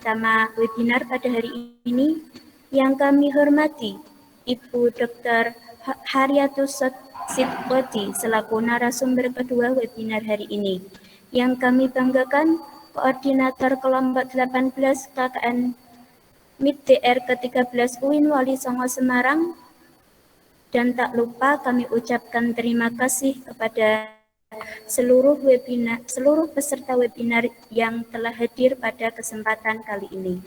pertama webinar pada hari ini yang kami hormati Ibu Dr. Haryatus Sitwati selaku narasumber kedua webinar hari ini. Yang kami banggakan Koordinator Kelompok 18 KKN MIP DR ke-13 UIN Wali Songo Semarang, dan tak lupa kami ucapkan terima kasih kepada seluruh peserta webinar yang telah hadir pada kesempatan kali ini.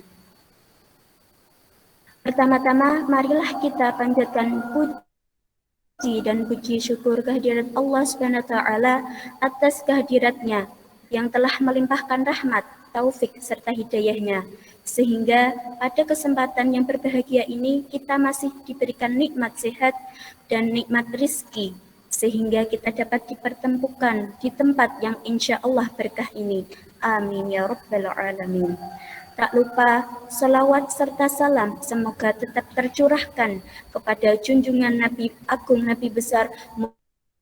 Pertama-tama, marilah kita panjatkan puji dan puji syukur kehadirat Allah SWT atas kehadiratnya yang telah melimpahkan rahmat, taufik, serta hidayahnya. Sehingga pada kesempatan yang berbahagia ini kita masih diberikan nikmat sehat dan nikmat rizki, sehingga kita dapat dipertemukan di tempat yang insya Allah berkah ini. Amin ya Rabbal Alamin. Tak lupa salawat serta salam semoga tetap tercurahkan kepada junjungan Nabi Agung Nabi besar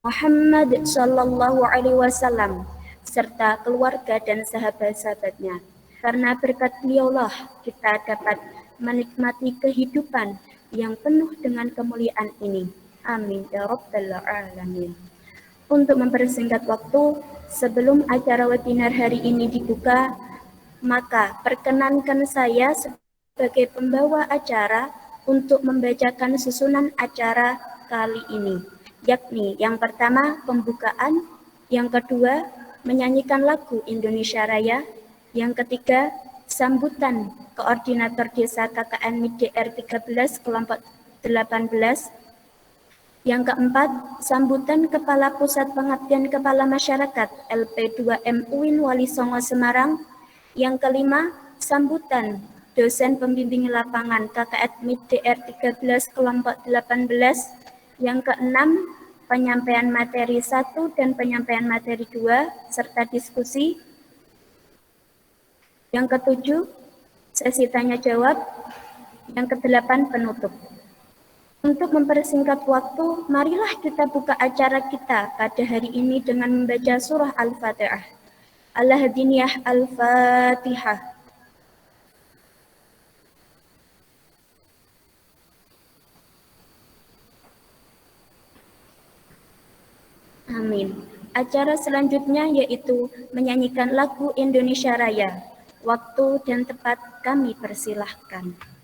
Muhammad Sallallahu Alaihi Wasallam serta keluarga dan sahabat-sahabatnya. Karena berkat beliaulah kita dapat menikmati kehidupan yang penuh dengan kemuliaan ini. Amin ya Rabbal Alamin. Untuk mempersingkat waktu, sebelum acara webinar hari ini dibuka, maka perkenankan saya sebagai pembawa acara untuk membacakan susunan acara kali ini, yakni yang pertama pembukaan, yang kedua menyanyikan lagu Indonesia Raya, yang ketiga sambutan Koordinator Desa KKN MIP DR 13 kelompok 18, yang keempat, sambutan Kepala Pusat Pengabdian Kepala Masyarakat LP2M UIN Wali Songo Semarang. Yang kelima, sambutan dosen pembimbing lapangan KKN MIP DR 13 kelompok 18. Yang keenam, penyampaian materi 1 dan penyampaian materi 2 serta diskusi. Yang ketujuh, sesi tanya jawab. Yang kedelapan, penutup. Untuk mempersingkat waktu, marilah kita buka acara kita pada hari ini dengan membaca surah Al-Fatihah. Al-Hadiniyah Al-Fatihah. Amin. Acara selanjutnya yaitu menyanyikan lagu Indonesia Raya. Waktu dan tempat kami persilahkan.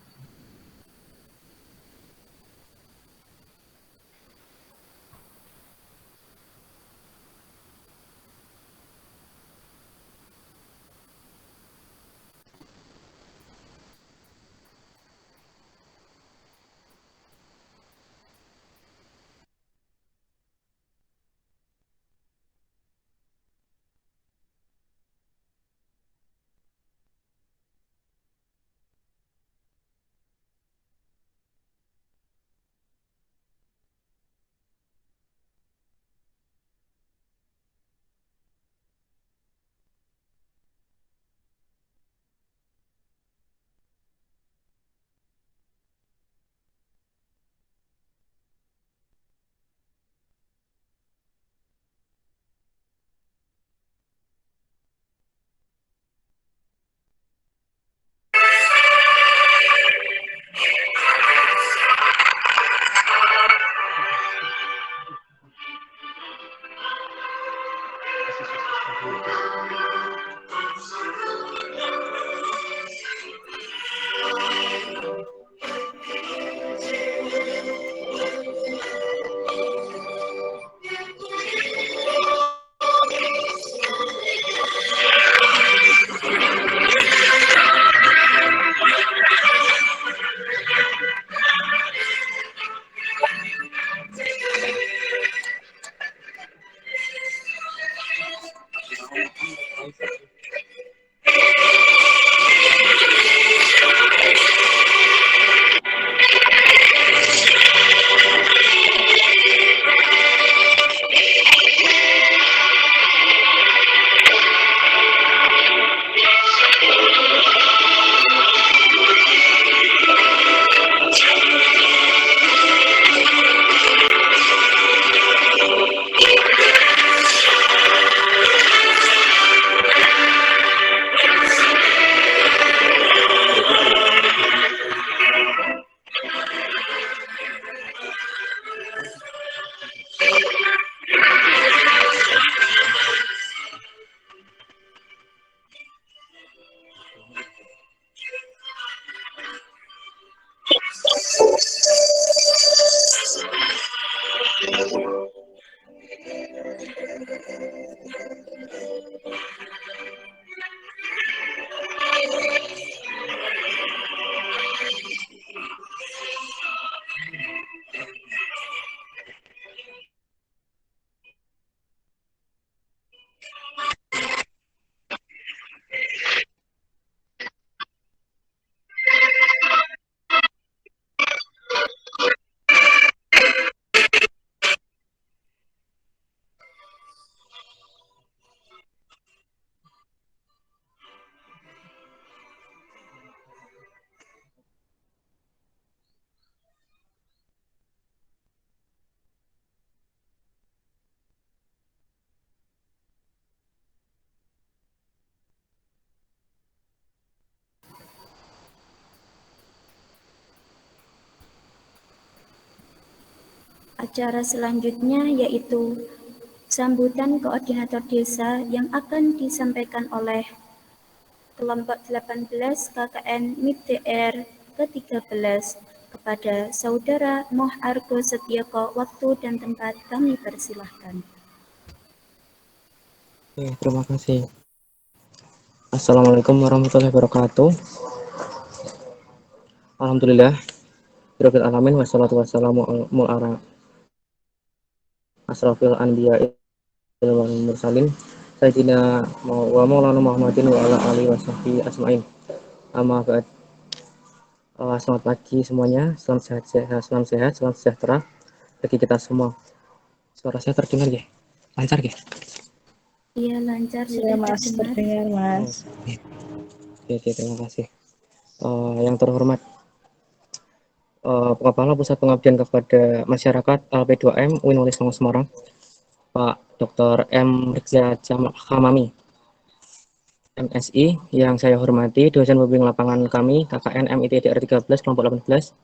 Acara selanjutnya yaitu sambutan koordinator desa yang akan disampaikan oleh kelompok 18 KKN MIPDR ke-13 kepada Saudara Moh Argo Setioko. Waktu dan tempat kami persilahkan. Terima kasih. Assalamualaikum warahmatullahi wabarakatuh. Alhamdulillah, Rabbil alamin wassalatu wassalamu ala asrofil anbiya wal mursalin sayyidina wa maulana Muhammadin wa ala alihi washabbihi ajmain. Amma ba'd. Selamat pagi semuanya. Salam sehat, salam sejahtera bagi kita semua. Suara saya terdengar ya? Lancar ya? Iya, lancar, Iya, sudah Mas, terdengar. terdengar, Mas. Oke, terima kasih. Yang terhormat Kepala Pusat Pengabdian kepada Masyarakat LP2M UIN Wali Songo Semarang, Pak Dr. M. Rizza Jamal Hamami, MSI, yang saya hormati dosen pembimbing lapangan kami KKN MIT DR 13 kelompok 18,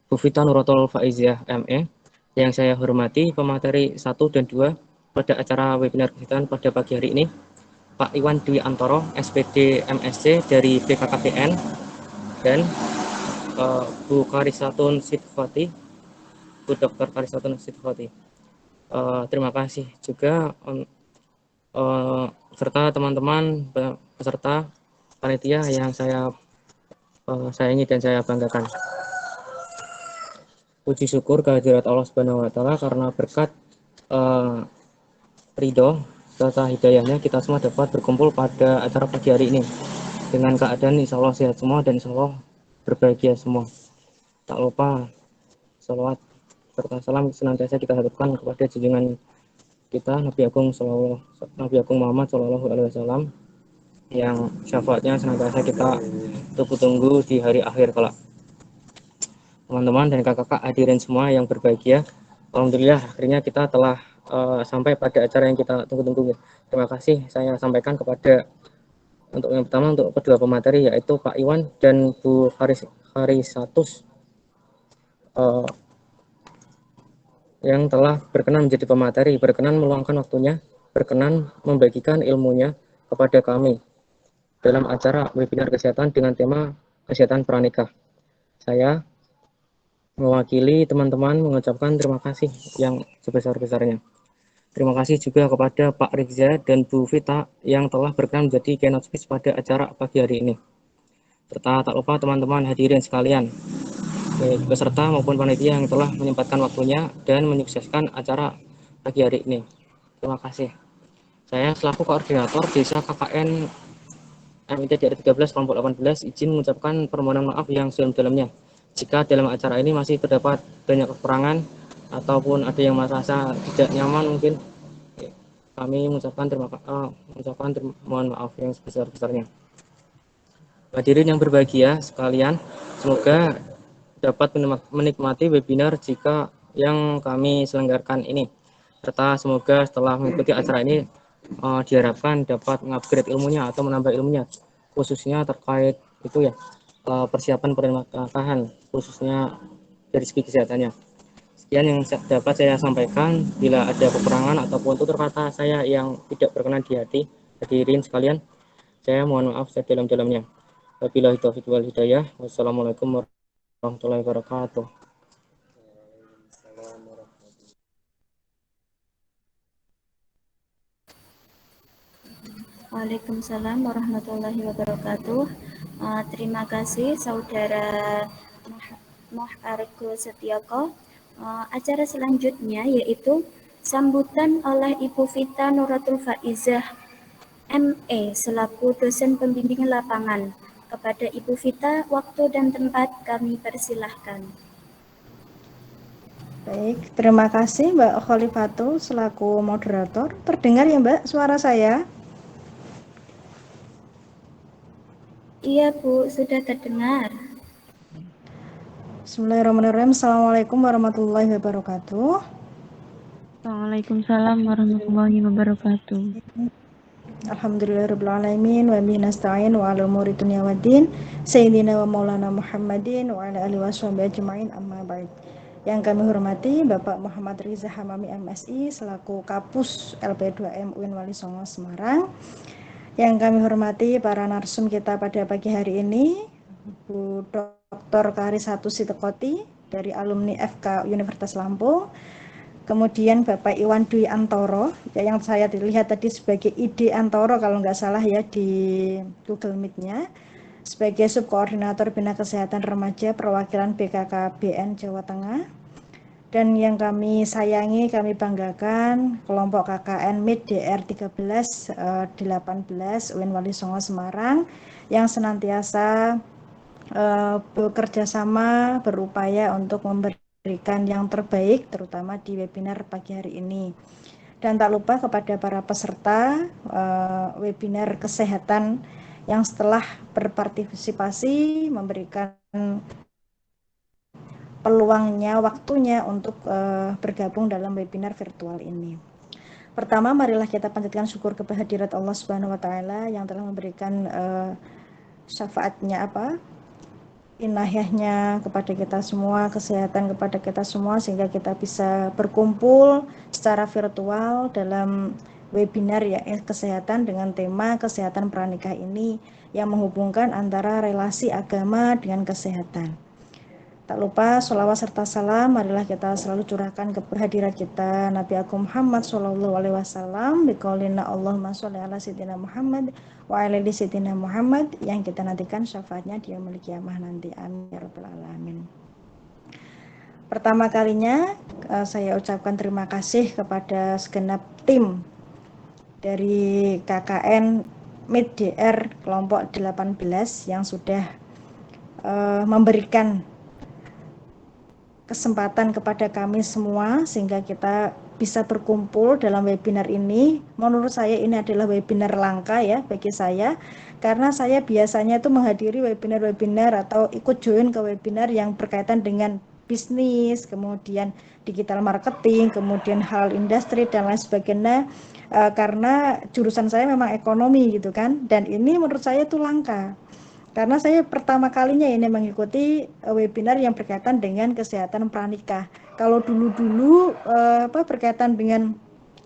Bu Vita Nuratul Faiziah ME, yang saya hormati pemateri 1 dan 2 pada acara webinar kesehatan pada pagi hari ini, Pak Iwan Dwi Antoro, SPD MSc dari BKKBN, dan Bu Karisatun Sidfati, Bu Dr. Karisatun Sidfati. Terima kasih juga serta teman-teman peserta panitia yang saya sayangi dan saya banggakan. Puji syukur kehadirat Allah Subhanahu wa taala karena berkat ridho serta hidayahnya kita semua dapat berkumpul pada acara pagi hari ini dengan keadaan insya Allah sehat semua dan insya Allah berbahagia semua. Tak lupa salawat serta salam senantiasa kita haturkan kepada junjungan kita Nabi Agung Muhammad Shallallahu Alaihi Wasallam yang syafaatnya senantiasa kita tunggu-tunggu di hari akhir kelak. Teman-teman dan kakak-kakak hadirin semua yang berbahagia, alhamdulillah akhirnya kita telah sampai pada acara yang kita tunggu-tunggu. Terima kasih saya sampaikan kepada untuk yang pertama untuk kedua pemateri yaitu Pak Iwan dan Bu Harisatus yang telah berkenan menjadi pemateri, berkenan meluangkan waktunya, berkenan membagikan ilmunya kepada kami dalam acara webinar kesehatan dengan tema kesehatan pranikah. Saya mewakili teman-teman mengucapkan terima kasih yang sebesar-besarnya. Terima kasih juga kepada Pak Rizza dan Bu Vita yang telah berkenan menjadi keynote speech pada acara pagi hari ini. Serta tak lupa teman-teman hadirin sekalian, peserta maupun panitia yang telah menyempatkan waktunya dan menyukseskan acara pagi hari ini. Terima kasih. Saya selaku koordinator Desa KKN MIT DR 13 kelompok 18 izin mengucapkan permohonan maaf yang sedalam-dalamnya jika dalam acara ini masih terdapat banyak kekurangan ataupun ada yang merasa tidak nyaman, mungkin kami mengucapkan mohon maaf yang sebesar-besarnya. Hadirin yang berbahagia sekalian, semoga dapat menikmati webinar jika yang kami selenggarakan ini, serta semoga setelah mengikuti acara ini diharapkan dapat mengupgrade ilmunya atau menambah ilmunya, khususnya terkait itu ya persiapan pernikahan, khususnya dari segi kesehatannya. Sekian yang dapat saya sampaikan. Bila ada kekurangan ataupun tutur kata saya yang tidak berkenan di hati hadirin sekalian, saya mohon maaf sedalam-dalamnya. Wabillahi taufiq wal hidayah. Wassalamualaikum warahmatullahi wabarakatuh. Waalaikumsalam warahmatullahi wabarakatuh. Terima kasih Saudara Moh Argo Setioko. Acara selanjutnya yaitu sambutan oleh Ibu Vita Nuratul Faizah ME selaku dosen pembimbing lapangan. Kepada Ibu Vita, waktu dan tempat kami persilahkan. Baik, terima kasih Mbak Khalifatul selaku moderator. Terdengar ya Mbak suara saya? Iya Bu, sudah terdengar. Bismillahirrahmanirrahim. Assalamualaikum warahmatullahi wabarakatuh. Waalaikumsalam warahmatullahi wabarakatuh. Alhamdulillahirrahmanirrahim. Wa bihi nasta'in wa ala umuri dunya waddin. Sayyidina wa maulana Muhammadin wa ala alihi washabihi ajma'in amma ba'd. Yang kami hormati Bapak Muhammad Riza Hamami MSI selaku Kapus LP2M UIN Wali Songo Semarang. Yang kami hormati para narsum kita pada pagi hari ini, Bu Dr. Karisatu Sitekoti dari alumni FK Universitas Lampung. Kemudian Bapak Iwan Dwi Antoro, yang saya dilihat tadi sebagai ID Antoro kalau nggak salah ya di Google Meet-nya, sebagai Subkoordinator Bina Kesehatan Remaja Perwakilan BKKBN Jawa Tengah. Dan yang kami sayangi, kami banggakan kelompok KKN MIT DR 1318 UIN Wali Songo Semarang yang senantiasa bekerja sama, berupaya untuk memberikan yang terbaik terutama di webinar pagi hari ini. Dan tak lupa kepada para peserta webinar kesehatan yang setelah berpartisipasi memberikan peluangnya, waktunya untuk bergabung dalam webinar virtual ini. Pertama, marilah kita panjatkan syukur kepada hadirat Allah Subhanahu wa taala yang telah memberikan syafaatnya inayahnya kepada kita semua, kesehatan kepada kita semua sehingga kita bisa berkumpul secara virtual dalam webinar ya kesehatan dengan tema kesehatan pranikah ini yang menghubungkan antara relasi agama dengan kesehatan. Tak lupa sholawat serta salam marilah kita selalu curahkan ke hadirat kita Nabi Agung Muhammad Sallallahu Alaihi Wasallam biqaulina Allahumma sholli ala sayyidina Muhammad wa ala ali sayyidina Muhammad yang kita nantikan syafaatnya di yaumil qiyamah nanti. Amin ya rabbal alamin. Pertama kalinya saya ucapkan terima kasih kepada segenap tim dari KKN MIT DR kelompok 18 yang sudah memberikan kesempatan kepada kami semua sehingga kita bisa berkumpul dalam webinar ini. Menurut saya ini adalah webinar langka ya bagi saya, karena saya biasanya itu menghadiri webinar-webinar atau ikut join ke webinar yang berkaitan dengan bisnis, kemudian digital marketing, kemudian hal industri dan lain sebagainya, karena jurusan saya memang ekonomi gitu kan, dan ini menurut saya itu langka. Karena saya pertama kalinya ini mengikuti webinar yang berkaitan dengan kesehatan pranikah. Kalau dulu-dulu berkaitan dengan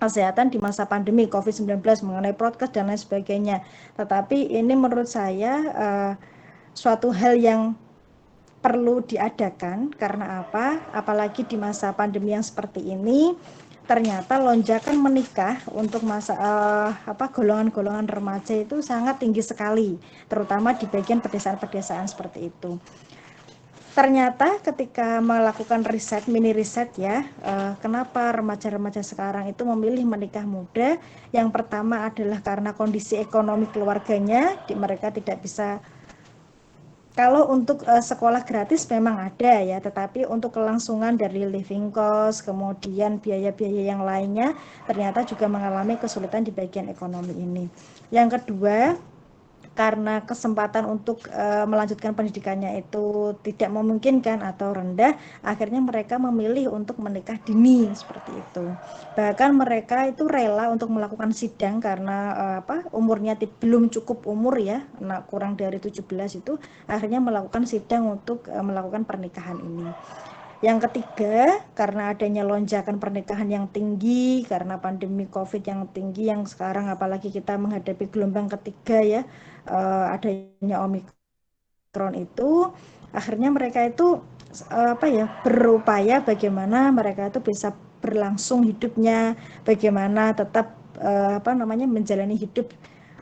kesehatan di masa pandemi COVID-19 mengenai podcast dan lain sebagainya. Tetapi ini menurut saya suatu hal yang perlu diadakan karena apa? Apalagi di masa pandemi yang seperti ini. Ternyata lonjakan menikah untuk masa golongan-golongan remaja itu sangat tinggi sekali, terutama di bagian pedesaan-pedesaan seperti itu. Ternyata ketika melakukan mini riset ya, kenapa remaja-remaja sekarang itu memilih menikah muda? Yang pertama adalah karena kondisi ekonomi keluarganya, mereka tidak bisa. Kalau untuk sekolah gratis memang ada ya, tetapi untuk kelangsungan dari living cost, kemudian biaya-biaya yang lainnya, ternyata juga mengalami kesulitan di bagian ekonomi ini. Yang kedua, karena kesempatan untuk melanjutkan pendidikannya itu tidak memungkinkan atau rendah, akhirnya mereka memilih untuk menikah dini seperti itu. Bahkan mereka itu rela untuk melakukan sidang karena umurnya belum cukup umur ya, kurang dari 17 itu, akhirnya melakukan sidang untuk melakukan pernikahan ini. Yang ketiga, karena adanya lonjakan pernikahan yang tinggi, karena pandemi COVID yang tinggi, yang sekarang apalagi kita menghadapi gelombang ketiga ya, adanya Omikron itu, akhirnya mereka itu berupaya bagaimana mereka itu bisa berlangsung hidupnya, bagaimana tetap menjalani hidup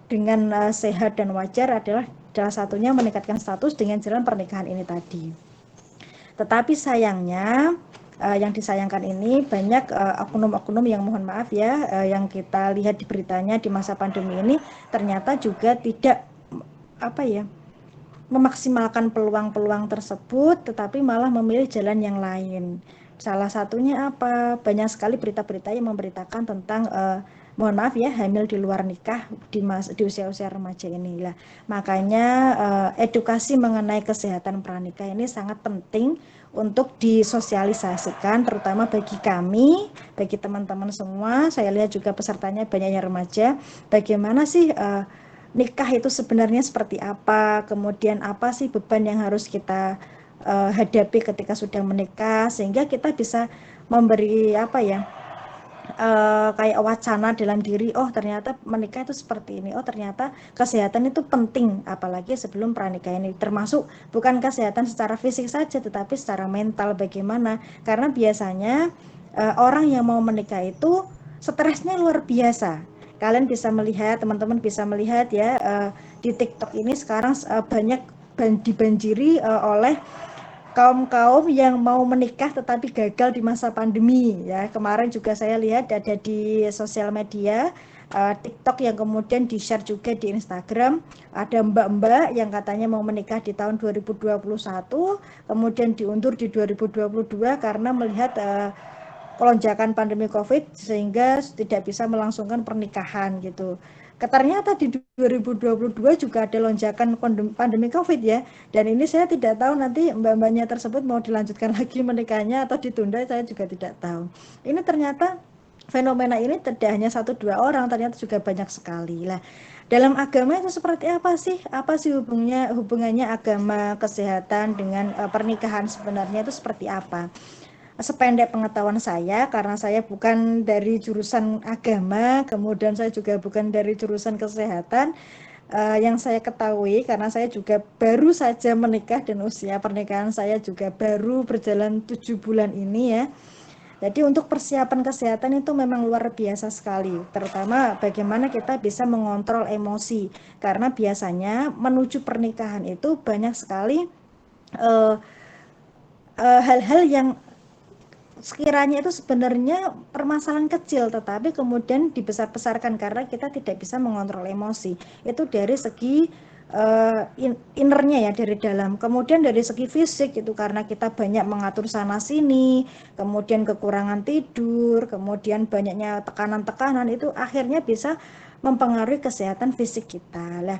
dengan sehat dan wajar adalah salah satunya meningkatkan status dengan jalan pernikahan ini tadi. Tetapi sayangnya yang disayangkan ini banyak oknum-oknum yang mohon maaf ya yang kita lihat di beritanya di masa pandemi ini ternyata juga tidak memaksimalkan peluang-peluang tersebut, tetapi malah memilih jalan yang lain. Salah satunya banyak sekali berita-berita yang memberitakan tentang mohon maaf ya, hamil di luar nikah di usia-usia remaja ini lah. Makanya edukasi mengenai kesehatan pranikah ini sangat penting untuk disosialisasikan, terutama bagi kami, bagi teman-teman semua. Saya lihat juga pesertanya banyak yang remaja. Bagaimana sih nikah itu sebenarnya seperti apa? Kemudian apa sih beban yang harus kita hadapi ketika sudah menikah, sehingga kita bisa memberi kayak wacana dalam diri, oh ternyata menikah itu seperti ini, oh ternyata kesehatan itu penting, apalagi sebelum pernikahan ini, termasuk bukan kesehatan secara fisik saja tetapi secara mental bagaimana, karena biasanya orang yang mau menikah itu stresnya luar biasa. Kalian bisa melihat, teman-teman bisa melihat ya, di TikTok ini sekarang banyak dibanjiri oleh kaum-kaum yang mau menikah tetapi gagal di masa pandemi ya. Kemarin juga saya lihat ada di sosial media TikTok yang kemudian di-share juga di Instagram, ada mbak-mbak yang katanya mau menikah di tahun 2021 kemudian diundur di 2022 karena melihat lonjakan pandemi COVID sehingga tidak bisa melangsungkan pernikahan gitu. Ternyata di 2022 juga ada lonjakan pandemi COVID ya. Dan ini saya tidak tahu nanti mbak-mbaknya tersebut mau dilanjutkan lagi menikahnya atau ditunda, saya juga tidak tahu. Ini ternyata fenomena ini tidak hanya 1-2 orang, ternyata juga banyak sekali. Lah, dalam agama itu seperti apa sih? Apa sih hubungannya agama, kesehatan dengan pernikahan sebenarnya itu seperti apa? Sependek pengetahuan saya, karena saya bukan dari jurusan agama, kemudian saya juga bukan dari jurusan kesehatan, yang saya ketahui karena saya juga baru saja menikah dan usia pernikahan saya juga baru berjalan 7 bulan ini ya. Jadi untuk persiapan kesehatan itu memang luar biasa sekali, terutama bagaimana kita bisa mengontrol emosi, karena biasanya menuju pernikahan itu banyak sekali hal-hal yang sekiranya itu sebenarnya permasalahan kecil tetapi kemudian dibesar-besarkan karena kita tidak bisa mengontrol emosi. Itu dari segi innernya ya, dari dalam. Kemudian dari segi fisik itu karena kita banyak mengatur sana sini, kemudian kekurangan tidur, kemudian banyaknya tekanan-tekanan, itu akhirnya bisa mempengaruhi kesehatan fisik kita. Lah,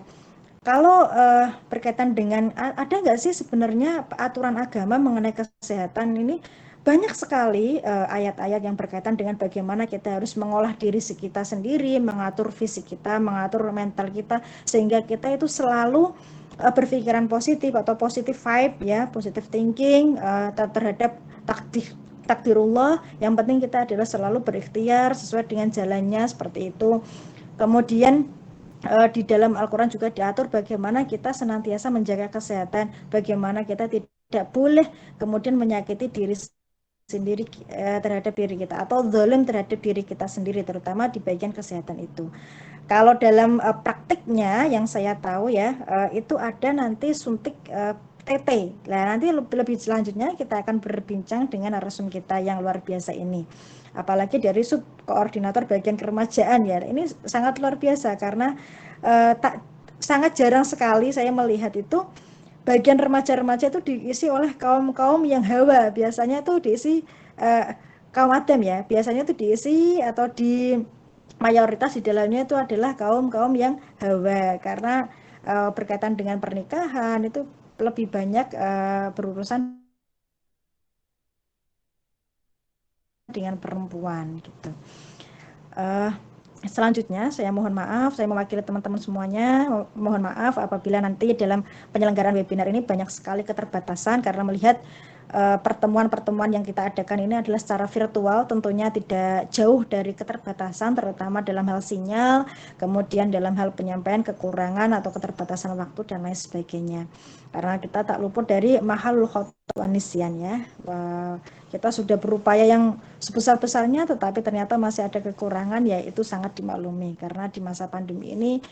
kalau berkaitan dengan ada nggak sih sebenarnya aturan agama mengenai kesehatan ini, banyak sekali ayat-ayat yang berkaitan dengan bagaimana kita harus mengolah diri kita sendiri, mengatur fisik kita, mengatur mental kita, sehingga kita itu selalu berpikiran positif atau positive vibe ya, positive thinking terhadap takdirullah. Yang penting kita adalah selalu berikhtiar sesuai dengan jalannya seperti itu. Kemudian di dalam Al-Quran juga diatur bagaimana kita senantiasa menjaga kesehatan, bagaimana kita tidak boleh kemudian menyakiti diri sendiri terhadap diri kita atau zalim terhadap diri kita sendiri, terutama di bagian kesehatan itu. Kalau dalam praktiknya yang saya tahu ya, itu ada nanti suntik TT. Nah, nanti lebih selanjutnya kita akan berbincang dengan narasumber kita yang luar biasa ini. Apalagi dari sub koordinator bagian keremajaan ya. Ini sangat luar biasa karena sangat jarang sekali saya melihat itu bagian remaja-remaja itu diisi oleh kaum-kaum yang hawa. Biasanya tuh diisi kaum adam ya. Biasanya tuh diisi atau di mayoritas di dalamnya itu adalah kaum-kaum yang hawa, karena berkaitan dengan pernikahan itu lebih banyak berurusan dengan perempuan gitu. Selanjutnya saya mohon maaf, saya mewakili teman-teman semuanya, mohon maaf apabila nanti dalam penyelenggaraan webinar ini banyak sekali keterbatasan karena melihat pertemuan-pertemuan yang kita adakan ini adalah secara virtual, tentunya tidak jauh dari keterbatasan, terutama dalam hal sinyal, kemudian dalam hal penyampaian kekurangan atau keterbatasan waktu dan lain sebagainya. Karena kita tak luput dari mahalul khotu nisyan ya. Kita sudah berupaya yang sebesar-besarnya tetapi ternyata masih ada kekurangan, ya itu sangat dimaklumi karena di masa pandemi ini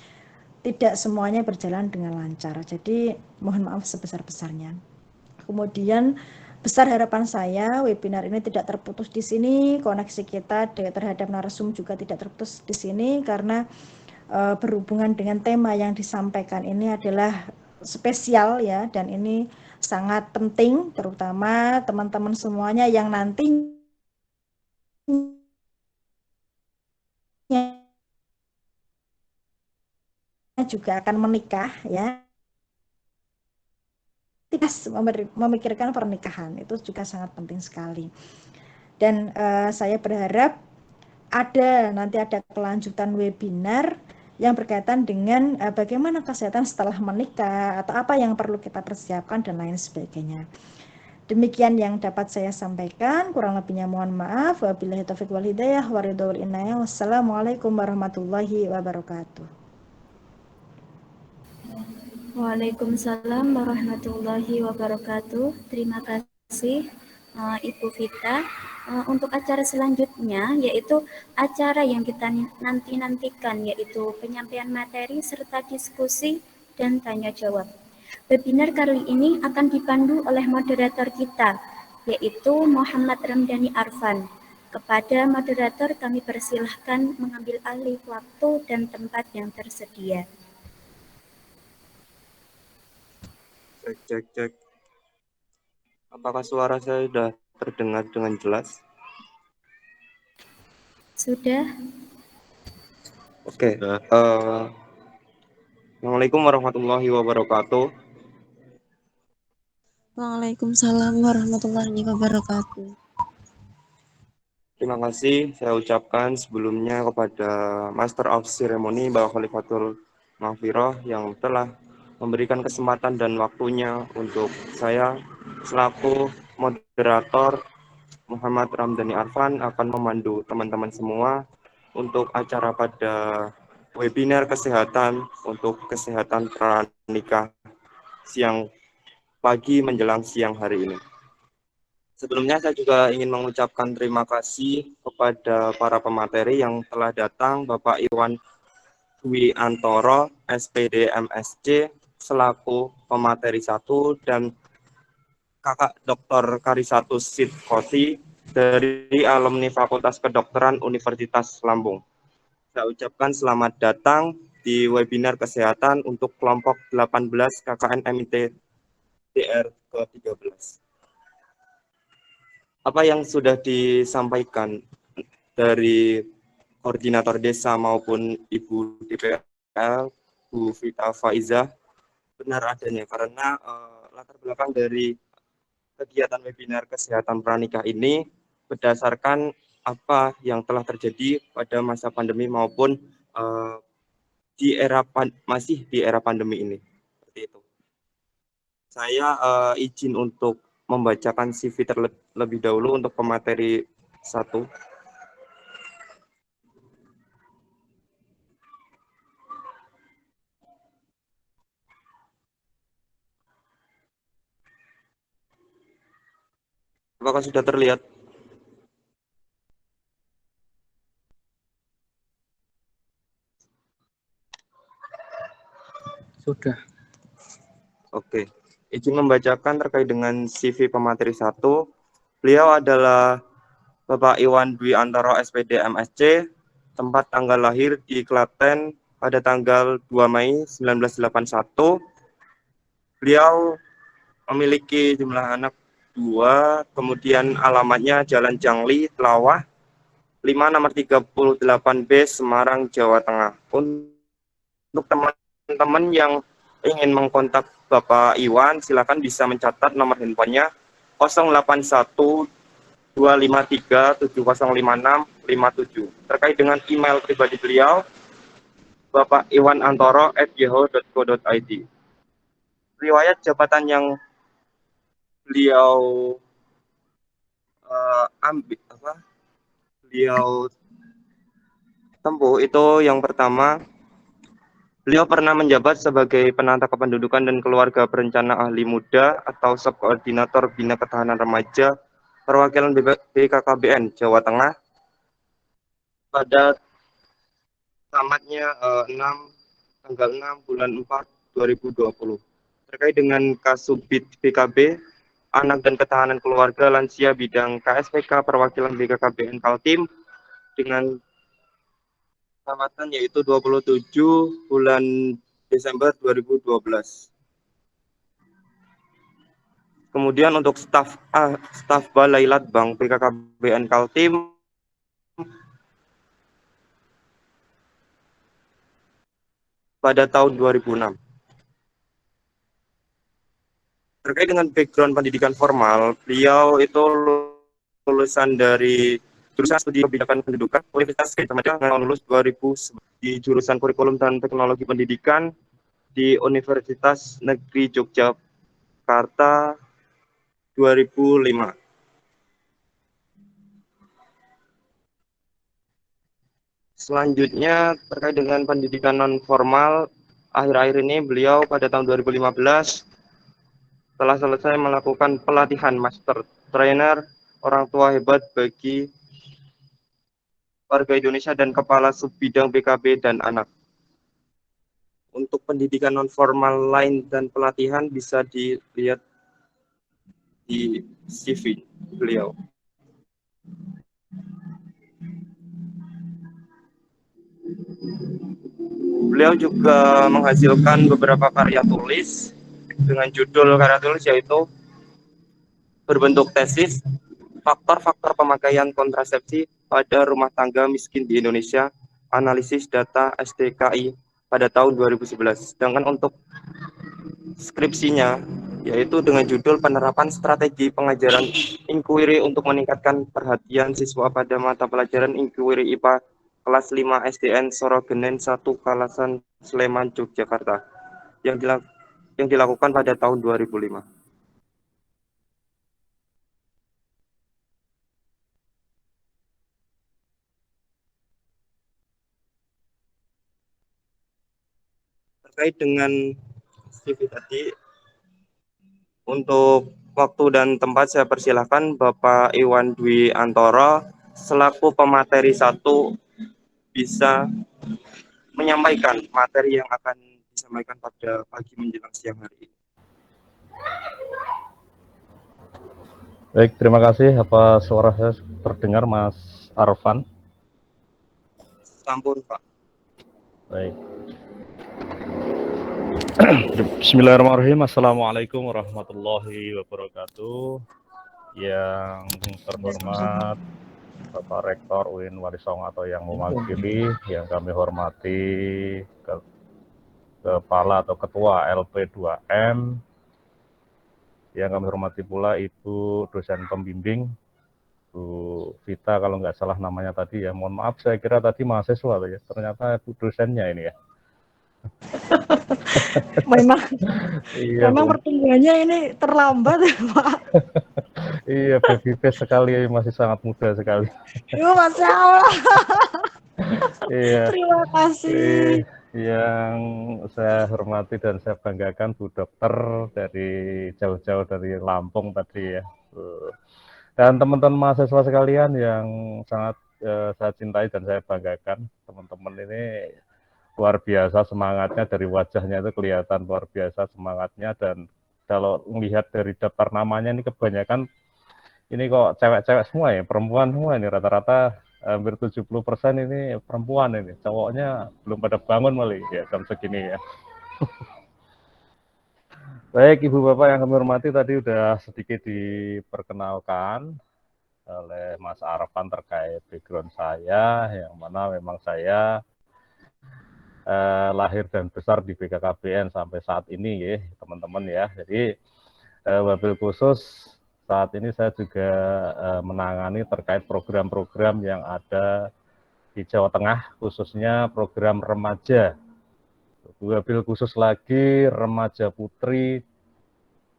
tidak semuanya berjalan dengan lancar. Jadi mohon maaf sebesar-besarnya. Kemudian besar harapan saya webinar ini tidak terputus di sini, koneksi kita terhadap narasum juga tidak terputus di sini karena berhubungan dengan tema yang disampaikan ini adalah spesial ya, dan ini sangat penting terutama teman-teman semuanya yang nantinya juga akan menikah ya, memikirkan pernikahan itu juga sangat penting sekali. Dan saya berharap nanti ada kelanjutan webinar yang berkaitan dengan bagaimana kesehatan setelah menikah atau apa yang perlu kita persiapkan dan lain sebagainya. Demikian yang dapat saya sampaikan, kurang lebihnya mohon maaf. Wabillahi taufiq wal hidayah, waridul inayah. Wassalamualaikum warahmatullahi wabarakatuh. Waalaikumsalam warahmatullahi wabarakatuh. Terima kasih Ibu Vita. Untuk acara selanjutnya yaitu acara yang kita nantikan, yaitu penyampaian materi serta diskusi dan tanya jawab. Webinar kali ini akan dipandu oleh moderator kita, yaitu Muhammad Ramdhani Arfan. Kepada moderator kami persilahkan mengambil alih waktu dan tempat yang tersedia. Cek. Apakah suara saya sudah terdengar dengan jelas? Sudah. Oke. Assalamualaikum warahmatullahi wabarakatuh. Waalaikumsalam warahmatullahi wabarakatuh. Terima kasih saya ucapkan sebelumnya kepada Master of Ceremony Bapak Khalifatul Mahfirah yang telah memberikan kesempatan dan waktunya untuk saya selaku moderator Muhammad Ramdhani Arfan akan memandu teman-teman semua untuk acara pada webinar kesehatan untuk kesehatan pranikah siang pagi menjelang siang hari ini. Sebelumnya saya juga ingin mengucapkan terima kasih kepada para pemateri yang telah datang, Bapak Iwan Dwi Antoro, SPD MSc, selaku pemateri 1, dan Kakak Dr. Karisatus Sidkoti dari alumni Fakultas Kedokteran Universitas Lambung. Saya ucapkan selamat datang di webinar kesehatan untuk kelompok 18 KKN MIT DR ke-13. Apa yang sudah disampaikan dari koordinator desa maupun Ibu DPL, Bu Vita Faizah, benar adanya karena latar belakang dari kegiatan webinar kesehatan pranikah ini berdasarkan apa yang telah terjadi pada masa pandemi maupun masih di era pandemi ini. Seperti itu. Saya izin untuk membacakan CV terlebih dahulu untuk pemateri 1. Apakah sudah terlihat? Sudah. Oke. Izin membacakan terkait dengan CV pemateri 1. Beliau adalah Bapak Iwan Dwi Antoro SPD MSc, tempat tanggal lahir di Klaten pada tanggal 2 Mei 1981. Beliau memiliki jumlah anak 2, kemudian alamatnya Jalan Jangli, Telawah, 5 nomor 38B, Semarang, Jawa Tengah. Untuk teman-teman yang ingin mengkontak Bapak Iwan, silakan bisa mencatat nomor handphonenya 081 253 7056 57. Terkait dengan email pribadi beliau, Bapak Iwan Antoro@yahoo.co.id. Riwayat jabatan yang beliau beliau tempuh itu yang pertama, beliau pernah menjabat sebagai penata kependudukan dan keluarga berencana ahli muda atau subkoordinator bina ketahanan remaja perwakilan BKKBN Jawa Tengah pada tamatnya tanggal 6 bulan 4 2020. Terkait dengan Kasubit BKB Anak dan Ketahanan Keluarga Lansia bidang KSPK perwakilan BKKBN Kaltim dengan tamatan yaitu 27 bulan Desember 2012. Kemudian untuk staf Balai Latbang BKKBN Kaltim pada tahun 2006. Terkait dengan background pendidikan formal, beliau itu lulusan dari jurusan studi kebijakan pendidikan Universitas Gadjah Mada dengan lulus 2000 di jurusan kurikulum dan teknologi pendidikan di Universitas Negeri Yogyakarta 2005. Selanjutnya terkait dengan pendidikan non formal, akhir-akhir ini beliau pada tahun 2015 telah selesai melakukan pelatihan master trainer orang tua hebat bagi warga Indonesia dan kepala sub bidang BKB dan anak. Untuk pendidikan non formal lain dan pelatihan bisa dilihat di CV beliau. Beliau juga menghasilkan beberapa karya tulis dengan judul karya tulis yaitu berbentuk tesis, faktor-faktor pemakaian kontrasepsi pada rumah tangga miskin di Indonesia, analisis data SDKI pada tahun 2011. Sedangkan untuk skripsinya yaitu dengan judul penerapan strategi pengajaran inquiry untuk meningkatkan perhatian siswa pada mata pelajaran inquiry IPA kelas 5 SDN Sorogenen 1 Kalasan Sleman Yogyakarta yang dilakukan pada tahun 2005. Terkait dengan CV tadi, untuk waktu dan tempat saya persilahkan Bapak Iwan Dwi Antoro selaku pemateri 1 bisa menyampaikan materi yang akan disampaikan pada pagi menjelang siang hari ini. Baik, terima kasih. Apa suara saya terdengar, Mas Arfan? Sampun, Pak. Baik. Bismillahirrahmanirrahim. Assalamualaikum warahmatullahi wabarakatuh. Yang terhormat Bapak Rektor UIN Wali Songo atau yang mewakili, yang kami hormati Kepala atau Ketua LP2M, yang kami hormati pula Ibu dosen pembimbing, Bu Vita kalau nggak salah namanya tadi ya. Mohon maaf, saya kira tadi mahasiswa ya. Ternyata Bu dosennya ini ya. Memang, Iya, memang Bu. pertumbuhannya ini terlambat ya, Pak. Iya, baby face sekali, masih sangat muda sekali. Yo, Masya Allah. Iya. Terima kasih. Yang saya hormati dan saya banggakan Bu Dokter dari jauh-jauh dari Lampung tadi ya. Dan teman-teman mahasiswa sekalian yang sangat saya cintai dan saya banggakan, teman-teman ini luar biasa semangatnya, dari wajahnya itu kelihatan luar biasa semangatnya. Dan kalau melihat dari daftar namanya ini kebanyakan ini kok cewek-cewek semua ya, perempuan semua ini rata-rata hampir 70% ini perempuan ini, cowoknya belum pada bangun malah ya jam segini ya. Baik, Ibu Bapak yang kami hormati, tadi udah sedikit diperkenalkan oleh Mas Arfan terkait background saya, yang mana memang saya lahir dan besar di BKKBN sampai saat ini ya teman-teman ya. Jadi wabil khusus saat ini saya juga menangani terkait program-program yang ada di Jawa Tengah, khususnya program remaja. Wabil khusus lagi remaja putri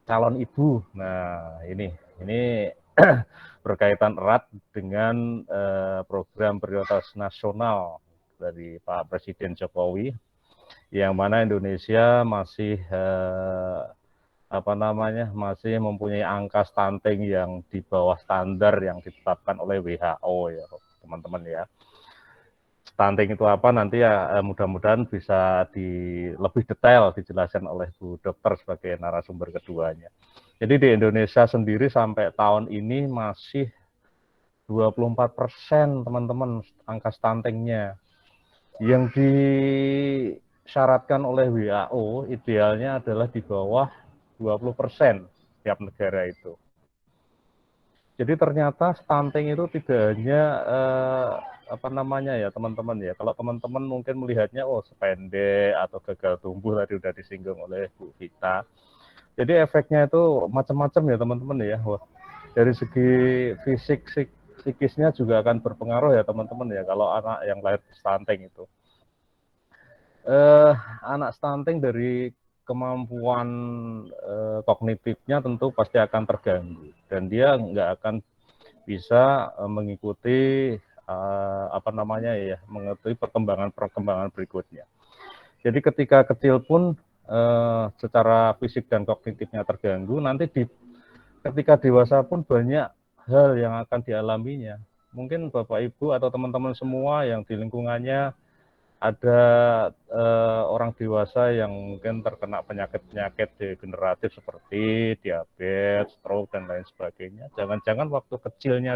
calon ibu. Nah, ini berkaitan erat dengan program prioritas nasional dari Pak Presiden Jokowi, yang mana Indonesia masih masih mempunyai angka stunting yang di bawah standar yang ditetapkan oleh WHO ya teman-teman ya. Stunting itu apa nanti ya mudah-mudahan bisa lebih detail dijelaskan oleh Bu Dokter sebagai narasumber keduanya. Jadi di Indonesia sendiri sampai tahun ini masih 24% teman-teman angka stuntingnya. Yang disyaratkan oleh WHO idealnya adalah di bawah 20% tiap negara itu. Jadi ternyata stunting itu tidak hanya teman-teman ya. Kalau teman-teman mungkin melihatnya sependek atau gagal tumbuh tadi udah disinggung oleh Bu Vita. Jadi efeknya itu macam-macam ya teman-teman ya. Dari segi fisik psikisnya juga akan berpengaruh ya teman-teman ya, kalau anak yang lahir stunting itu. Anak stunting dari kemampuan kognitifnya tentu pasti akan terganggu, dan dia nggak akan bisa mengikuti mengikuti perkembangan berikutnya. Jadi ketika kecil pun secara fisik dan kognitifnya terganggu, nanti ketika dewasa pun banyak hal yang akan dialaminya. Mungkin Bapak Ibu atau teman-teman semua yang di lingkungannya ada orang dewasa yang mungkin terkena penyakit-penyakit degeneratif seperti diabetes, stroke, dan lain sebagainya. Jangan-jangan waktu kecilnya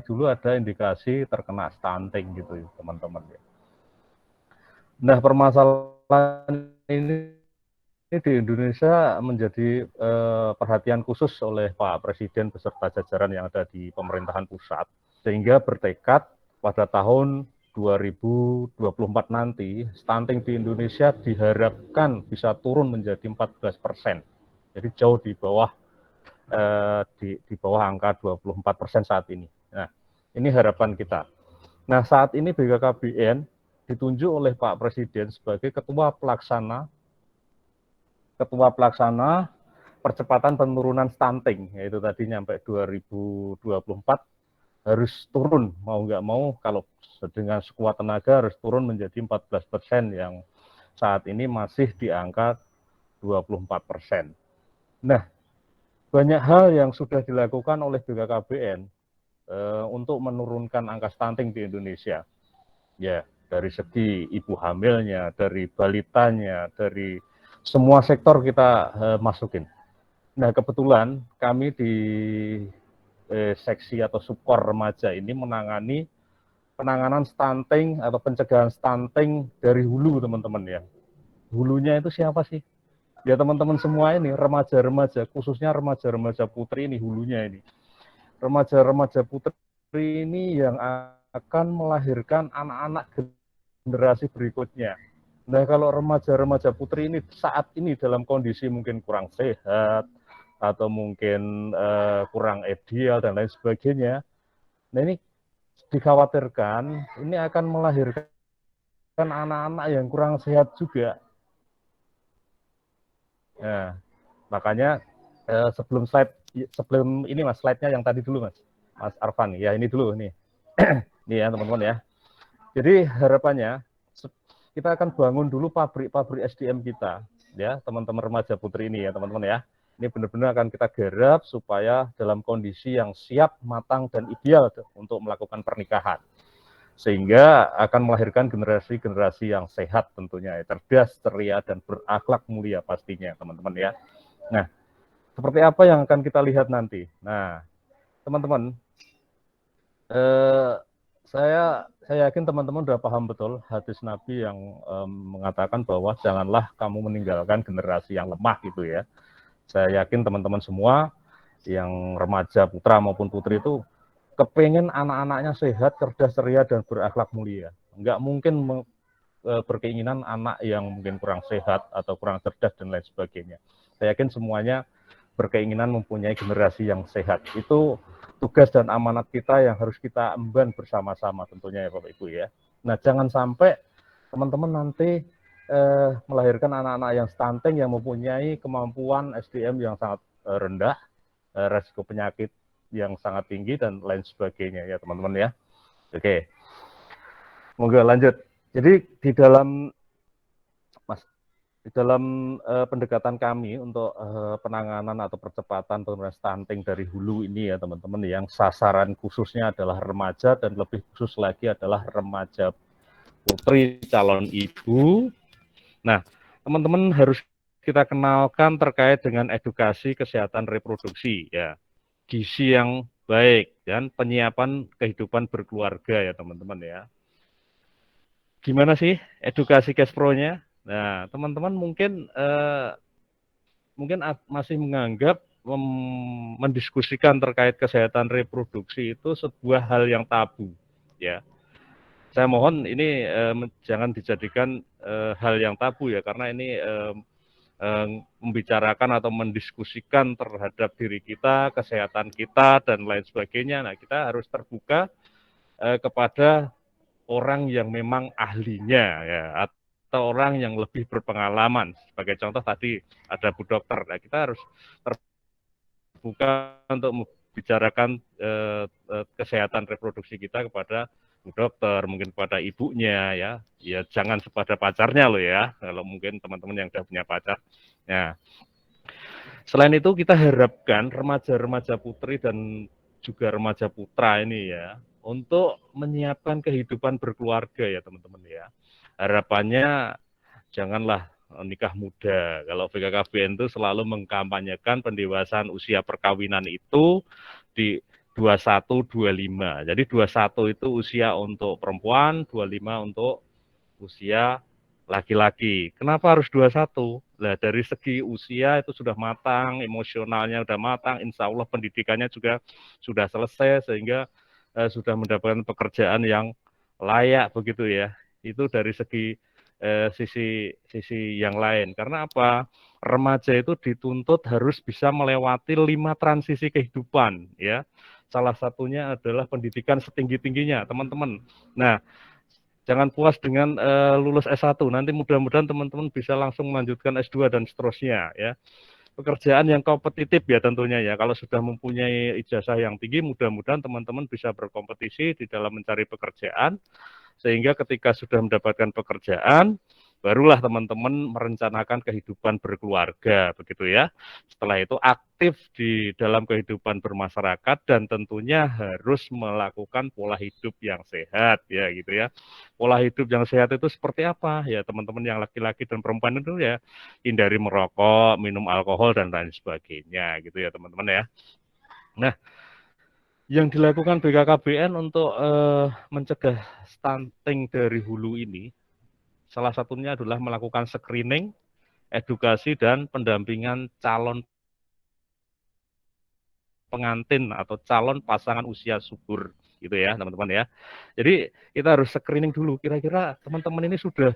dulu ada indikasi terkena stunting gitu ya, teman-teman. Nah, permasalahan ini di Indonesia menjadi perhatian khusus oleh Pak Presiden beserta jajaran yang ada di pemerintahan pusat, sehingga bertekad pada tahun 2024 nanti stunting di Indonesia diharapkan bisa turun menjadi 14%. Jadi jauh di bawah angka 24% saat ini. Nah, ini harapan kita. Nah, saat ini BKKBN ditunjuk oleh Pak Presiden sebagai ketua pelaksana percepatan penurunan stunting, yaitu tadi sampai 2024 harus turun, mau nggak mau, kalau dengan sekuat tenaga harus turun menjadi 14% yang saat ini masih di angka 24%. Nah, banyak hal yang sudah dilakukan oleh BKKBN untuk menurunkan angka stunting di Indonesia. Ya, dari segi ibu hamilnya, dari balitanya, dari semua sektor kita masukin. Nah, kebetulan kami di seksi atau subkor remaja ini menangani penanganan stunting atau pencegahan stunting dari hulu, teman-teman ya. Hulunya itu siapa sih? Ya teman-teman semua ini, remaja-remaja, khususnya remaja-remaja putri ini hulunya ini. Remaja-remaja putri ini yang akan melahirkan anak-anak generasi berikutnya. Nah, kalau remaja-remaja putri ini saat ini dalam kondisi mungkin kurang sehat, atau mungkin kurang ideal dan lain sebagainya, nah ini dikhawatirkan ini akan melahirkan anak-anak yang kurang sehat juga. Nah, makanya sebelum ini Mas, slide-nya yang tadi dulu Mas Arfan, ya ini dulu nih. Ini ya teman-teman ya. Jadi harapannya kita akan bangun dulu pabrik SDM kita, ya teman-teman remaja putri ini ya teman-teman ya. Ini benar-benar akan kita garap supaya dalam kondisi yang siap, matang, dan ideal untuk melakukan pernikahan. Sehingga akan melahirkan generasi-generasi yang sehat tentunya, ya, cerdas, ceria, dan berakhlak mulia pastinya teman-teman ya. Nah, seperti apa yang akan kita lihat nanti? Nah, teman-teman, saya yakin teman-teman sudah paham betul hadis Nabi yang mengatakan bahwa janganlah kamu meninggalkan generasi yang lemah gitu ya. Saya yakin teman-teman semua yang remaja putra maupun putri itu kepengen anak-anaknya sehat, cerdas, ceria, dan berakhlak mulia. Nggak mungkin berkeinginan anak yang mungkin kurang sehat atau kurang cerdas dan lain sebagainya. Saya yakin semuanya berkeinginan mempunyai generasi yang sehat. Itu tugas dan amanat kita yang harus kita emban bersama-sama tentunya ya Bapak Ibu ya. Nah, jangan sampai teman-teman nanti melahirkan anak-anak yang stunting yang mempunyai kemampuan SDM yang sangat rendah, resiko penyakit yang sangat tinggi dan lain sebagainya ya teman-teman ya. Oke. Moga lanjut. Jadi di dalam pendekatan kami untuk penanganan atau percepatan penurunan stunting dari hulu ini ya teman-teman, yang sasaran khususnya adalah remaja dan lebih khusus lagi adalah remaja putri calon ibu. Nah, teman-teman harus kita kenalkan terkait dengan edukasi kesehatan reproduksi ya, gizi yang baik, dan penyiapan kehidupan berkeluarga ya teman-teman ya. Gimana sih edukasi Kespro-nya? Nah, teman-teman mungkin masih menganggap mendiskusikan terkait kesehatan reproduksi itu sebuah hal yang tabu, ya. Saya mohon ini jangan dijadikan hal yang tabu ya, karena ini membicarakan atau mendiskusikan terhadap diri kita, kesehatan kita, dan lain sebagainya. Nah, kita harus terbuka kepada orang yang memang ahlinya, ya, atau orang yang lebih berpengalaman. Sebagai contoh tadi ada Bu Dokter. Nah, kita harus terbuka untuk membicarakan kesehatan reproduksi kita kepada Bu Dokter, mungkin kepada ibunya, ya jangan kepada pacarnya loh ya, kalau mungkin teman-teman yang sudah punya pacar. Nah, selain itu kita harapkan remaja-remaja putri dan juga remaja putra ini ya, untuk menyiapkan kehidupan berkeluarga ya teman-teman ya. Harapannya janganlah nikah muda. Kalau BKKBN itu selalu mengkampanyekan pendewasaan usia perkawinan itu di 21-25. Jadi 21 itu usia untuk perempuan, 25 untuk usia laki-laki. Kenapa harus 21? Nah, dari segi usia itu sudah matang, emosionalnya sudah matang, insya Allah pendidikannya juga sudah selesai, sehingga sudah mendapatkan pekerjaan yang layak begitu ya. Itu dari segi sisi yang lain. Karena apa? Remaja itu dituntut harus bisa melewati 5 transisi kehidupan ya. Salah satunya adalah pendidikan setinggi-tingginya, teman-teman. Nah, jangan puas dengan lulus S1, nanti mudah-mudahan teman-teman bisa langsung melanjutkan S2 dan seterusnya ya. Pekerjaan yang kompetitif ya tentunya ya. Kalau sudah mempunyai ijazah yang tinggi, mudah-mudahan teman-teman bisa berkompetisi di dalam mencari pekerjaan, sehingga ketika sudah mendapatkan pekerjaan, barulah teman-teman merencanakan kehidupan berkeluarga begitu ya. Setelah itu aktif di dalam kehidupan bermasyarakat dan tentunya harus melakukan pola hidup yang sehat ya gitu ya. Pola hidup yang sehat itu seperti apa? Ya teman-teman yang laki-laki dan perempuan itu ya hindari merokok, minum alkohol dan lain sebagainya gitu ya teman-teman ya. Nah, yang dilakukan BKKBN untuk mencegah stunting dari hulu ini, salah satunya adalah melakukan screening, edukasi, dan pendampingan calon pengantin atau calon pasangan usia subur, gitu ya teman-teman ya. Jadi kita harus screening dulu, kira-kira teman-teman ini sudah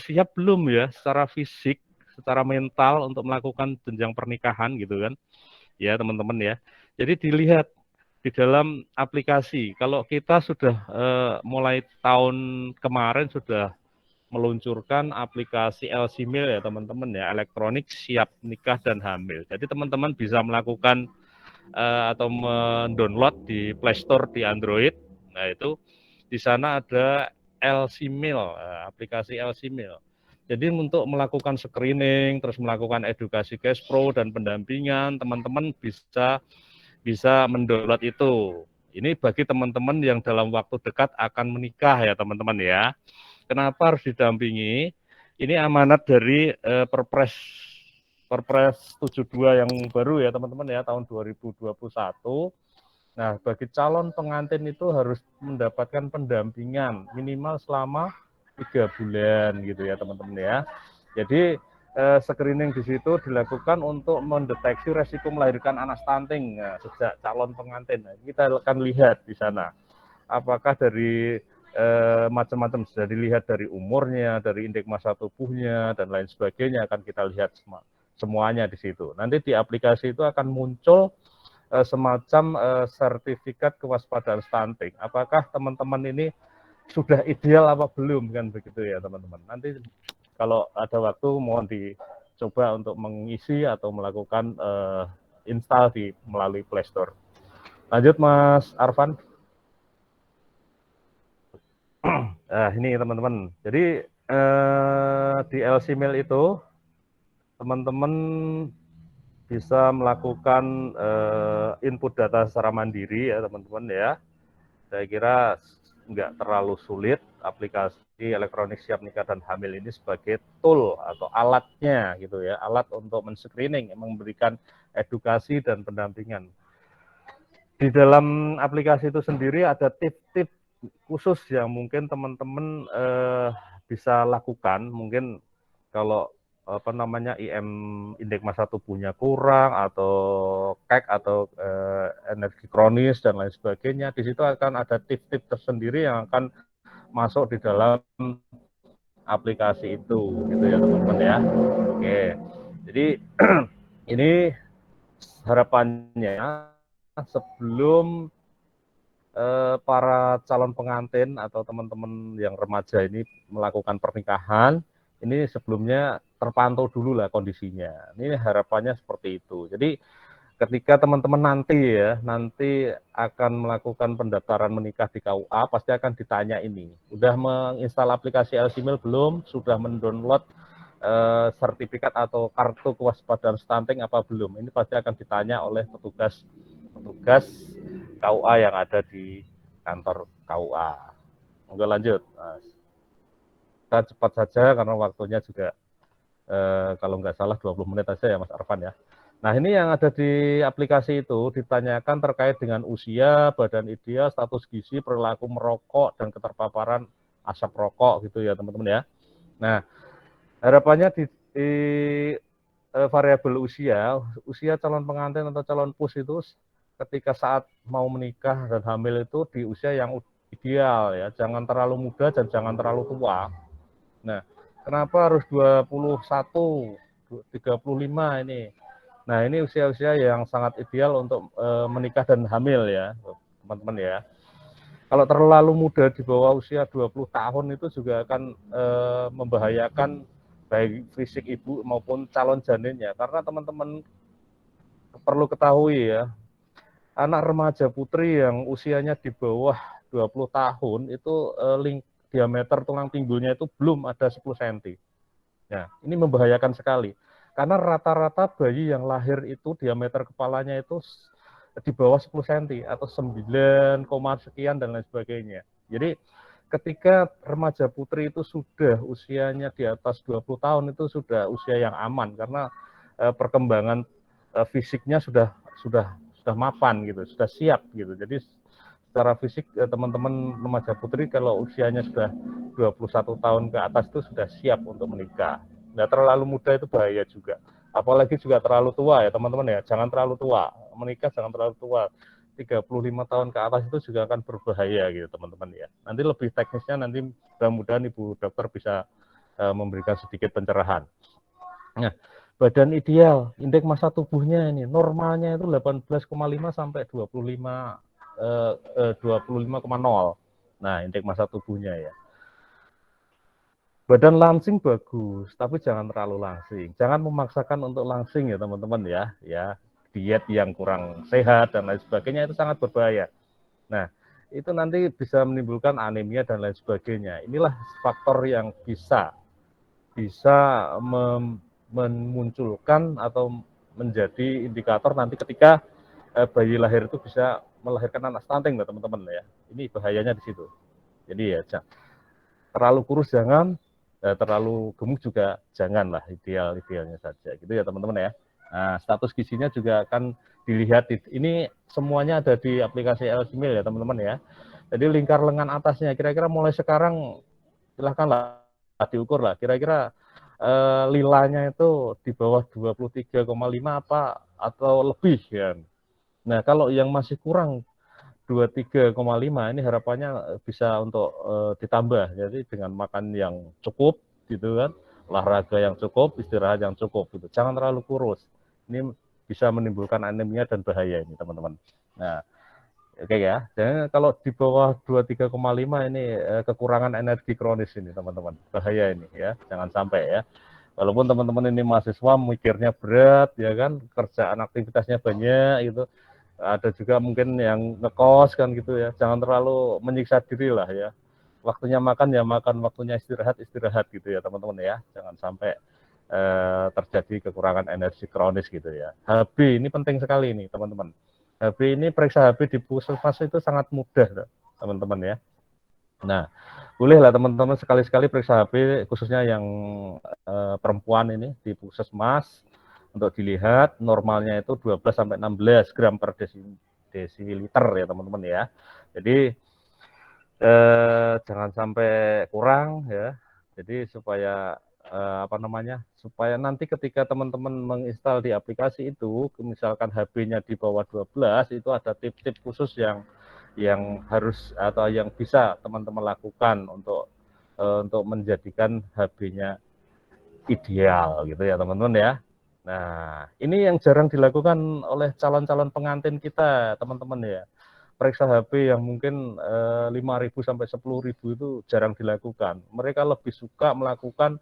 siap belum ya secara fisik, secara mental untuk melakukan jenjang pernikahan gitu kan, ya teman-teman ya. Jadi dilihat di dalam aplikasi. Kalau kita sudah mulai tahun kemarin sudah meluncurkan aplikasi LCMIL ya teman-teman ya, elektronik siap nikah dan hamil. Jadi teman-teman bisa melakukan atau mendownload di Play Store di Android. Nah itu di sana ada LCMIL, aplikasi LCMIL. Jadi untuk melakukan screening, terus melakukan edukasi cash pro dan pendampingan, teman-teman bisa mendownload itu. Ini bagi teman-teman yang dalam waktu dekat akan menikah ya teman-teman ya. Kenapa harus didampingi? Ini amanat dari Perpres 72 yang baru ya teman-teman ya tahun 2021. Nah, bagi calon pengantin itu harus mendapatkan pendampingan minimal selama 3 bulan gitu ya teman-teman ya. Jadi screening di situ dilakukan untuk mendeteksi resiko melahirkan anak stunting sejak calon pengantin. Nah, kita akan lihat di sana apakah dari macam-macam, sudah dilihat dari umurnya, dari indeks massa tubuhnya dan lain sebagainya, akan kita lihat semuanya di situ. Nanti di aplikasi itu akan muncul semacam sertifikat kewaspadaan stunting. Apakah teman-teman ini sudah ideal apa belum kan begitu ya teman-teman. Nanti kalau ada waktu mohon dicoba untuk mengisi atau melakukan install melalui Play Store. Lanjut Mas Arfan. Nah ini teman-teman. Jadi di LCMIL itu teman-teman bisa melakukan input data secara mandiri ya teman-teman ya. Saya kira nggak terlalu sulit. Aplikasi elektronik siap nikah dan hamil ini sebagai tool atau alatnya gitu ya, alat untuk men-screening, memberikan edukasi dan pendampingan. Di dalam aplikasi itu sendiri ada tip-tip khusus yang mungkin teman-teman bisa lakukan. Mungkin kalau IM indeks massa tubuhnya kurang atau KEK atau energi kronis dan lain sebagainya, di situ akan ada tip-tip tersendiri yang akan masuk di dalam aplikasi itu, gitu ya teman-teman ya. Oke, jadi ini harapannya sebelum para calon pengantin atau teman-teman yang remaja ini melakukan pernikahan, ini sebelumnya terpantau dulu lah kondisinya. Ini harapannya seperti itu. Jadi ketika teman-teman nanti akan melakukan pendaftaran menikah di KUA, pasti akan ditanya ini. Udah menginstal aplikasi LCMIL belum? Sudah mendownload sertifikat atau kartu kewaspadaan stunting apa belum? Ini pasti akan ditanya oleh petugas KUA yang ada di kantor KUA. Monggo lanjut, Mas. Kita cepat saja karena waktunya juga kalau nggak salah 20 menit aja ya Mas Arfan ya. Nah ini yang ada di aplikasi itu ditanyakan terkait dengan usia, badan ideal, status gizi, perilaku merokok, dan keterpaparan asap rokok gitu ya teman-teman ya. Nah harapannya di variabel usia calon pengantin atau calon pus itu ketika saat mau menikah dan hamil itu di usia yang ideal ya, jangan terlalu muda dan jangan terlalu tua. Nah, kenapa harus 21, 35 ini? Nah, ini usia-usia yang sangat ideal untuk menikah dan hamil ya, teman-teman ya. Kalau terlalu muda di bawah usia 20 tahun itu juga akan membahayakan baik fisik ibu maupun calon janinnya. Karena teman-teman perlu ketahui ya, anak remaja putri yang usianya di bawah 20 tahun itu diameter tulang pinggulnya itu belum ada 10 cm. Nah, ini membahayakan sekali. Karena rata-rata bayi yang lahir itu diameter kepalanya itu di bawah 10 cm atau 9, sekian dan lain sebagainya. Jadi ketika remaja putri itu sudah usianya di atas 20 tahun itu sudah usia yang aman karena perkembangan fisiknya sudah mapan gitu, sudah siap gitu. Jadi secara fisik teman-teman remaja putri kalau usianya sudah 21 tahun ke atas itu sudah siap untuk menikah. Nah, terlalu muda itu bahaya juga. Apalagi juga terlalu tua ya teman-teman ya, jangan terlalu tua. Menikah jangan terlalu tua. 35 tahun ke atas itu juga akan berbahaya gitu teman-teman ya. Nanti lebih teknisnya nanti mudah-mudahan Ibu Dokter bisa memberikan sedikit pencerahan. Nah, badan ideal, indeks massa tubuhnya ini normalnya itu 18,5 sampai 25,0. Nah, indeks massa tubuhnya ya. Badan langsing bagus, tapi jangan terlalu langsing. Jangan memaksakan untuk langsing ya teman-teman ya. Ya, diet yang kurang sehat dan lain sebagainya itu sangat berbahaya. Nah, itu nanti bisa menimbulkan anemia dan lain sebagainya. Inilah faktor yang bisa memunculkan atau menjadi indikator nanti ketika bayi lahir itu bisa melahirkan anak stunting ya teman-teman ya. Ini bahayanya di situ. Jadi ya terlalu kurus jangan, terlalu gemuk juga janganlah, idealnya saja gitu ya teman-teman ya. Nah, status gizinya juga akan dilihat ini semuanya ada di aplikasi LCMIL ya teman-teman ya. Jadi lingkar lengan atasnya kira-kira mulai sekarang silahkanlah diukur lah kira-kira lilanya itu di bawah 23,5 apa atau lebih ya. Nah, kalau yang masih kurang 23,5 ini harapannya bisa untuk ditambah. Jadi dengan makan yang cukup gitu kan, olahraga yang cukup, istirahat yang cukup gitu. Jangan terlalu kurus. Ini bisa menimbulkan anemia dan bahaya ini, teman-teman. Nah, oke ya. Dan kalau di bawah 23,5 ini kekurangan energi kronis ini, teman-teman. Bahaya ini ya. Jangan sampai ya. Walaupun teman-teman ini mahasiswa mikirnya berat ya kan, kerjaan aktivitasnya banyak gitu. Ada juga mungkin yang ngekos kan gitu ya. Jangan terlalu menyiksa diri lah ya. Waktunya makan ya makan, waktunya istirahat gitu ya teman-teman ya. Jangan sampai terjadi kekurangan energi kronis gitu ya. HB ini penting sekali nih teman-teman. HB ini periksa HB di puskesmas itu sangat mudah teman-teman ya. Nah, bolehlah teman-teman sekali-sekali periksa HB khususnya yang perempuan ini di puskesmas untuk dilihat normalnya itu 12 sampai 16 gram per desiliter ya teman-teman ya. Jadi jangan sampai kurang ya. Jadi supaya supaya nanti ketika teman-teman menginstal di aplikasi itu, misalkan HB-nya di bawah 12 itu ada tip-tip khusus yang harus atau yang bisa teman-teman lakukan untuk untuk menjadikan HB-nya ideal gitu ya teman-teman ya. Nah, ini yang jarang dilakukan oleh calon-calon pengantin kita, teman-teman ya. Periksa HP yang mungkin 5.000 sampai 10.000 itu jarang dilakukan. Mereka lebih suka melakukan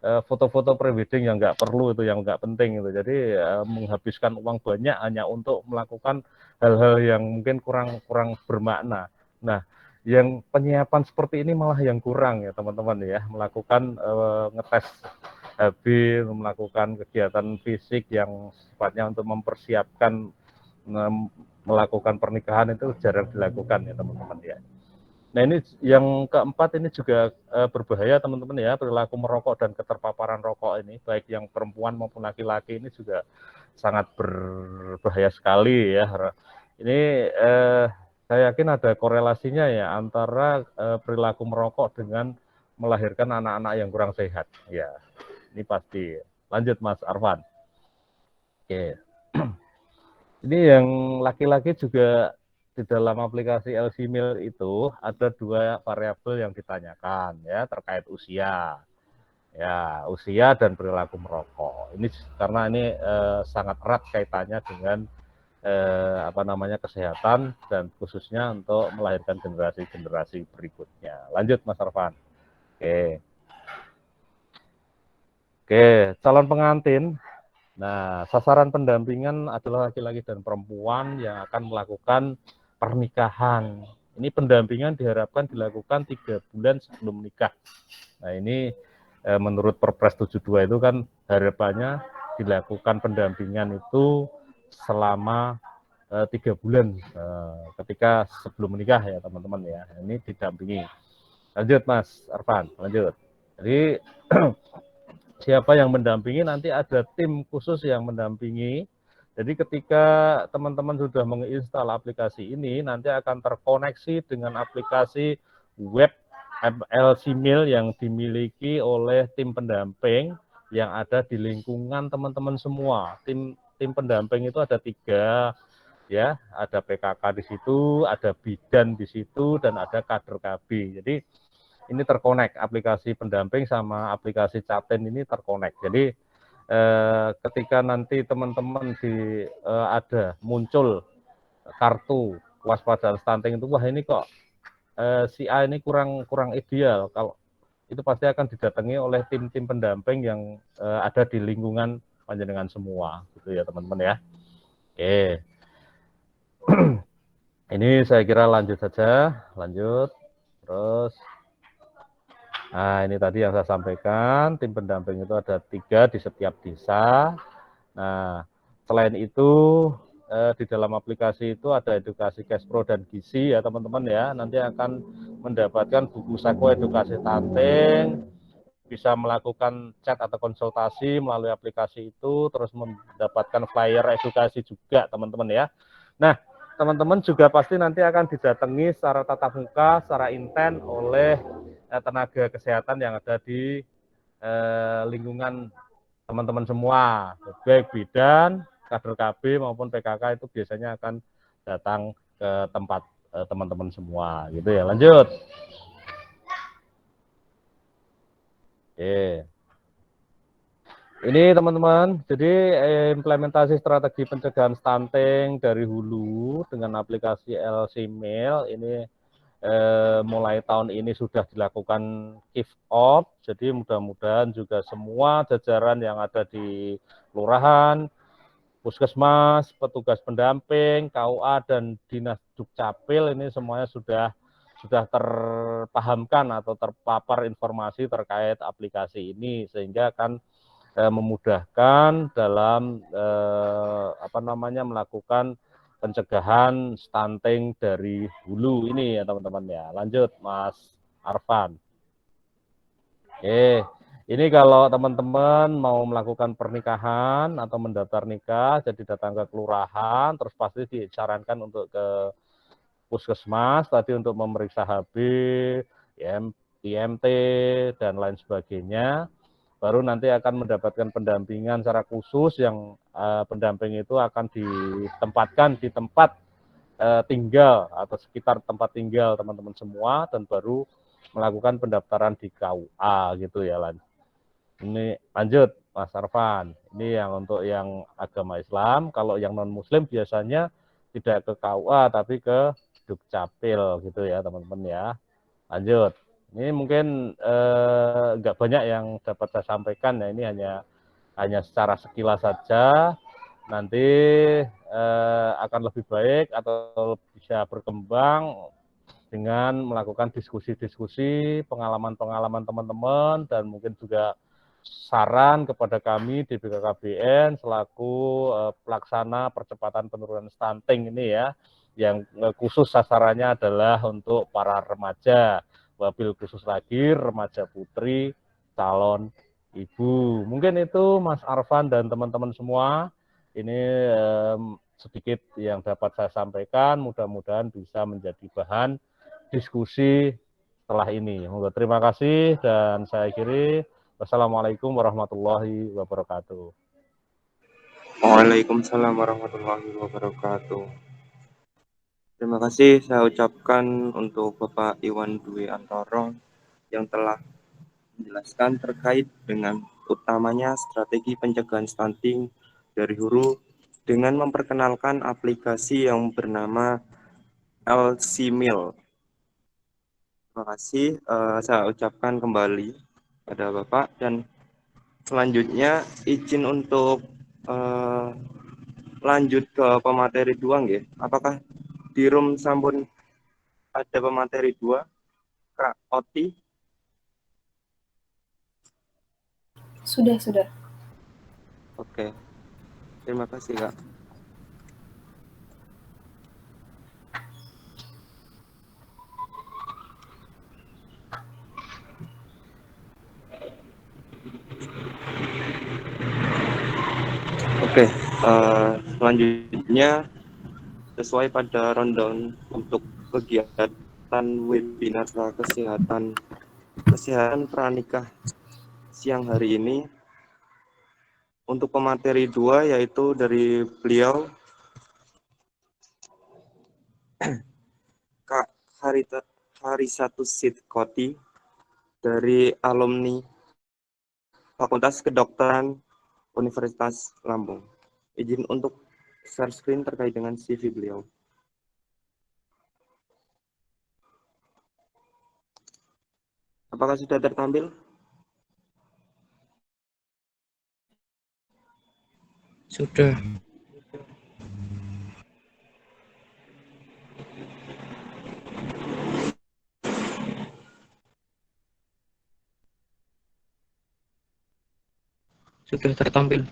foto-foto prewedding yang nggak perlu itu, yang nggak penting itu. Jadi menghabiskan uang banyak hanya untuk melakukan hal-hal yang mungkin kurang bermakna. Nah, yang penyiapan seperti ini malah yang kurang ya teman-teman ya, melakukan ngetes HB, melakukan kegiatan fisik yang sifatnya untuk mempersiapkan melakukan pernikahan itu jarang dilakukan ya teman-teman ya. Nah ini yang keempat ini juga berbahaya teman-teman ya, perilaku merokok dan keterpaparan rokok ini, baik yang perempuan maupun laki-laki ini juga sangat berbahaya sekali ya. Ini saya yakin ada korelasinya ya antara perilaku merokok dengan melahirkan anak-anak yang kurang sehat ya. Ini pasti. Lanjut Mas Arfan. Oke. Ini yang laki-laki juga di dalam aplikasi LC-Mail itu ada 2 variabel yang ditanyakan ya terkait usia. Ya, usia dan perilaku merokok. Ini karena ini sangat erat kaitannya dengan kesehatan dan khususnya untuk melahirkan generasi-generasi berikutnya. Lanjut Mas Arfan. Oke, calon pengantin. Nah, sasaran pendampingan adalah laki-laki dan perempuan yang akan melakukan pernikahan. Ini pendampingan diharapkan dilakukan 3 bulan sebelum nikah. Nah, ini menurut Perpres 72 itu kan harapannya dilakukan pendampingan itu selama 3 bulan ketika sebelum menikah ya teman-teman ya. Ini didampingi. Lanjut Mas Arfan, lanjut. Jadi siapa yang mendampingi, nanti ada tim khusus yang mendampingi. Jadi ketika teman-teman sudah menginstal aplikasi ini, nanti akan terkoneksi dengan aplikasi web LC-Mail yang dimiliki oleh tim pendamping yang ada di lingkungan teman-teman semua. Tim pendamping itu ada 3 ya, ada PKK di situ, ada bidan di situ, dan ada kader KB. Jadi ini terkonek, aplikasi pendamping sama aplikasi Caten ini terkonek. Jadi ketika nanti teman-teman ada muncul kartu kewaspadaan stunting itu, wah ini kok si A ini kurang ideal, kalau itu pasti akan didatangi oleh tim-tim pendamping yang ada di lingkungan panjenengan semua, gitu ya teman-teman ya. Oke. Ini saya kira lanjut saja, lanjut. Terus nah, ini tadi yang saya sampaikan, tim pendamping itu ada 3 di setiap desa. Nah, selain itu di dalam aplikasi itu ada edukasi Cashpro dan Gizi ya teman-teman ya. Nanti akan mendapatkan buku saku edukasi stunting, bisa melakukan chat atau konsultasi melalui aplikasi itu, terus mendapatkan flyer edukasi juga teman-teman ya. Nah, teman-teman juga pasti nanti akan didatangi secara tatap muka, secara inten oleh tenaga kesehatan yang ada di lingkungan teman-teman semua, baik bidan, kader KB maupun PKK itu biasanya akan datang ke tempat teman-teman semua, gitu ya. Lanjut. Oke. Ini teman-teman, jadi implementasi strategi pencegahan stunting dari hulu dengan aplikasi LC-Mail ini mulai tahun ini sudah dilakukan kick off, jadi mudah-mudahan juga semua jajaran yang ada di kelurahan, puskesmas, petugas pendamping, KUA dan Dinas Dukcapil ini semuanya sudah terpahamkan atau terpapar informasi terkait aplikasi ini, sehingga akan memudahkan dalam melakukan pencegahan stunting dari hulu ini ya teman-teman ya. Lanjut Mas Arfan. Ini kalau teman-teman mau melakukan pernikahan atau mendaftar nikah, jadi datang ke kelurahan, terus pasti disarankan untuk ke puskesmas tadi untuk memeriksa HB, IMT, dan lain sebagainya. Baru nanti akan mendapatkan pendampingan secara khusus yang pendamping itu akan ditempatkan di tempat tinggal atau sekitar tempat tinggal teman-teman semua, dan baru melakukan pendaftaran di KUA gitu ya Lan. Ini lanjut Mas Arfan, ini yang untuk yang agama Islam. Kalau yang non Muslim biasanya tidak ke KUA tapi ke Dukcapil gitu ya teman-teman ya. Lanjut, ini mungkin nggak banyak yang dapat saya sampaikan ya, ini hanya secara sekilas saja. Nanti akan lebih baik atau bisa berkembang dengan melakukan diskusi-diskusi, pengalaman-pengalaman teman-teman, dan mungkin juga saran kepada kami di BKKBN selaku pelaksana percepatan penurunan stunting ini ya, yang khusus sasarannya adalah untuk para remaja, wabil khusus lagi remaja putri calon ibu. Mungkin itu Mas Arfan dan teman-teman semua, ini sedikit yang dapat saya sampaikan, mudah-mudahan bisa menjadi bahan diskusi setelah ini. Terima kasih dan saya akhiri. Wassalamualaikum warahmatullahi wabarakatuh. Waalaikumsalam warahmatullahi wabarakatuh. Terima kasih saya ucapkan untuk Bapak Iwan Dwi Antoro yang telah menjelaskan terkait dengan utamanya strategi pencegahan stunting dari hulu dengan memperkenalkan aplikasi yang bernama LC-Meal. Terima kasih, saya ucapkan kembali pada Bapak, dan selanjutnya izin untuk lanjut ke pemateri 2 nggih. Apakah di room sampun ada pemateri 2, Kak Oti? Sudah. Oke. Terima kasih, Kak. Oke, selanjutnya sesuai pada rundown untuk kegiatan webinar kesehatan pranikah siang hari ini. Untuk pemateri 2 yaitu dari beliau Kak Harisatus Sidkoti dari alumni Fakultas Kedokteran Universitas Lampung. Izin untuk share screen terkait dengan CV beliau. Apakah sudah tertampil? Sudah. Sudah tertampil.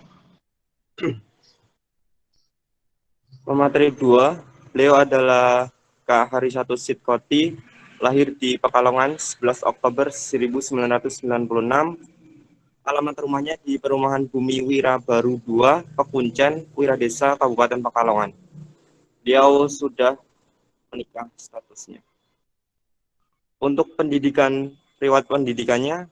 Pemateri 2, beliau adalah Kak Harisatus Sidkoti, lahir di Pekalongan 11 Oktober 1996. Alamat rumahnya di Perumahan Bumi Wira Baru 2, Pekuncen, Wiradesa, Kabupaten Pekalongan. Beliau sudah menikah statusnya. Untuk pendidikan, riwayat pendidikannya,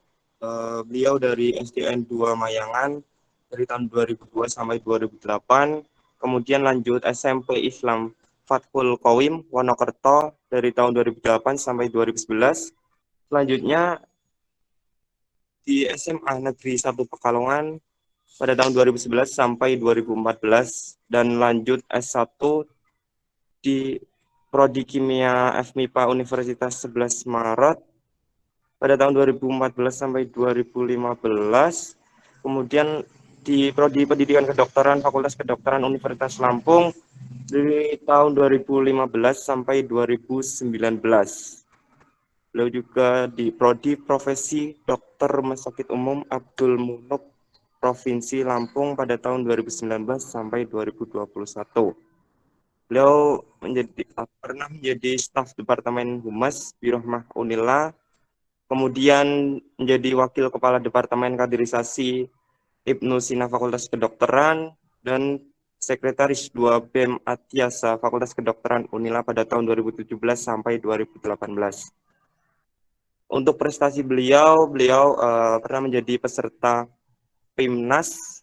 beliau dari SDN 2 Mayangan dari tahun 2002 sampai 2008, kemudian lanjut SMP Islam Fathul Qawim Wonokerto dari tahun 2008 sampai 2011. Selanjutnya di SMA Negeri 1 Pekalongan pada tahun 2011 sampai 2014, dan lanjut S1 di Prodi Kimia FMIPA Universitas 11 Maret pada tahun 2014 sampai 2015. Kemudian di Prodi Pendidikan Kedokteran Fakultas Kedokteran Universitas Lampung dari tahun 2015 sampai 2019. Beliau juga di Prodi Profesi Dokter Rumah Sakit Umum Abdul Muluk Provinsi Lampung pada tahun 2019 sampai 2021. Beliau pernah menjadi staf Departemen Humas Birahmah Unila, kemudian menjadi Wakil Kepala Departemen Kaderisasi Ibnu Sina Fakultas Kedokteran, dan Sekretaris 2 BEM Atiasa Fakultas Kedokteran Unila pada tahun 2017 sampai 2018. Untuk prestasi beliau pernah menjadi peserta PIMNAS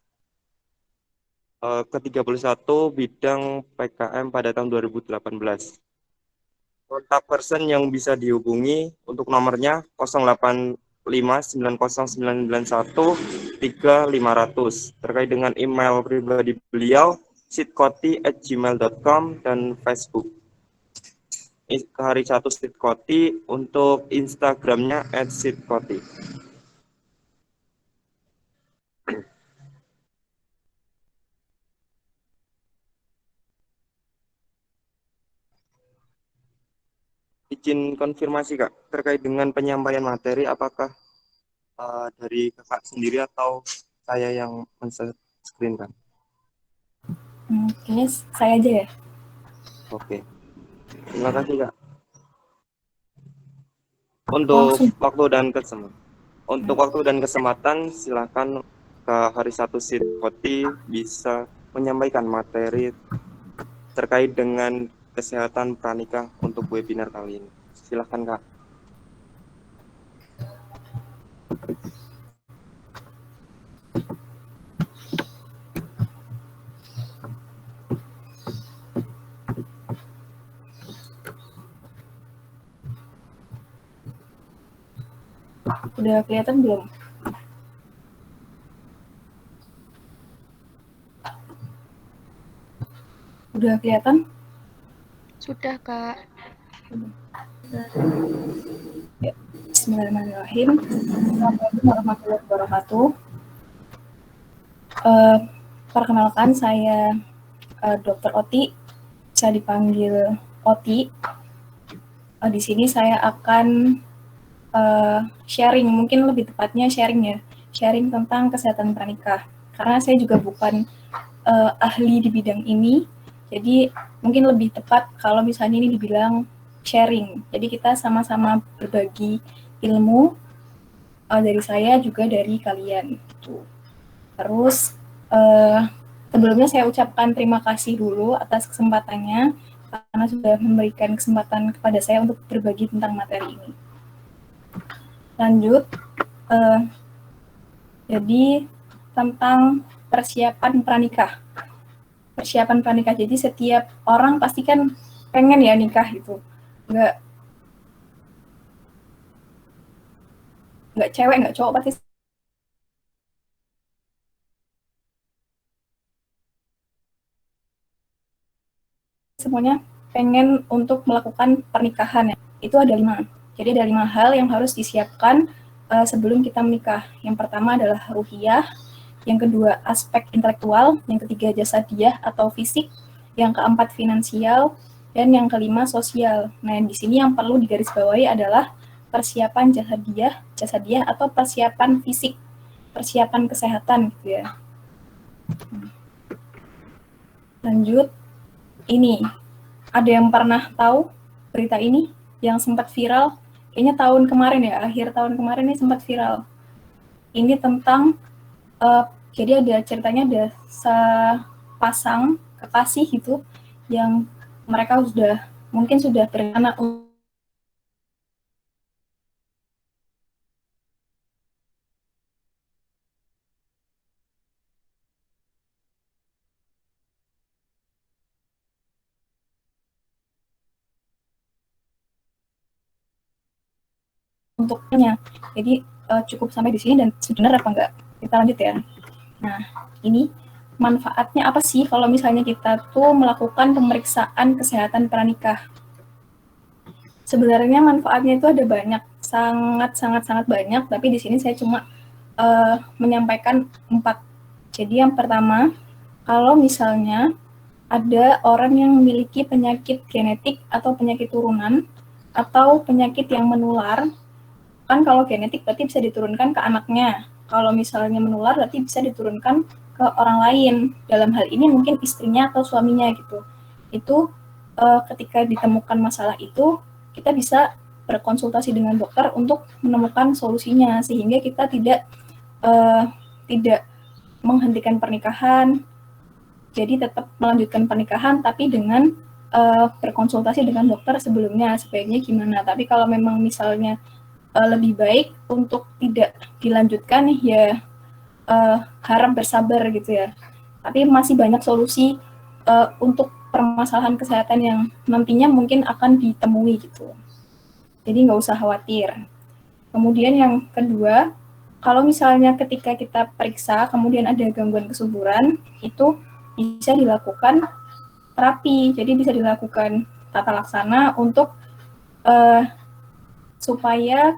ke-31 bidang PKM pada tahun 2018. kontak person yang bisa dihubungi untuk nomornya 08599913.500 terkait dengan email pribadi beliau sidkoti@gmail.com dan Facebook Harisatu Sidkoti, untuk Instagramnya @sidkoti. Izin konfirmasi Kak, terkait dengan penyampaian materi, apakah dari Kakak sendiri atau saya yang men-screen kan? Kayaknya saya aja ya. Oke, terima kasih Kak. Untuk waktu dan kesempatan, silakan Kak Harisatu Sidkoti bisa menyampaikan materi terkait dengan kesehatan pranikah untuk webinar kali ini. Silakan Kak. Udah kelihatan belum? Udah kelihatan? Sudah, Kak. Ya. Bismillahirrahmanirrahim. Assalamualaikum warahmatullahi wabarakatuh. Perkenalkan, saya Dr. Oti, bisa dipanggil Oti. Di sini saya akan sharing, mungkin lebih tepatnya sharing tentang kesehatan pranikah. Karena saya juga bukan ahli di bidang ini, jadi mungkin lebih tepat kalau misalnya ini dibilang sharing. Jadi kita sama-sama berbagi ilmu dari saya juga dari kalian. Terus sebelumnya saya ucapkan terima kasih dulu atas kesempatannya karena sudah memberikan kesempatan kepada saya untuk berbagi tentang materi ini. Lanjut, jadi tentang persiapan pranikah. Jadi setiap orang pasti kan pengen ya nikah gitu. Nggak cewek, nggak cowok, pasti semuanya pengen untuk melakukan pernikahan ya. Itu ada 5. Jadi ada 5 hal yang harus disiapkan sebelum kita menikah. Yang pertama adalah ruhiyah, yang kedua aspek intelektual, yang ketiga jasadiah atau fisik, yang keempat finansial, dan yang kelima sosial. Nah, di sini yang perlu digarisbawahi adalah persiapan jasadiah atau persiapan fisik, persiapan kesehatan gitu ya. Lanjut, ini ada yang pernah tahu berita ini yang sempat viral? Kayaknya tahun kemarin ya, akhir tahun kemarin ini sempat viral. Ini tentang jadi ada ceritanya, ada sepasang kekasih gitu yang mereka mungkin sudah beranak untuknya. Jadi cukup sampai di sini dan benar apa enggak? Kita lanjut ya. Nah, ini manfaatnya apa sih kalau misalnya kita tuh melakukan pemeriksaan kesehatan pranikah? Sebenarnya manfaatnya itu ada banyak, sangat banyak, tapi di sini saya cuma menyampaikan 4. Jadi yang pertama, kalau misalnya ada orang yang memiliki penyakit genetik atau penyakit turunan atau penyakit yang menular, kan kalau genetik berarti bisa diturunkan ke anaknya. Kalau misalnya menular berarti bisa diturunkan ke orang lain. Dalam hal ini mungkin istrinya atau suaminya gitu. Itu ketika ditemukan masalah itu, kita bisa berkonsultasi dengan dokter untuk menemukan solusinya sehingga kita tidak menghentikan pernikahan. Jadi tetap melanjutkan pernikahan tapi dengan berkonsultasi dengan dokter sebelumnya sebaiknya gimana. Tapi kalau memang misalnya lebih baik untuk tidak dilanjutkan ya harap bersabar gitu ya. Tapi masih banyak solusi untuk permasalahan kesehatan yang nantinya mungkin akan ditemui gitu. Jadi nggak usah khawatir. Kemudian yang kedua, kalau misalnya ketika kita periksa kemudian ada gangguan kesuburan, itu bisa dilakukan terapi. Jadi bisa dilakukan tata laksana untuk supaya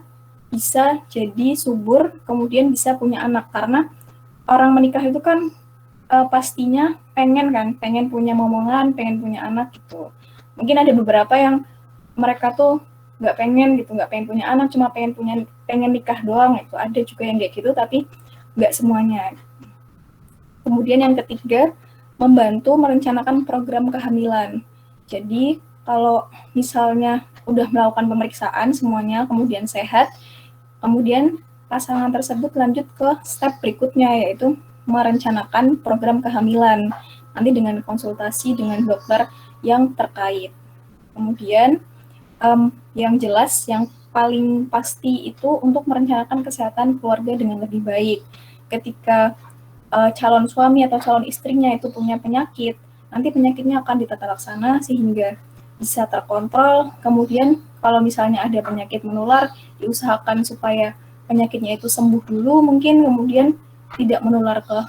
bisa jadi subur, kemudian bisa punya anak. Karena orang menikah itu kan pastinya pengen punya momongan, pengen punya anak gitu. Mungkin ada beberapa yang mereka tuh nggak pengen punya anak, cuma pengen nikah doang. Itu ada juga yang kayak gitu, tapi nggak semuanya. Kemudian yang ketiga, membantu merencanakan program kehamilan. Jadi kalau misalnya udah melakukan pemeriksaan semuanya, kemudian sehat, kemudian pasangan tersebut lanjut ke step berikutnya, yaitu merencanakan program kehamilan, nanti dengan konsultasi dengan dokter yang terkait. Kemudian yang jelas, yang paling pasti itu untuk merencanakan kesehatan keluarga dengan lebih baik. Ketika calon suami atau calon istrinya itu punya penyakit, nanti penyakitnya akan ditata laksana sehingga bisa terkontrol. Kemudian kalau misalnya ada penyakit menular, diusahakan supaya penyakitnya itu sembuh dulu mungkin, kemudian tidak menular ke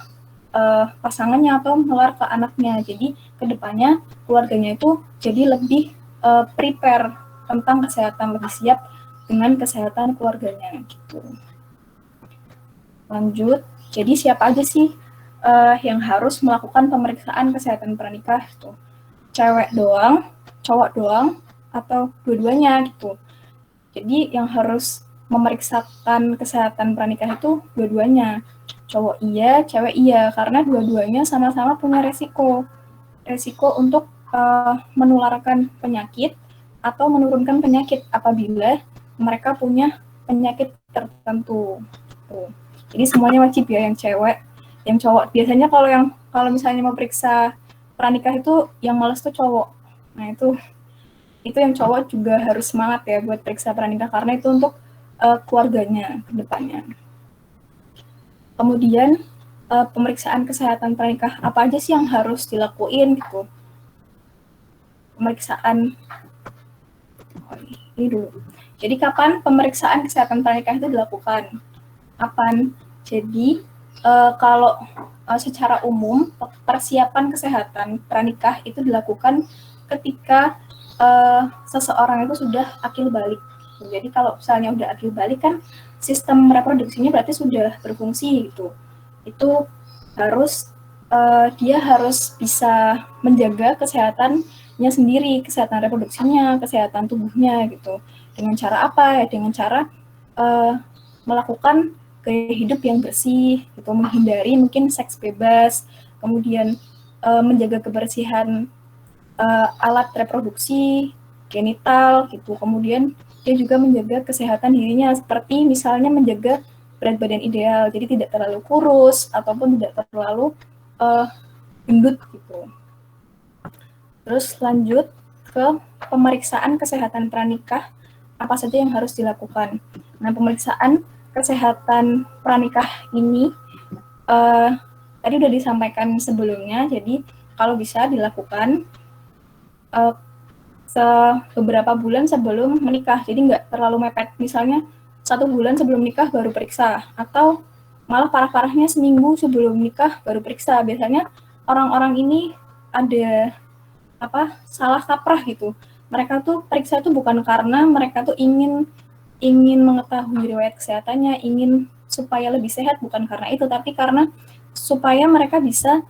pasangannya atau menular ke anaknya. Jadi kedepannya keluarganya itu jadi lebih prepare tentang kesehatan, lebih siap dengan kesehatan keluarganya gitu. Lanjut, jadi siapa aja sih yang harus melakukan pemeriksaan kesehatan pranikah itu? Cewek doang, cowok doang, atau dua-duanya gitu. Jadi yang harus memeriksakan kesehatan pranikah itu dua-duanya. Cowok iya, cewek iya, karena dua-duanya sama-sama punya resiko untuk menularkan penyakit atau menurunkan penyakit apabila mereka punya penyakit tertentu. Tuh. Jadi semuanya wajib ya, yang cewek, yang cowok. Biasanya kalau misalnya mau periksa pranikah itu yang males tuh cowok. Nah itu yang cowok juga harus semangat ya buat periksa pranikah, karena itu untuk keluarganya ke depannya. Kemudian pemeriksaan kesehatan pranikah apa aja sih yang harus dilakuin gitu? Pemeriksaan ini dulu. Jadi kapan pemeriksaan kesehatan pranikah itu dilakukan? Kapan? Jadi kalau secara umum persiapan kesehatan pranikah itu dilakukan ketika seseorang itu sudah akil balik. Jadi kalau misalnya udah akil balik kan sistem reproduksinya berarti sudah berfungsi gitu. Itu harus dia harus bisa menjaga kesehatannya sendiri, kesehatan reproduksinya, kesehatan tubuhnya gitu. Dengan cara apa ya? Dengan cara melakukan gaya hidup yang bersih gitu, menghindari mungkin seks bebas, kemudian menjaga kebersihan alat reproduksi, genital gitu. Kemudian dia juga menjaga kesehatan dirinya, seperti misalnya menjaga berat badan ideal, jadi tidak terlalu kurus ataupun tidak terlalu gendut gitu. Terus lanjut ke pemeriksaan kesehatan pranikah, apa saja yang harus dilakukan. Nah, pemeriksaan kesehatan pranikah ini tadi udah disampaikan sebelumnya, jadi kalau bisa dilakukan beberapa bulan sebelum menikah, jadi nggak terlalu mepet, misalnya 1 bulan sebelum nikah baru periksa, atau malah parah-parahnya seminggu sebelum nikah baru periksa. Biasanya orang-orang ini ada salah kaprah gitu. Mereka tuh periksa itu bukan karena mereka tuh ingin mengetahui riwayat kesehatannya, ingin supaya lebih sehat, bukan karena itu, tapi karena supaya mereka bisa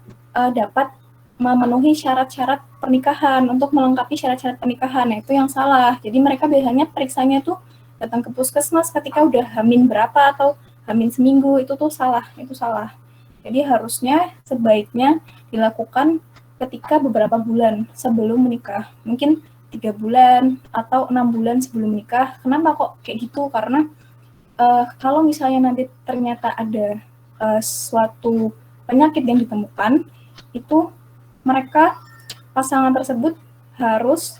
dapat memenuhi syarat-syarat pernikahan, untuk melengkapi syarat-syarat pernikahan. Nah, itu yang salah. Jadi mereka biasanya periksanya tuh datang ke puskesmas ketika udah hamil berapa atau hamil seminggu, itu tuh salah, itu salah. Jadi harusnya sebaiknya dilakukan ketika beberapa bulan sebelum menikah, mungkin 3 bulan atau 6 bulan sebelum menikah. Kenapa kok kayak gitu? Karena kalau misalnya nanti ternyata ada suatu penyakit yang ditemukan, itu mereka pasangan tersebut harus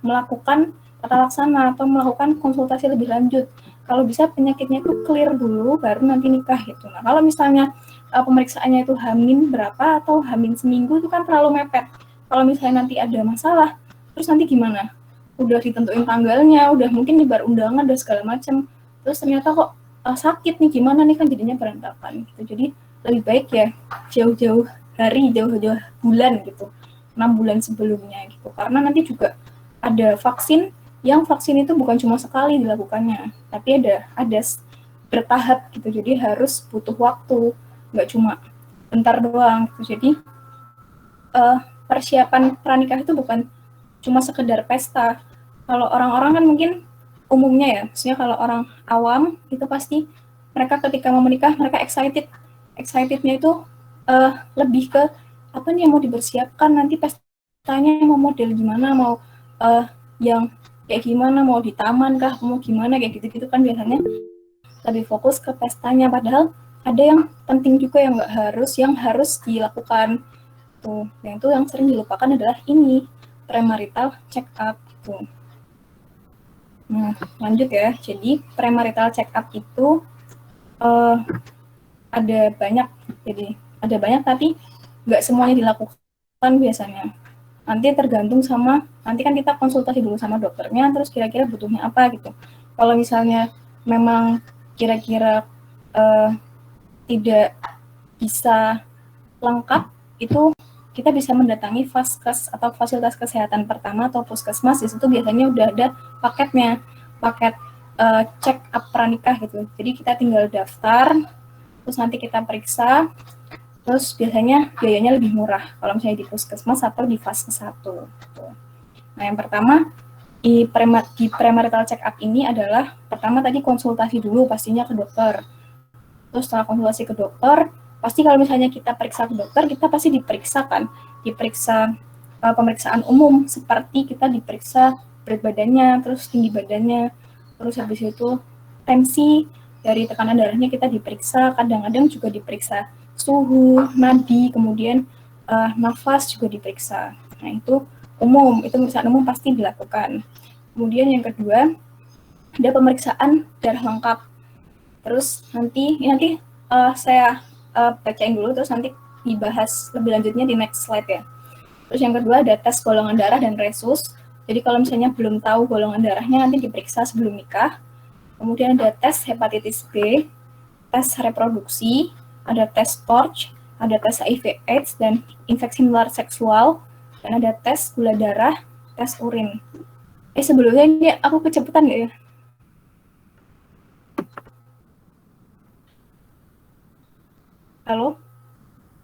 melakukan tata laksana atau melakukan konsultasi lebih lanjut. Kalau bisa penyakitnya itu clear dulu, baru nanti nikah gitu. Nah, kalau misalnya pemeriksaannya itu hamil berapa atau hamil seminggu, itu kan terlalu mepet. Kalau misalnya nanti ada masalah, terus nanti gimana? Udah ditentuin tanggalnya, udah mungkin nyebar undangan dan segala macam, terus ternyata kok sakit nih, gimana nih, kan jadinya berantakan gitu. Jadi lebih baik ya jauh-jauh hari, jauh-jauh bulan gitu, 6 bulan sebelumnya gitu, karena nanti juga ada vaksin, yang vaksin itu bukan cuma sekali dilakukannya, tapi ada bertahap gitu, jadi harus butuh waktu, nggak cuma bentar doang gitu. Jadi persiapan pranikah itu bukan cuma sekedar pesta. Kalau orang-orang kan mungkin umumnya ya, maksudnya kalau orang awam itu pasti mereka ketika mau menikah mereka excitednya itu lebih ke apa nih yang mau dipersiapkan, nanti pestanya mau model gimana, mau yang kayak gimana, mau di taman kah, mau gimana, kayak gitu-gitu kan biasanya lebih fokus ke pestanya, padahal ada yang penting juga yang harus dilakukan tuh. Yang itu yang sering dilupakan adalah ini, premarital check up gitu. Nah, lanjut ya. Jadi premarital check up itu ada banyak, tapi nggak semuanya dilakukan biasanya. Nanti tergantung sama, nanti kan kita konsultasi dulu sama dokternya, terus kira-kira butuhnya apa gitu. Kalau misalnya memang kira-kira tidak bisa lengkap, itu kita bisa mendatangi Vaskes atau fasilitas kesehatan pertama atau puskesmas. Di situ biasanya udah ada paketnya, paket check up pranikah gitu. Jadi kita tinggal daftar, terus nanti kita periksa, terus biasanya biayanya lebih murah kalau misalnya di puskesmas atau di Vaskes 1. Gitu. Nah, yang pertama di premarital check up ini adalah pertama tadi konsultasi dulu pastinya ke dokter. Terus setelah konsultasi ke dokter, pasti kalau misalnya kita periksa ke dokter, kita pasti diperiksa pemeriksaan umum, seperti kita diperiksa berat badannya, terus tinggi badannya, terus habis itu tensi, dari tekanan darahnya kita diperiksa, kadang-kadang juga diperiksa suhu, nadi, kemudian nafas juga diperiksa. Nah, itu umum, itu pemeriksaan umum pasti dilakukan. Kemudian yang kedua, ada pemeriksaan darah lengkap. Terus nanti saya bacain dulu, terus nanti dibahas lebih lanjutnya di next slide ya. Terus yang kedua ada tes golongan darah dan resus. Jadi kalau misalnya belum tahu golongan darahnya, nanti diperiksa sebelum nikah. Kemudian ada tes hepatitis B, tes reproduksi, ada tes TORCH, ada tes HIV/AIDS dan infeksi menular seksual, dan ada tes gula darah, tes urin. Sebelumnya ini aku kecepatan nggak ya? Halo?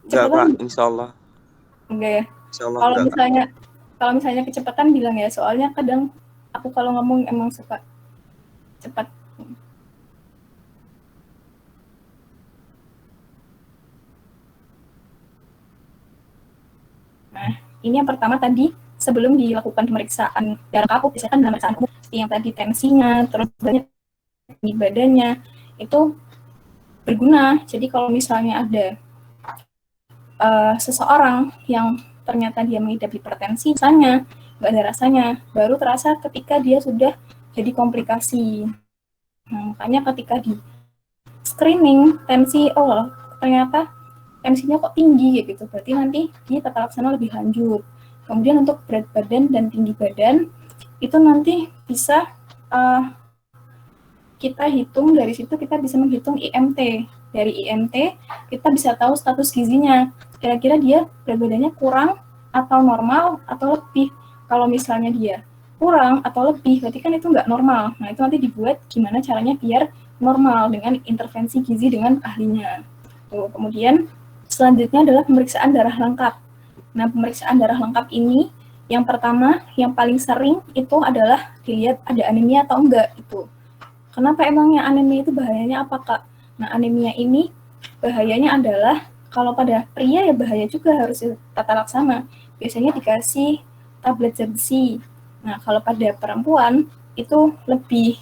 Enggak, Kak, insya Allah. Enggak ya? Insya Allah Kalau enggak, misalnya kecepatan bilang ya, soalnya kadang aku kalau ngomong emang suka cepat. Nah, ini yang pertama tadi, sebelum dilakukan pemeriksaan darah lengkap, biasanya kan pemeriksaan umum, seperti yang tadi tensinya, terus badannya, itu berguna. Jadi kalau misalnya ada seseorang yang ternyata dia mengidap hipertensi, misalnya nggak ada rasanya, baru terasa ketika dia sudah jadi komplikasi. Nah, makanya ketika di screening tensi, oh ternyata tensinya kok tinggi gitu, berarti nanti di tata laksana lebih lanjut. Kemudian untuk berat badan dan tinggi badan, itu nanti bisa kita hitung, dari situ kita bisa menghitung IMT. Dari IMT kita bisa tahu status gizinya, kira-kira dia berat badannya kurang atau normal atau lebih. Kalau misalnya dia kurang atau lebih, berarti kan itu nggak normal. Nah, itu nanti dibuat gimana caranya biar normal dengan intervensi gizi dengan ahlinya. Tuh, kemudian selanjutnya adalah pemeriksaan darah lengkap. Nah, pemeriksaan darah lengkap ini yang pertama, yang paling sering itu adalah dilihat ada anemia atau enggak itu. Kenapa emangnya anemia itu bahayanya apa, Kak? Nah, anemia ini bahayanya adalah kalau pada pria ya bahaya juga, harus tata laksana. Biasanya dikasih tablet zat besi. Nah, kalau pada perempuan itu lebih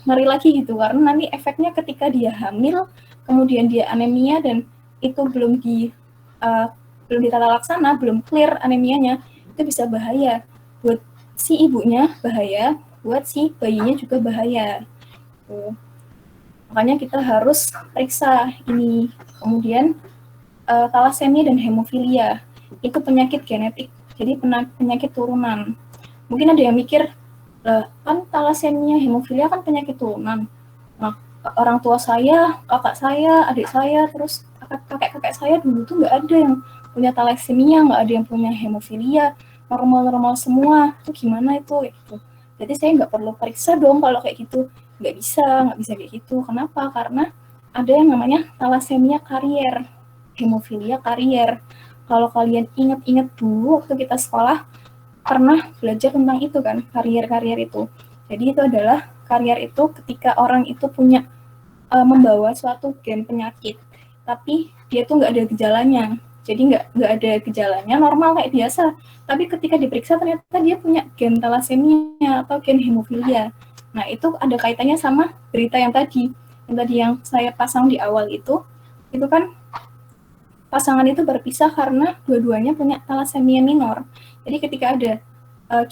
ngeri lagi gitu, karena nanti efeknya ketika dia hamil, kemudian dia anemia dan itu belum ditata laksana, belum clear anemianya, itu bisa bahaya buat si ibunya, bahaya buat si bayinya juga bahaya. Tuh. Makanya kita harus periksa ini. Kemudian thalassemia dan hemofilia. itu penyakit genetik, jadi penyakit turunan. Mungkin ada yang mikir, lah kan thalassemia, hemofilia kan penyakit turunan. Nah, orang tua saya, kakak saya, adik saya, terus kakek-kakek saya dulu tuh nggak ada yang punya thalassemia, nggak ada yang punya hemofilia, normal-normal semua. Itu gimana itu? Gitu. Jadi saya nggak perlu periksa dong kalau kayak gitu. Nggak bisa kayak gitu. Kenapa? Karena ada yang namanya thalassemia karier, hemofilia karier. Kalau kalian ingat-ingat dulu waktu kita sekolah, pernah belajar tentang itu kan, karier itu. Jadi itu adalah karier itu ketika orang itu punya membawa suatu gen penyakit, tapi dia tuh nggak ada gejalanya. Jadi nggak ada gejalanya, normal kayak biasa. Tapi ketika diperiksa ternyata dia punya gen thalassemia atau gen hemofilia. Nah itu ada kaitannya sama berita yang tadi yang saya pasang di awal itu kan pasangan itu berpisah karena dua-duanya punya thalassemia minor. Jadi ketika ada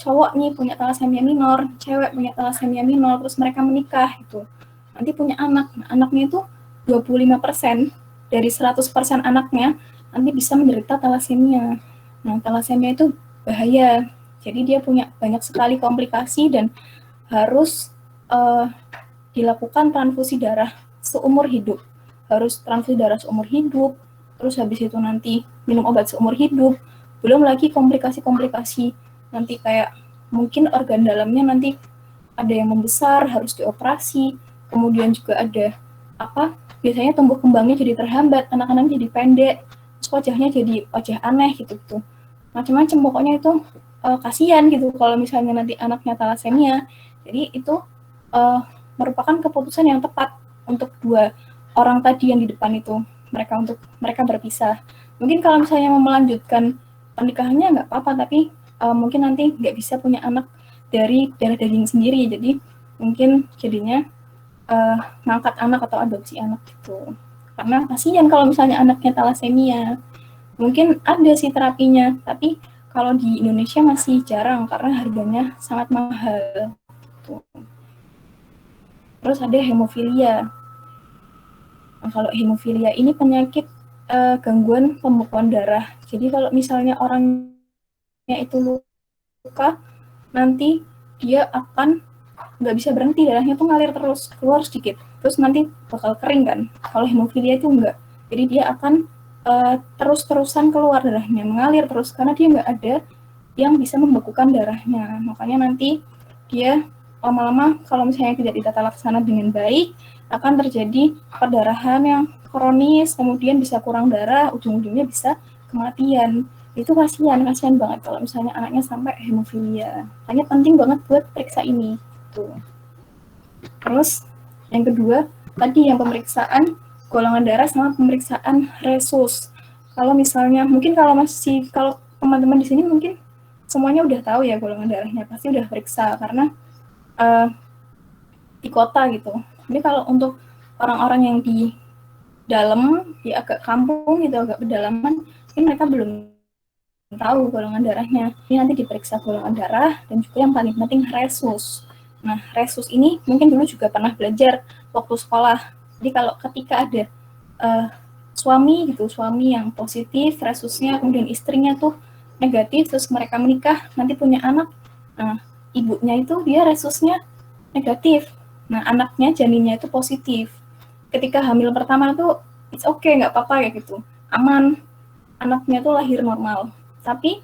cowok nih punya thalassemia minor, cewek punya thalassemia minor, terus mereka menikah itu, nanti punya anak. Nah, anaknya itu 25% dari 100% anaknya nanti bisa menderita thalassemia. Nah, thalassemia itu bahaya. Jadi dia punya banyak sekali komplikasi dan harus dilakukan transfusi darah seumur hidup. Harus transfusi darah seumur hidup, terus habis itu nanti minum obat seumur hidup, belum lagi komplikasi-komplikasi nanti kayak mungkin organ dalamnya nanti ada yang membesar, harus dioperasi, kemudian juga ada biasanya tumbuh kembangnya jadi terhambat, anak-anak jadi pendek, terus wajahnya jadi wajah aneh gitu, macam-macam pokoknya itu kasihan gitu kalau misalnya nanti anaknya thalassemia. Jadi itu merupakan keputusan yang tepat untuk dua orang tadi yang di depan itu, mereka berpisah. Mungkin kalau misalnya mau melanjutkan pernikahannya nggak apa-apa, tapi mungkin nanti nggak bisa punya anak dari darah daging sendiri, jadi mungkin jadinya ngangkat anak atau adopsi anak gitu. Karena kasihan kalau misalnya anaknya thalassemia. Mungkin ada sih terapinya, tapi kalau di Indonesia masih jarang karena harganya sangat mahal. Gitu. Terus ada hemofilia. Nah, kalau hemofilia ini penyakit gangguan pembekuan darah. Jadi kalau misalnya orangnya itu luka, nanti dia akan nggak bisa berhenti, darahnya tuh ngalir terus, keluar sedikit, terus nanti bakal kering kan. Kalau hemofilia itu enggak, jadi dia akan terus-terusan keluar darahnya, mengalir terus, karena dia nggak ada yang bisa membekukan darahnya. Makanya nanti dia lama-lama kalau misalnya tidak ditata laksana dengan baik, akan terjadi perdarahan yang kronis, kemudian bisa kurang darah, ujung-ujungnya bisa kematian. Itu kasihan banget kalau misalnya anaknya sampai hemofilia. Makanya penting banget buat periksa ini. Tuh. Terus yang kedua, tadi yang pemeriksaan golongan darah sama pemeriksaan resus. Kalau misalnya, mungkin kalau teman-teman di sini mungkin semuanya udah tahu ya golongan darahnya, pasti udah periksa karena di kota gitu. Tapi kalau untuk orang-orang yang di dalam, di agak kampung gitu, agak pedalaman, ini mereka belum tahu golongan darahnya. Ini nanti diperiksa golongan darah dan juga yang paling penting resus. Nah, resus ini mungkin dulu juga pernah belajar waktu sekolah. Jadi kalau ketika ada suami yang positif resusnya, kemudian istrinya tuh negatif, terus mereka menikah, nanti punya anak, nah ibunya itu dia resusnya negatif, nah anaknya janinnya itu positif. Ketika hamil pertama tuh it's okay, nggak apa-apa kayak gitu, aman, anaknya tuh lahir normal. Tapi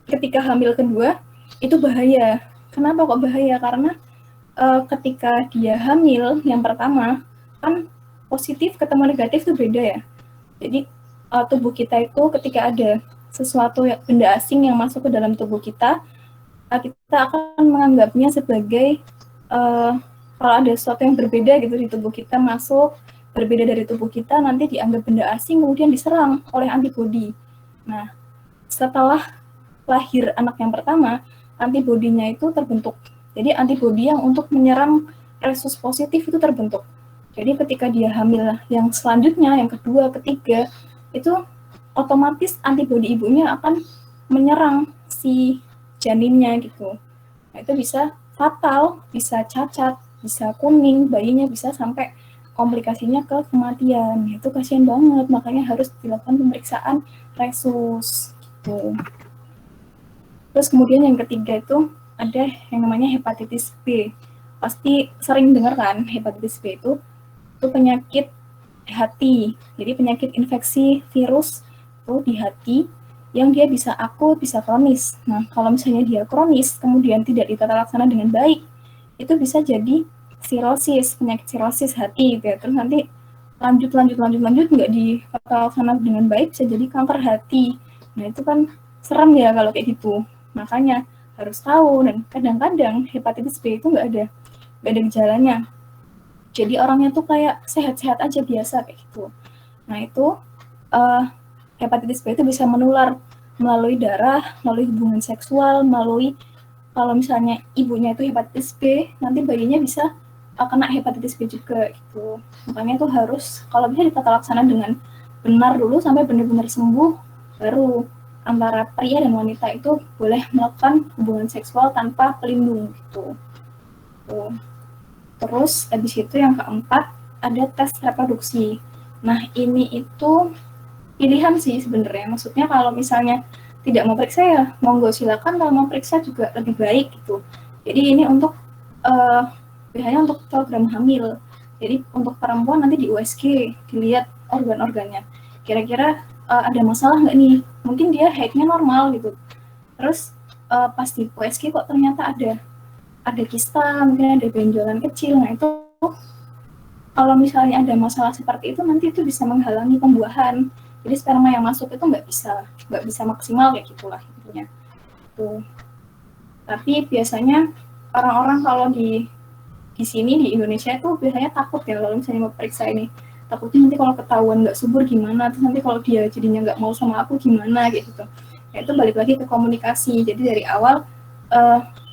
ketika hamil kedua itu bahaya. Kenapa kok bahaya? Karena ketika dia hamil yang pertama kan positif ketemu negatif itu beda ya. Jadi tubuh kita itu ketika ada sesuatu benda asing yang masuk ke dalam tubuh kita, kita akan menganggapnya sebagai kalau ada sesuatu yang berbeda gitu di tubuh kita masuk, berbeda dari tubuh kita, nanti dianggap benda asing, kemudian diserang oleh antibodi. Nah, setelah lahir anak yang pertama, antibodinya itu terbentuk. Jadi antibodi yang untuk menyerang resus positif itu terbentuk. Jadi ketika dia hamil yang selanjutnya, yang kedua, ketiga, itu otomatis antibodi ibunya akan menyerang si janinnya gitu. Nah, itu bisa fatal, bisa cacat, bisa kuning, bayinya bisa sampai komplikasinya ke kematian. Itu kasihan banget, makanya harus dilakukan pemeriksaan resus. gitu. Terus kemudian yang ketiga itu ada yang namanya hepatitis B. Pasti sering dengar kan, hepatitis B itu penyakit hati. Jadi penyakit infeksi virus itu di hati yang dia bisa akut, bisa kronis. Nah, kalau misalnya dia kronis, kemudian tidak ditata laksana dengan baik, itu bisa jadi sirosis, penyakit sirosis hati gitu ya. Terus nanti lanjut nggak ditata laksana dengan baik, bisa jadi kanker hati. Nah, itu kan serem ya kalau kayak gitu. Makanya harus tahu, dan kadang-kadang hepatitis B itu nggak ada gejalanya. Jadi orangnya tuh kayak sehat-sehat aja biasa kayak gitu. Nah itu hepatitis B itu bisa menular melalui darah, melalui hubungan seksual, melalui kalau misalnya ibunya itu hepatitis B, nanti bayinya bisa kena hepatitis B juga gitu. Makanya tuh harus kalau bisa ditata laksana dengan benar dulu sampai benar-benar sembuh, baru antara pria dan wanita itu boleh melakukan hubungan seksual tanpa pelindung gitu. Tuh. Terus habis itu yang keempat ada tes reproduksi. Nah ini itu pilihan sih sebenarnya. Maksudnya kalau misalnya tidak mau periksa ya monggo silakan, kalau mau periksa juga lebih baik gitu. Jadi ini untuk biasanya untuk program hamil. Jadi untuk perempuan nanti di USG dilihat organ-organnya. Kira-kira ada masalah nggak nih? Mungkin dia haidnya normal gitu. Terus pas di USG kok ternyata ada kista, mungkin ada benjolan kecil. Nah itu kalau misalnya ada masalah seperti itu nanti itu bisa menghalangi pembuahan. Jadi sperma yang masuk itu nggak bisa maksimal kayak gitulah intinya. Tuh. Tapi biasanya orang-orang kalau di sini di Indonesia itu biasanya takut ya kalau misalnya mau periksa ini. Takutnya nanti kalau ketahuan nggak subur gimana, terus nanti kalau dia jadinya nggak mau sama aku gimana gitu. Ya itu balik lagi ke komunikasi. Jadi dari awal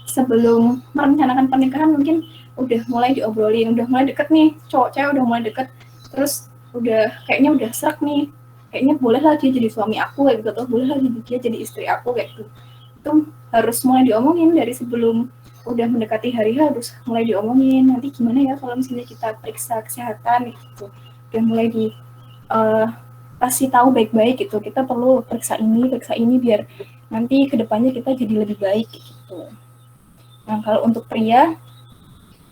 sebelum merencanakan pernikahan mungkin udah mulai diobrolin, udah mulai deket nih, cowok-cewek udah mulai deket, terus kayaknya udah serak nih, kayaknya bolehlah dia jadi suami aku kayak gitu, atau bolehlah dia jadi istri aku kayak gitu. Itu harus mulai diomongin dari sebelum udah mendekati hari H, harus mulai diomongin nanti gimana ya kalau misalnya kita periksa kesehatan gitu, udah mulai kasih tahu baik-baik gitu, kita perlu periksa ini biar nanti kedepannya kita jadi lebih baik gitu. Nah, kalau untuk pria,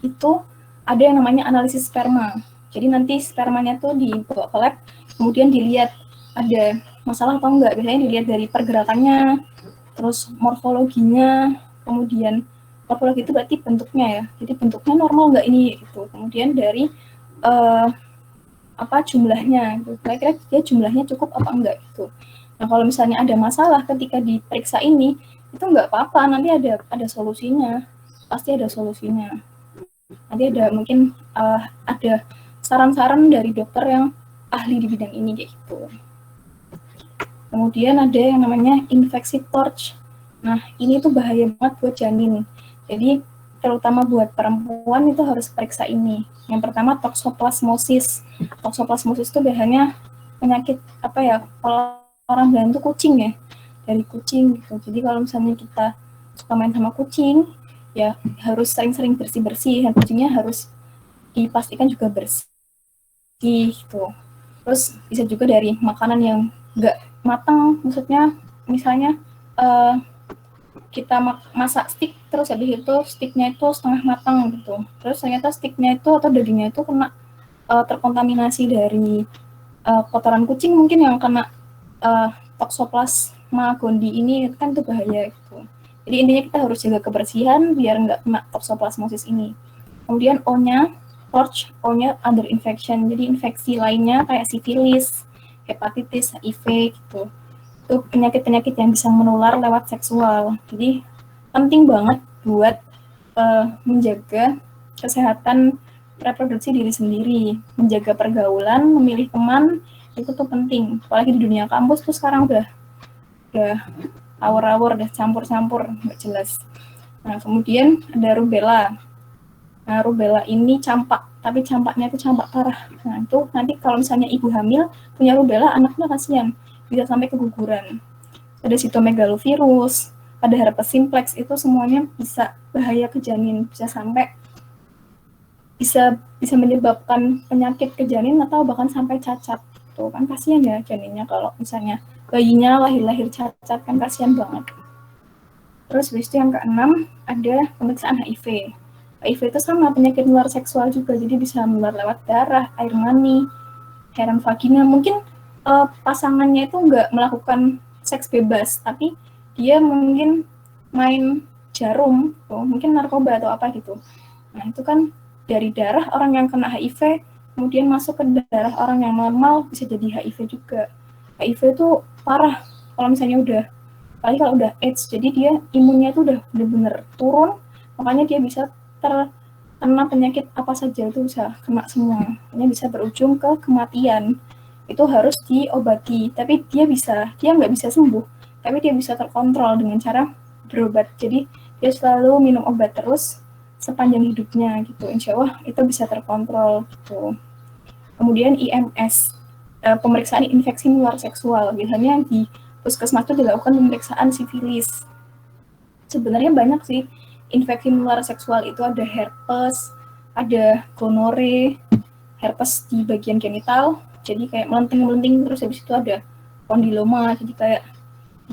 itu ada yang namanya analisis sperma. Jadi nanti spermanya tuh dibawa ke lab, kemudian dilihat ada masalah atau enggak. Biasanya dilihat dari pergerakannya, terus morfologinya, kemudian morfologi itu berarti bentuknya ya. Jadi bentuknya normal enggak ini gitu. Kemudian dari jumlahnya, kira-kira dia jumlahnya cukup apa enggak gitu. Nah, kalau misalnya ada masalah ketika diperiksa ini, itu nggak apa-apa, nanti ada solusinya, pasti ada solusinya. Nanti ada mungkin ada saran-saran dari dokter yang ahli di bidang ini kayak gitu. Kemudian ada yang namanya infeksi torch. Nah ini tuh bahaya banget buat janin. Jadi terutama buat perempuan itu harus periksa ini. Yang pertama toxoplasmosis. Toxoplasmosis itu biasanya penyakit kalau orang bilang itu kucing ya, dari kucing gitu. Jadi kalau misalnya kita suka main sama kucing, ya harus sering-sering bersih-bersih. Dan kucingnya harus dipastikan juga bersih gitu. Terus bisa juga dari makanan yang nggak matang, maksudnya misalnya kita masak steak, terus habis itu steaknya itu setengah matang gitu. Terus ternyata steaknya itu atau dagingnya itu kena terkontaminasi dari kotoran kucing mungkin yang kena Toxoplasma gondii ini kan itu bahaya gitu. Jadi intinya kita harus jaga kebersihan biar nggak kena toxoplasmosis ini. Kemudian O-nya, torch, O-nya under infection. Jadi infeksi lainnya kayak sifilis, hepatitis, HIV gitu. Itu penyakit-penyakit yang bisa menular lewat seksual. Jadi penting banget buat menjaga kesehatan reproduksi diri sendiri, menjaga pergaulan, memilih teman, itu tuh penting. Apalagi di dunia kampus tuh sekarang udah awur-awur, udah campur-campur, nggak jelas. Nah, kemudian ada rubella. Nah, rubella ini campak, tapi campaknya itu campak parah. Nah, itu nanti kalau misalnya ibu hamil punya rubella, anaknya kasihan, bisa sampai keguguran. Ada sitomegalovirus, ada herpes simplex, itu semuanya bisa bahaya ke janin, bisa sampai bisa menyebabkan penyakit ke janin atau bahkan sampai cacat. Tuh kan kasihan ya janinnya kalau misalnya bayinya lahir-lahir cacat, kan kasihan banget. Terus habis itu yang keenam ada pemeriksaan HIV. HIV itu sama penyakit menular seksual juga, jadi bisa menular lewat darah, air mani, cairan vagina. Mungkin pasangannya itu nggak melakukan seks bebas, tapi dia mungkin main jarum, mungkin narkoba atau apa gitu. Nah itu kan dari darah orang yang kena HIV, kemudian masuk ke darah orang yang normal, bisa jadi HIV juga. HIV itu parah kalau misalnya udah, apalagi kalau udah AIDS, jadi dia imunnya itu udah benar-benar turun, makanya dia bisa terkena penyakit apa saja, itu bisa kena semua, ini bisa berujung ke kematian. Itu harus diobati, tapi dia nggak bisa sembuh, tapi dia bisa terkontrol dengan cara berobat. Jadi dia selalu minum obat terus sepanjang hidupnya gitu, insya Allah itu bisa terkontrol gitu. Kemudian IMS, pemeriksaan infeksi menular seksual, biasanya di puskesmas itu dilakukan pemeriksaan sifilis. Sebenarnya banyak sih infeksi menular seksual itu, ada herpes, ada gonore, herpes di bagian genital, jadi kayak melenting-melenting, terus habis itu ada kondiloma, jadi kayak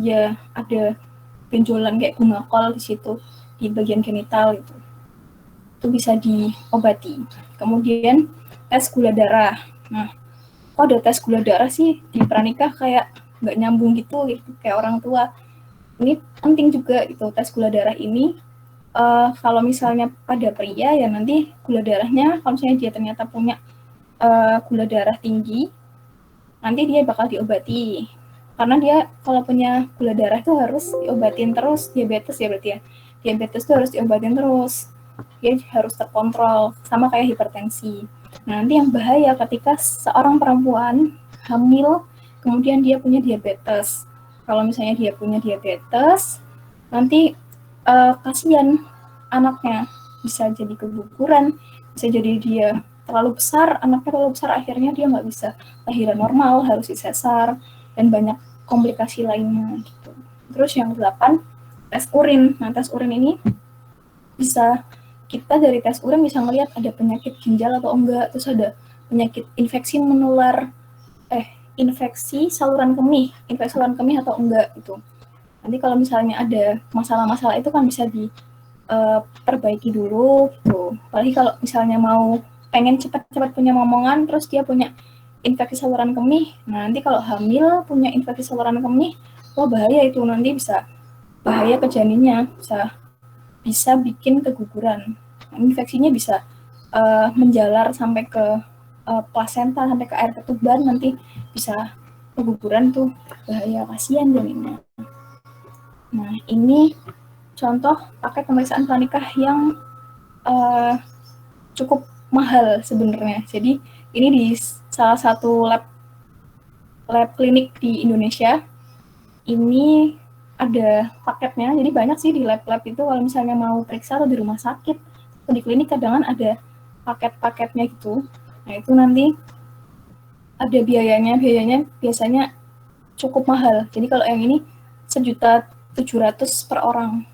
ya ada benjolan kayak bunga kol di situ di bagian genital itu bisa diobati. Kemudian tes gula darah. Nah, kok ada tes gula darah sih di pranikah, kayak nggak nyambung gitu kayak orang tua. Ini penting juga gitu, tes gula darah ini. Kalau misalnya pada pria ya nanti gula darahnya, kalau misalnya dia ternyata punya gula darah tinggi, nanti dia bakal diobati. Karena dia kalau punya gula darah itu harus diobatin terus, diabetes ya berarti ya. Diabetes itu harus diobatin terus. Dia harus terkontrol, sama kayak hipertensi. Nah, nanti yang bahaya ketika seorang perempuan hamil, kemudian dia punya diabetes. Kalau misalnya dia punya diabetes, nanti kasihan anaknya, bisa jadi keguguran, bisa jadi dia terlalu besar, anaknya terlalu besar, akhirnya dia nggak bisa lahiran normal, harus disesar, dan banyak komplikasi lainnya gitu. Terus yang 8, tes urin. Nah, tes urin ini bisa, kita dari tes urin bisa ngelihat ada penyakit ginjal atau enggak, terus ada penyakit infeksi menular, infeksi saluran kemih atau enggak gitu. Nanti kalau misalnya ada masalah-masalah itu kan bisa diperbaiki dulu gitu. Apalagi kalau misalnya mau pengen cepat-cepat punya momongan, terus dia punya infeksi saluran kemih, nah nanti kalau hamil punya infeksi saluran kemih, wah bahaya itu, nanti bisa bahaya ke janinnya, bisa bikin keguguran. Infeksinya bisa menjalar sampai ke plasenta, sampai ke air ketuban, nanti bisa keguguran tuh, bahaya, kasihan janinnya. Nah, ini contoh pakai pemeriksaan pranikah yang cukup mahal sebenarnya. Jadi ini di salah satu lab klinik di Indonesia. Ini ada paketnya, jadi banyak sih di lab-lab itu, kalau misalnya mau periksa atau di rumah sakit atau di klinik kadang ada paket-paketnya gitu. Nah itu nanti ada biayanya biasanya cukup mahal. Jadi kalau yang ini 1.700.000 per orang.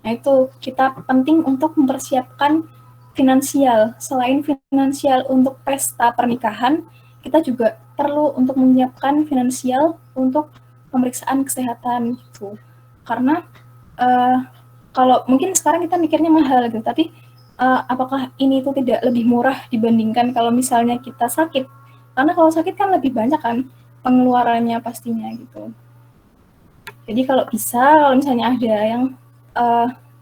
Nah itu kita penting untuk mempersiapkan finansial. Selain finansial untuk pesta pernikahan, kita juga perlu untuk menyiapkan finansial untuk pemeriksaan kesehatan gitu. Karena kalau mungkin sekarang kita mikirnya mahal gitu, tapi apakah ini itu tidak lebih murah dibandingkan kalau misalnya kita sakit? Karena kalau sakit kan lebih banyak kan pengeluarannya pastinya gitu. Jadi kalau misalnya ada yang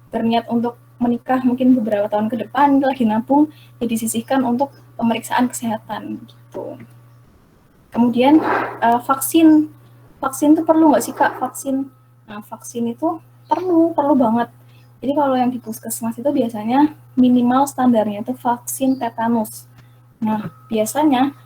berniat untuk menikah mungkin beberapa tahun ke depan, lagi nabung, ya disisihkan untuk pemeriksaan kesehatan gitu. Kemudian vaksin itu perlu nggak sih Kak, vaksin? Nah, vaksin itu perlu banget. Jadi kalau yang di puskesmas itu biasanya minimal standarnya itu vaksin tetanus. Nah, biasanya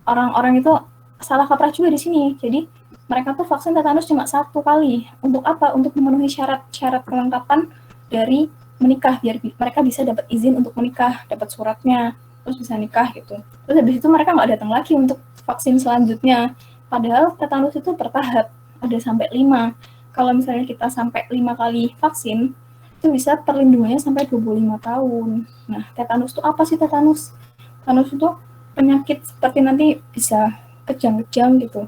orang-orang itu salah kaprah juga di sini. Jadi mereka tuh vaksin tetanus cuma 1 kali. Untuk apa? Untuk memenuhi syarat kelengkapan dari menikah, biar mereka bisa dapat izin untuk menikah, dapat suratnya, terus bisa nikah gitu. Terus habis itu mereka nggak datang lagi untuk vaksin selanjutnya. Padahal tetanus itu bertahap, ada sampai 5. Kalau misalnya kita sampai 5 kali vaksin, itu bisa perlindungannya sampai 25 tahun. Nah, tetanus itu apa sih tetanus? Tetanus itu penyakit seperti nanti bisa kejang-kejang gitu.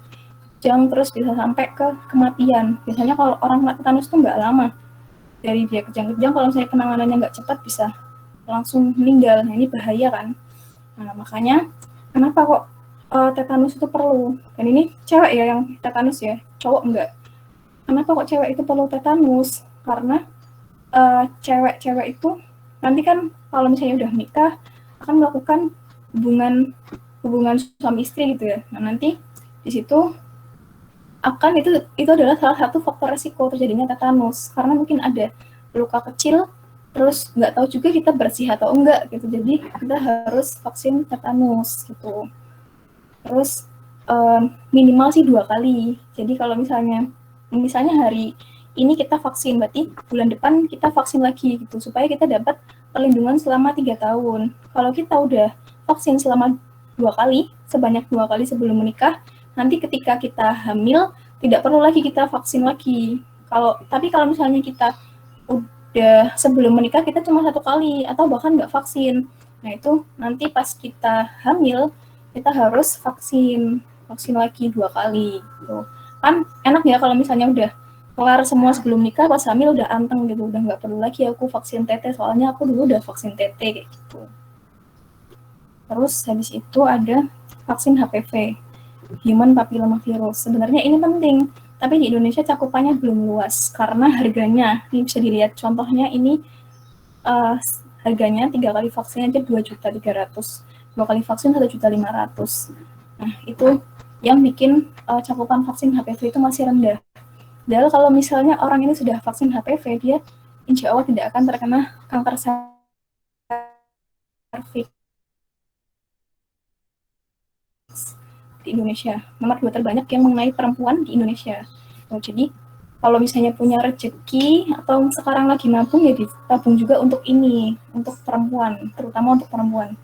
kejang, terus bisa sampai ke kematian. Biasanya kalau orang kena tetanus tuh nggak lama, dari dia kejang-kejang, kalau misalnya penanganannya nggak cepat bisa langsung meninggal. Nah, ini bahaya kan. Nah, makanya kenapa kok tetanus itu perlu? Dan ini cewek ya yang tetanus ya, cowok enggak. Kenapa kok cewek itu perlu tetanus? Karena cewek-cewek itu nanti kan kalau misalnya udah nikah akan melakukan hubungan suami istri gitu ya. Nah, nanti di situ akan itu adalah salah satu faktor resiko terjadinya tetanus, karena mungkin ada luka kecil, terus nggak tahu juga kita bersih atau enggak gitu, jadi kita harus vaksin tetanus gitu. Terus minimal sih 2 kali. Jadi kalau misalnya hari ini kita vaksin, berarti bulan depan kita vaksin lagi gitu, supaya kita dapat perlindungan selama 3 tahun. Kalau kita udah vaksin selama 2 kali, sebanyak 2 kali sebelum menikah, nanti ketika kita hamil tidak perlu lagi kita vaksin lagi. Tapi kalau misalnya kita udah sebelum menikah kita cuma 1 kali atau bahkan nggak vaksin, nah itu nanti pas kita hamil kita harus vaksin lagi 2 kali gitu. Kan enak ya kalau misalnya udah kelar semua sebelum nikah, pas hamil udah anteng gitu, udah nggak perlu lagi aku vaksin TT, soalnya aku dulu udah vaksin TT kayak gitu. Terus habis itu ada vaksin HPV, Human Papilloma Virus. Sebenarnya ini penting, tapi di Indonesia cakupannya belum luas karena harganya, ini bisa dilihat contohnya ini harganya 3 kali vaksin aja 2.300.000, 2 kali vaksin 1.500.000. Nah, itu yang bikin cakupan vaksin HPV itu masih rendah. Padahal kalau misalnya orang ini sudah vaksin HPV, dia insya Allah tidak akan terkena kanker serviks di Indonesia. Nomor 2 terbanyak yang mengenai perempuan di Indonesia. Jadi kalau misalnya punya rezeki atau sekarang lagi nabung, ya ditabung juga untuk ini, untuk perempuan, terutama untuk perempuan.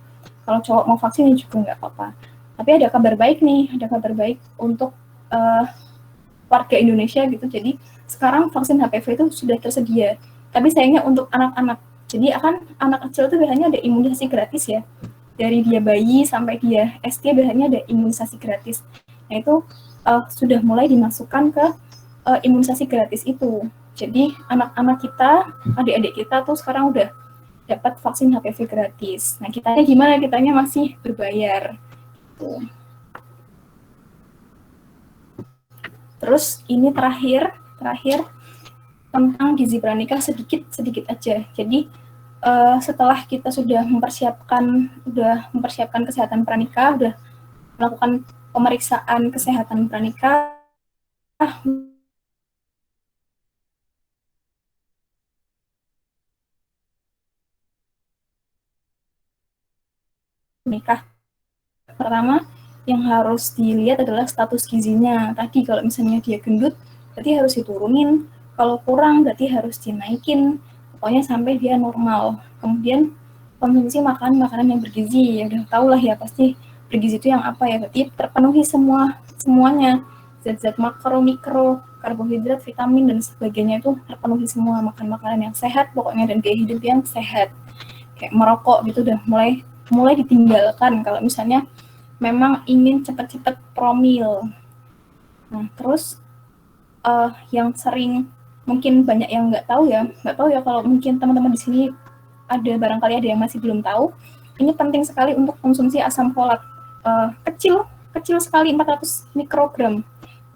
Kalau cowok mau vaksin juga nggak apa-apa. Tapi ada kabar baik nih, ada kabar baik untuk warga Indonesia gitu. Jadi sekarang vaksin HPV itu sudah tersedia. Tapi sayangnya untuk anak-anak. Jadi anak kecil itu biasanya ada imunisasi gratis ya. Dari dia bayi sampai dia SD biasanya ada imunisasi gratis. Nah itu sudah mulai dimasukkan ke imunisasi gratis itu. Jadi anak-anak kita, adik-adik kita tuh sekarang udah dapat vaksin HPV gratis. Nah kitanya gimana? Kitanya masih berbayar. Tuh. Terus ini terakhir tentang gizi pranikah sedikit aja. Jadi setelah kita sudah mempersiapkan kesehatan pranikah, udah melakukan pemeriksaan kesehatan pranikah, menikah. Pertama yang harus dilihat adalah status gizinya. Tadi kalau misalnya dia gendut, berarti harus diturunin. Kalau kurang, berarti harus dinaikin. Pokoknya sampai dia normal. Kemudian konsumsi makanan yang bergizi. Ya udah tau lah ya, pasti bergizi itu yang apa ya. Berarti terpenuhi semuanya. Zat-zat makro, mikro, karbohidrat, vitamin, dan sebagainya itu terpenuhi semua. Makan makanan yang sehat pokoknya, dan gaya hidup yang sehat. Kayak merokok gitu udah mulai ditinggalkan kalau misalnya memang ingin cepat-cepat promil. Nah, terus yang sering mungkin banyak yang nggak tahu ya kalau mungkin teman-teman di sini ada barangkali ada yang masih belum tahu, ini penting sekali untuk konsumsi asam folat kecil sekali 400 mikrogram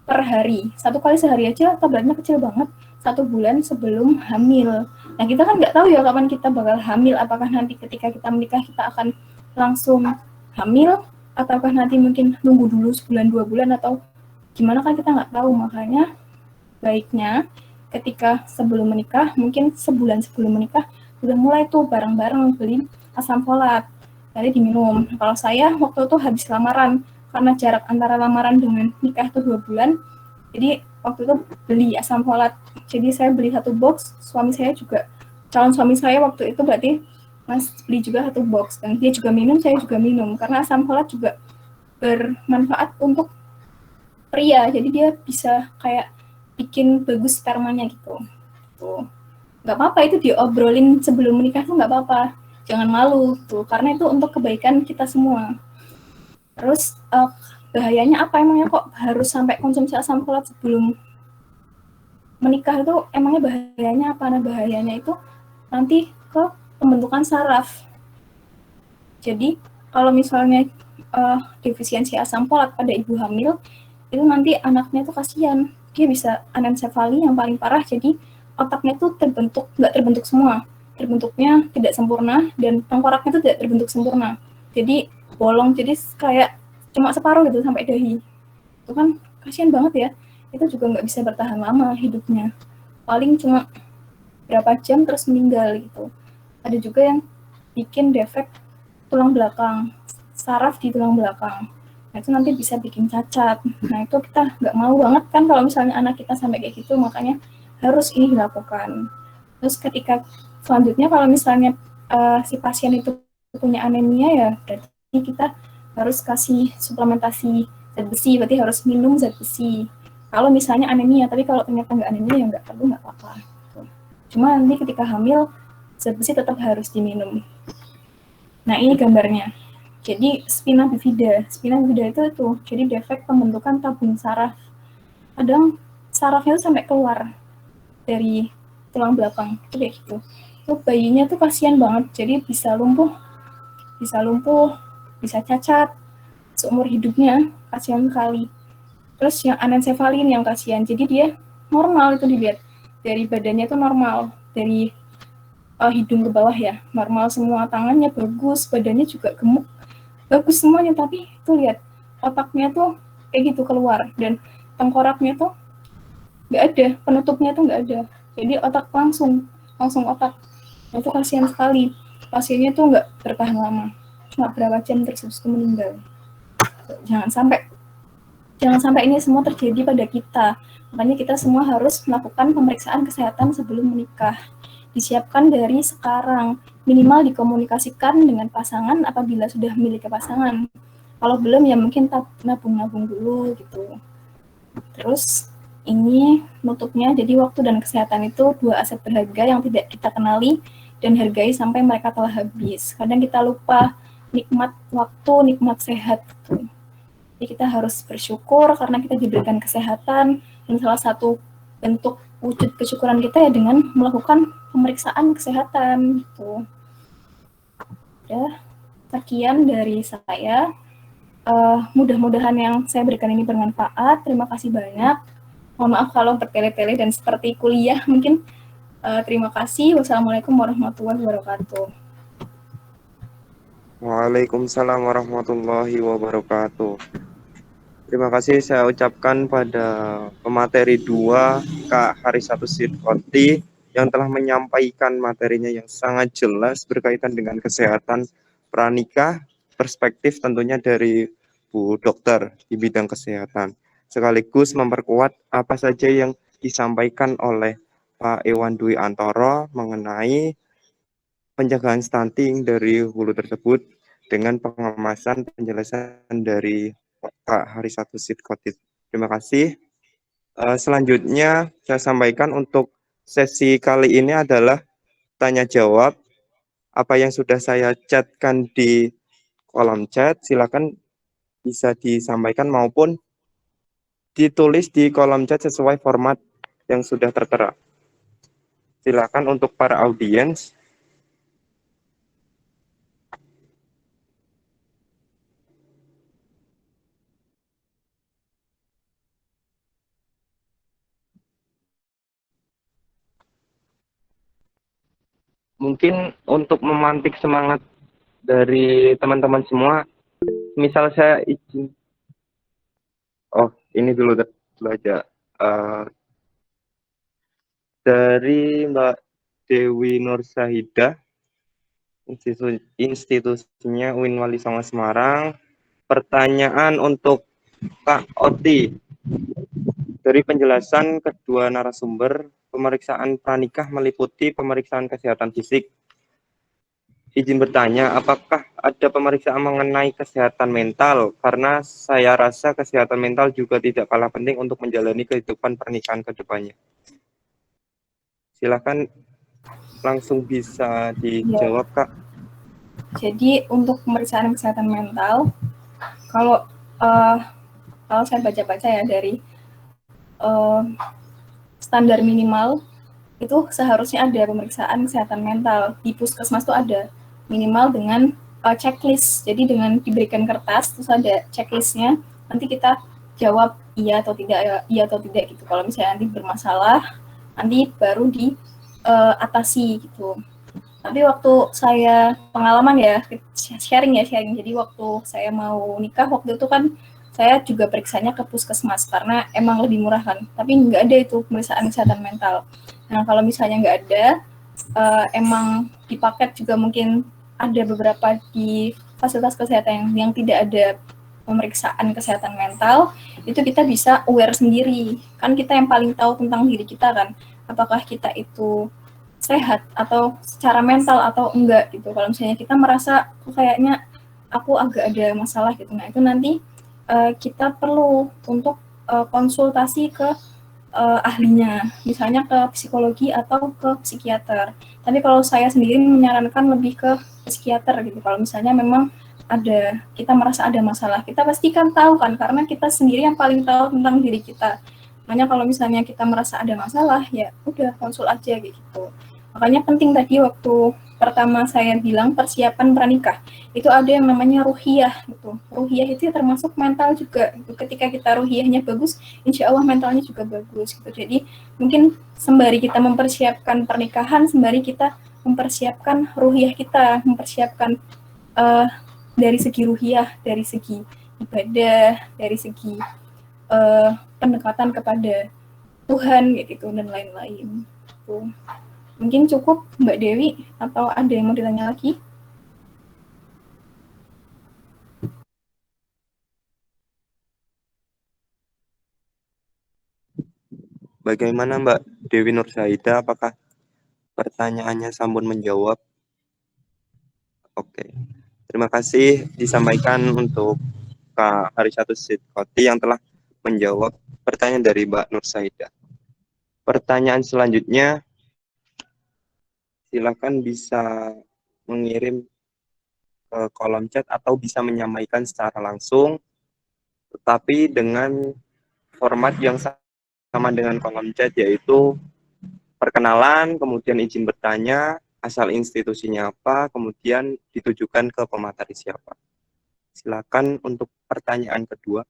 per hari. 1 kali sehari aja tabletnya kecil banget, 1 bulan sebelum hamil. Nah, kita kan nggak tahu ya kapan kita bakal hamil, apakah nanti ketika kita menikah kita akan langsung hamil, ataukah nanti mungkin nunggu dulu sebulan 2 bulan atau gimana, kan kita nggak tahu. Makanya baiknya ketika sebelum menikah, mungkin sebulan sebelum menikah udah mulai tuh bareng-bareng beli asam folat, jadi diminum. Kalau saya waktu itu habis lamaran, karena jarak antara lamaran dengan nikah itu 2 bulan, jadi waktu itu beli asam folat. Jadi saya beli 1 box, suami saya juga, calon suami saya waktu itu berarti Mas beli juga 1 box, dan dia juga minum, saya juga minum, karena asam folat juga bermanfaat untuk pria, jadi dia bisa kayak bikin bagus spermanya gitu. Tuh. Nggak apa-apa itu diobrolin sebelum menikah tuh nggak apa-apa, jangan malu tuh, karena itu untuk kebaikan kita semua. Terus bahayanya apa emangnya kok harus sampai konsumsi asam folat sebelum menikah itu emangnya bahayanya apa? Nah, bahayanya itu nanti ke pembentukan saraf. Jadi kalau misalnya defisiensi asam folat pada ibu hamil, itu nanti anaknya tuh kasihan, dia bisa anencefali yang paling parah, jadi otaknya tuh nggak terbentuk semua, terbentuknya tidak sempurna, dan tengkoraknya tuh tidak terbentuk sempurna, jadi bolong, jadi kayak cuma separuh gitu sampai dahi. Itu kan kasihan banget ya, itu juga nggak bisa bertahan lama hidupnya, paling cuma berapa jam terus meninggal gitu. Ada juga yang bikin defek tulang belakang, saraf di tulang belakang. Nah, itu nanti bisa bikin cacat. Nah, itu kita nggak mau banget kan kalau misalnya anak kita sampai kayak gitu, makanya harus ini dilakukan. Terus ketika selanjutnya kalau misalnya si pasien itu punya anemia, ya berarti kita harus kasih suplementasi zat besi, berarti harus minum zat besi. Kalau misalnya anemia, tapi kalau ternyata nggak anemia ya nggak perlu, nggak apa-apa. Cuma nanti ketika hamil, zat besi tetap harus diminum. Nah, ini gambarnya. Jadi spina bifida itu tuh, jadi defek pembentukan tabung saraf. Kadang sarafnya tuh sampai keluar dari tulang belakang, itu kayak gitu. Itu bayinya tuh kasihan banget, jadi bisa lumpuh, bisa cacat seumur hidupnya, kasihan sekali. Terus yang anencefali yang kasihan, jadi dia normal itu dilihat dari badannya tuh normal, dari hidung ke bawah ya, normal semua, tangannya bagus, badannya juga gemuk, bagus semuanya, tapi tuh lihat otaknya tuh kayak gitu keluar, dan tengkoraknya tuh nggak ada, penutupnya tuh nggak ada, jadi otak langsung otak. Itu kasihan sekali, pasiennya tuh nggak bertahan lama, cuma berapa jam terus itu meninggal. Jangan sampai ini semua terjadi pada kita, makanya kita semua harus melakukan pemeriksaan kesehatan sebelum menikah. Disiapkan dari sekarang, minimal dikomunikasikan dengan pasangan apabila sudah memiliki pasangan. Kalau belum ya mungkin nabung-nabung dulu gitu. Terus ini nutupnya, jadi waktu dan kesehatan itu dua aset berharga yang tidak kita kenali dan hargai sampai mereka telah habis. Kadang kita lupa nikmat waktu, nikmat sehat gitu. Jadi kita harus bersyukur karena kita diberikan kesehatan, dan salah satu bentuk wujud kesyukuran kita ya dengan melakukan pemeriksaan kesehatan gitu. Ya, sekian dari saya. Mudah-mudahan yang saya berikan ini bermanfaat. Terima kasih banyak. Mohon maaf kalau bertele-tele dan seperti kuliah mungkin. Terima kasih. Wassalamualaikum warahmatullahi wabarakatuh. Waalaikumsalam warahmatullahi wabarakatuh. Terima kasih saya ucapkan pada pemateri 2 Kak Harisatu Sidqoti yang telah menyampaikan materinya yang sangat jelas berkaitan dengan kesehatan pranikah, perspektif tentunya dari Bu Dokter di bidang kesehatan, sekaligus memperkuat apa saja yang disampaikan oleh Pak Iwan Dwi Antoro mengenai pencegahan stunting dari hulu tersebut dengan pengemasan penjelasan dari Kak Harisatu Sidqoti. Terima kasih. Selanjutnya saya sampaikan untuk sesi kali ini adalah tanya jawab. Apa yang sudah saya chatkan di kolom chat, silakan bisa disampaikan maupun ditulis di kolom chat sesuai format yang sudah tertera. Silakan untuk para audiens. Mungkin untuk memantik semangat dari teman-teman semua, misal saya izin. Oh, ini dulu aja. Dari Mbak Dewi Nur Sahidah, institusinya UIN Wali Songo Semarang. Pertanyaan untuk Kak Oti. Dari penjelasan kedua narasumber, pemeriksaan pranikah meliputi pemeriksaan kesehatan fisik. Izin bertanya, apakah ada pemeriksaan mengenai kesehatan mental? Karena saya rasa kesehatan mental juga tidak kalah penting untuk menjalani kehidupan pernikahan ke depannya. Silakan langsung bisa dijawab, Kak. Jadi untuk pemeriksaan kesehatan mental, kalau kalau saya baca-baca ya dari standar minimal itu seharusnya ada pemeriksaan kesehatan mental di puskesmas tuh ada minimal dengan checklist. Jadi dengan diberikan kertas terus ada checklistnya, nanti kita jawab iya atau tidak gitu. Kalau misalnya nanti bermasalah, nanti baru diatasi gitu. Tapi waktu saya pengalaman ya sharing. Jadi waktu saya mau nikah waktu itu kan saya juga periksanya ke puskesmas karena emang lebih murah kan. Tapi nggak ada itu pemeriksaan kesehatan mental. Nah kalau misalnya nggak ada, emang di paket juga mungkin ada beberapa di fasilitas kesehatan yang tidak ada pemeriksaan kesehatan mental, itu kita bisa aware sendiri. Kan kita yang paling tahu tentang diri kita kan, apakah kita itu sehat atau secara mental atau enggak gitu. Kalau misalnya kita merasa kayaknya aku agak ada masalah gitu, nah itu nanti kita perlu untuk konsultasi ke ahlinya, misalnya ke psikologi atau ke psikiater. Tapi kalau saya sendiri menyarankan lebih ke psikiater gitu. Kalau misalnya memang kita merasa ada masalah, kita pasti kan tahu kan, karena kita sendiri yang paling tahu tentang diri kita. Makanya kalau misalnya kita merasa ada masalah, ya udah konsul aja gitu. Makanya penting tadi waktu pertama saya bilang persiapan pranikah, itu ada yang namanya ruhiyah gitu. Ruhiyah itu termasuk mental juga gitu. Ketika kita ruhiyahnya bagus, insya Allah mentalnya juga bagus gitu. Jadi mungkin sembari kita mempersiapkan pernikahan, sembari kita mempersiapkan ruhiyah kita, mempersiapkan dari segi ruhiyah, dari segi ibadah, dari segi pendekatan kepada Tuhan gitu dan lain-lain. Gitu. Mungkin cukup Mbak Dewi, atau ada yang mau ditanya lagi? Bagaimana Mbak Dewi Nursaida, apakah pertanyaannya sampun menjawab? Oke, terima kasih disampaikan untuk Kak Harisatu Sidkoti yang telah menjawab pertanyaan dari Mbak Nursaida. Pertanyaan selanjutnya, silakan bisa mengirim ke kolom chat atau bisa menyampaikan secara langsung, tetapi dengan format yang sama dengan kolom chat, yaitu perkenalan, kemudian izin bertanya, asal institusinya apa, kemudian ditujukan ke pemateri siapa. Silakan untuk pertanyaan kedua.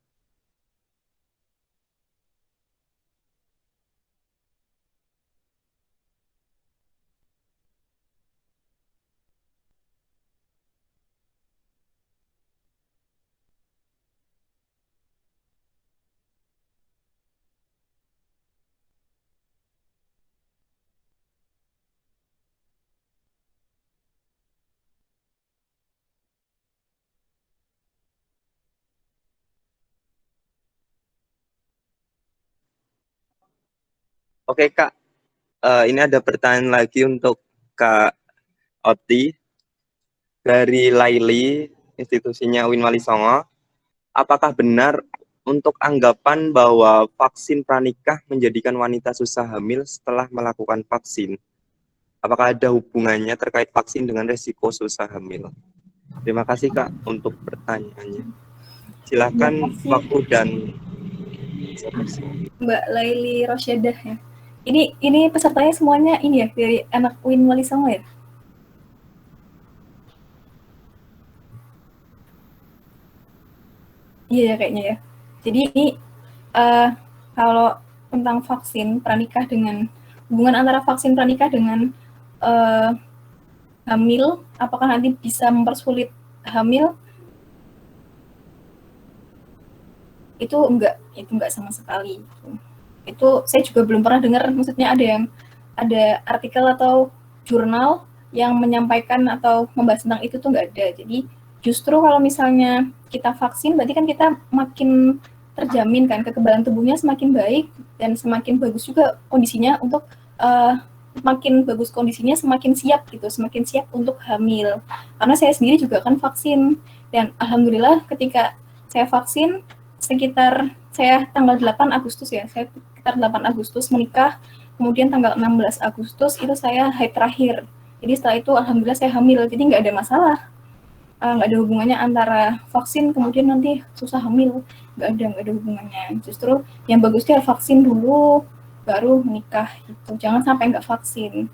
Oke Kak, ini ada pertanyaan lagi untuk Kak Oti dari Laili, institusinya UIN Wali Songo. Apakah benar untuk anggapan bahwa vaksin pranikah menjadikan wanita susah hamil setelah melakukan vaksin? Apakah ada hubungannya terkait vaksin dengan resiko susah hamil? Terima kasih Kak untuk pertanyaannya. Silakan waktu dan Mbak Laili Rosyadah ya. Ini pesertanya semuanya ini ya dari anak UIN Wali Songo ya? Iya ya kayaknya ya. Jadi ini kalau tentang vaksin pranikah dengan hubungan antara vaksin pranikah dengan hamil, apakah nanti bisa mempersulit hamil? Itu enggak sama sekali. Itu saya juga belum pernah dengar, maksudnya ada artikel atau jurnal yang menyampaikan atau membahas tentang itu tuh nggak ada. Jadi justru kalau misalnya kita vaksin, berarti kan kita makin terjamin kan, kekebalan tubuhnya semakin baik dan semakin bagus juga kondisinya untuk makin bagus kondisinya, semakin siap gitu, semakin siap untuk hamil. Karena saya sendiri juga kan vaksin, dan alhamdulillah ketika saya vaksin sekitar saya tanggal 8 Agustus ya, saya sekitar 8 Agustus menikah, kemudian tanggal 16 Agustus itu saya haid terakhir. Jadi setelah itu alhamdulillah saya hamil, jadi nggak ada masalah. nggak ada hubungannya antara vaksin kemudian nanti susah hamil, nggak ada hubungannya. Justru yang bagus dia vaksin dulu baru menikah gitu, jangan sampai nggak vaksin.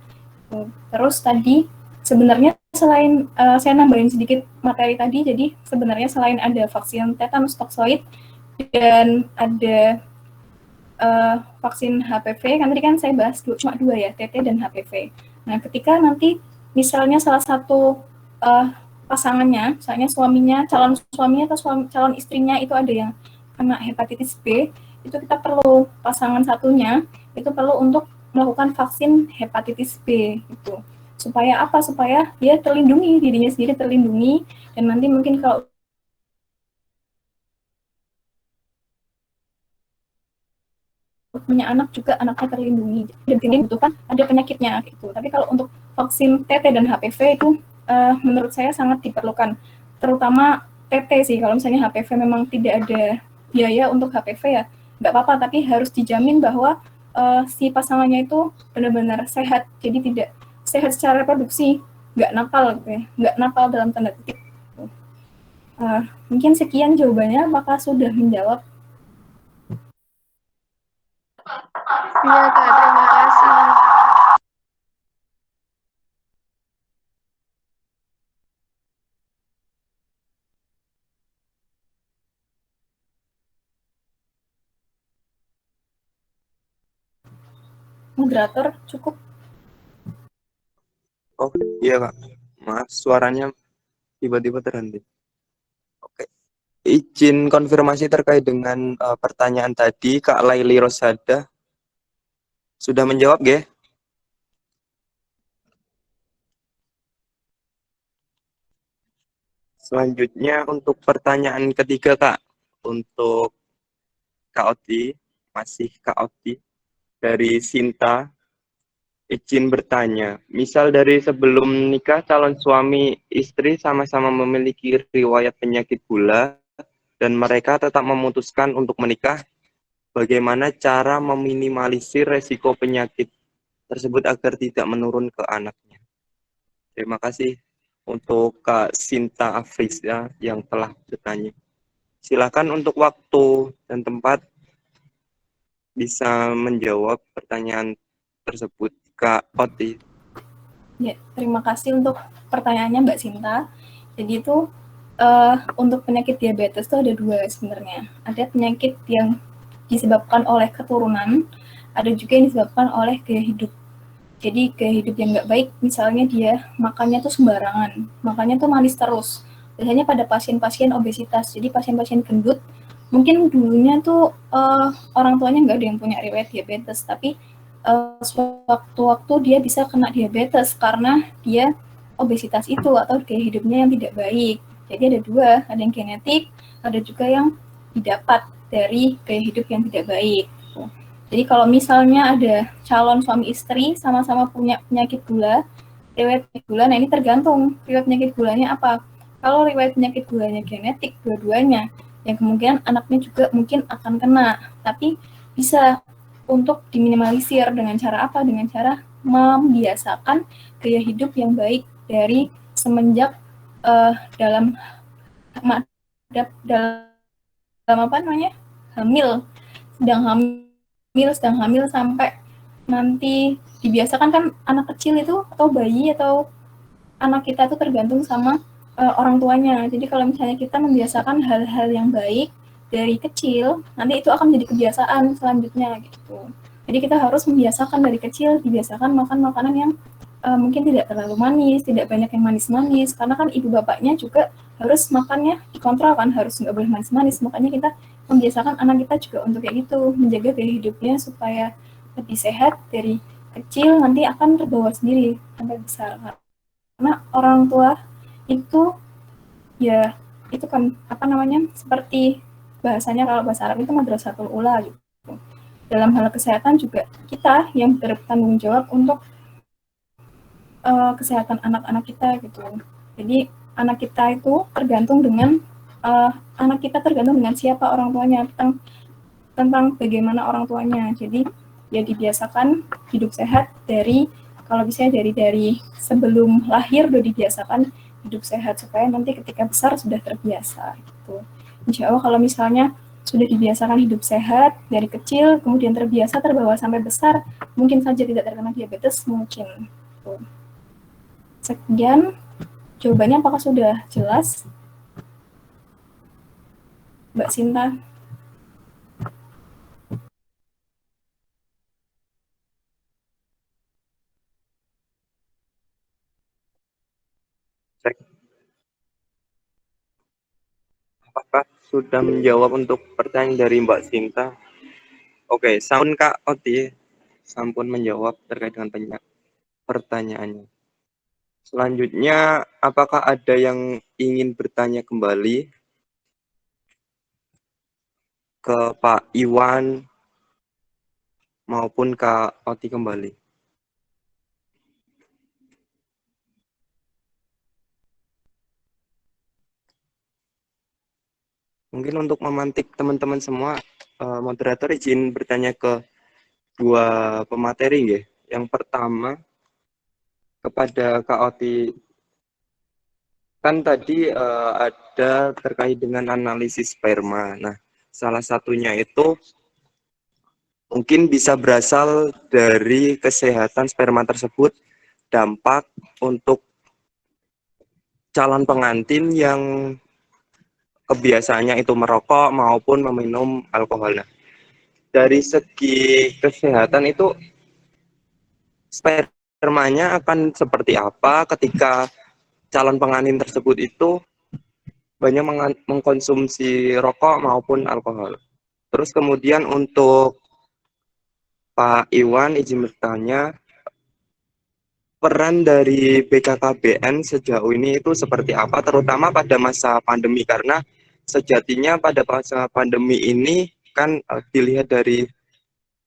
Terus tadi sebenarnya selain saya nambahin sedikit materi tadi, jadi sebenarnya selain ada vaksin tetanus toksoid dan ada vaksin HPV, kan tadi kan saya bahas cuma 2 ya, TT dan HPV. Nah, ketika nanti misalnya salah satu pasangannya, misalnya suaminya, calon suaminya atau calon istrinya itu ada yang kena hepatitis B, itu kita perlu pasangan satunya itu perlu untuk melakukan vaksin hepatitis B gitu. Supaya apa? Supaya dia terlindungi, dirinya sendiri terlindungi, dan nanti mungkin kalau punya anak juga anaknya terlindungi, dan tidak membutuhkan ada penyakitnya gitu. Tapi kalau untuk vaksin TT dan HPV itu menurut saya sangat diperlukan, terutama TT sih. Kalau misalnya HPV memang tidak ada biaya untuk HPV ya nggak apa-apa, tapi harus dijamin bahwa si pasangannya itu benar-benar sehat, jadi tidak sehat secara reproduksi, nggak nakal gitu ya, nggak nakal dalam tanda kutip. Mungkin sekian jawabannya, apakah sudah menjawab? Iya Kak, terima kasih. Moderator, cukup. Oh iya Kak, maaf suaranya tiba-tiba terhenti. Oke, izin konfirmasi terkait dengan pertanyaan tadi, Kak Laili Rosada sudah menjawab ya? Selanjutnya untuk pertanyaan ketiga Kak, untuk Kak Oti, masih Kak Oti dari Sinta, izin bertanya, misal dari sebelum nikah calon suami istri sama-sama memiliki riwayat penyakit gula dan mereka tetap memutuskan untuk menikah, bagaimana cara meminimalisir resiko penyakit tersebut agar tidak menurun ke anaknya? Terima kasih untuk Kak Sinta Afrisa yang telah bertanya. Silakan untuk waktu dan tempat bisa menjawab pertanyaan tersebut, Kak Oti. Ya, terima kasih untuk pertanyaannya Mbak Sinta. Jadi itu untuk penyakit diabetes itu ada 2 sebenarnya. Ada penyakit yang disebabkan oleh keturunan, ada juga yang disebabkan oleh gaya hidup. Jadi gaya hidup yang nggak baik, misalnya dia makannya tuh sembarangan, makannya tuh manis terus. Biasanya pada pasien-pasien obesitas, jadi pasien-pasien gendut, mungkin dulunya tuh orang tuanya nggak ada yang punya riwayat diabetes, tapi sewaktu-waktu dia bisa kena diabetes karena dia obesitas itu atau gaya hidupnya yang tidak baik. Jadi ada 2, ada yang genetik, ada juga yang didapat dari gaya hidup yang tidak baik. Jadi kalau misalnya ada calon suami istri sama-sama punya penyakit gula, riwayat penyakit gula, nah ini tergantung riwayat penyakit gulanya apa. Kalau riwayat penyakit gulanya genetik dua-duanya, yang kemungkinan anaknya juga mungkin akan kena, tapi bisa untuk diminimalisir dengan cara apa? Dengan cara membiasakan gaya hidup yang baik dari semenjak dalam apa namanya, sedang hamil sampai nanti dibiasakan. Kan anak kecil itu atau bayi atau anak kita itu tergantung sama orang tuanya. Jadi kalau misalnya kita membiasakan hal-hal yang baik dari kecil, nanti itu akan menjadi kebiasaan selanjutnya gitu. Jadi kita harus membiasakan dari kecil, dibiasakan makan makanan yang mungkin tidak terlalu manis, tidak banyak yang manis-manis, karena kan ibu bapaknya juga harus makannya dikontrol kan, harus nggak boleh manis-manis. Makanya kita membiasakan anak kita juga untuk kayak gitu, menjaga gaya hidupnya supaya lebih sehat dari kecil, nanti akan terbawa sendiri sampai besar. Karena orang tua itu ya itu kan apa namanya, seperti bahasanya kalau bahasa Arab itu madrasatul ula gitu. Dalam hal kesehatan juga kita yang bertanggung jawab untuk kesehatan anak-anak kita gitu. Jadi anak kita itu tergantung dengan siapa orang tuanya, tentang bagaimana orang tuanya. Jadi ya dibiasakan hidup sehat dari, kalau bisa dari sebelum lahir udah dibiasakan hidup sehat supaya nanti ketika besar sudah terbiasa gitu. Insya Allah kalau misalnya sudah dibiasakan hidup sehat dari kecil, kemudian terbiasa terbawa sampai besar, mungkin saja tidak terkena diabetes, mungkin. Tuh. Sekian, jawabannya apakah sudah jelas? Mbak Sinta. Apakah sudah menjawab untuk pertanyaan dari Mbak Sinta? Oke, sampun Kak Oti, sampun menjawab terkait dengan pertanyaannya. Selanjutnya, apakah ada yang ingin bertanya kembali ke Pak Iwan maupun Kak Oti kembali? Mungkin untuk memantik teman-teman semua, moderator izin bertanya ke dua pemateri ya. Yang pertama kepada Kak Oti, kan tadi ada terkait dengan analisis sperma. Nah, salah satunya itu mungkin bisa berasal dari kesehatan sperma tersebut, dampak untuk calon pengantin yang kebiasaannya itu merokok maupun meminum alkohol. Nah, dari segi kesehatan itu spermanya akan seperti apa ketika calon pengantin tersebut itu banyak mengkonsumsi rokok maupun alkohol. Terus kemudian untuk Pak Iwan izin bertanya, peran dari BKKBN sejauh ini itu seperti apa, terutama pada masa pandemi, karena sejatinya pada masa pandemi ini kan dilihat dari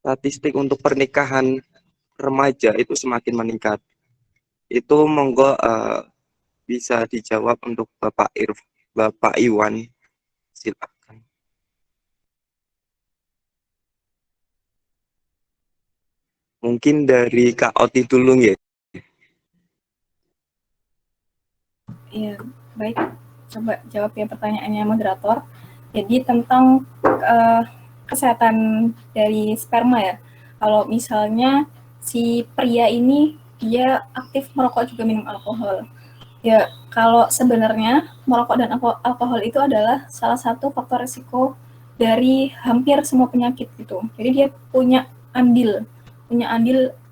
statistik untuk pernikahan remaja itu semakin meningkat. Itu monggo bisa dijawab untuk Bapak Iwan, silakan. Mungkin dari Kak Oti dulu ya. Iya, baik. Coba jawab ya pertanyaannya moderator. Jadi tentang kesehatan dari sperma ya. Kalau misalnya si pria ini dia aktif merokok juga minum alkohol. Ya, kalau sebenarnya merokok dan alkohol itu adalah salah satu faktor risiko dari hampir semua penyakit gitu. Jadi dia punya andil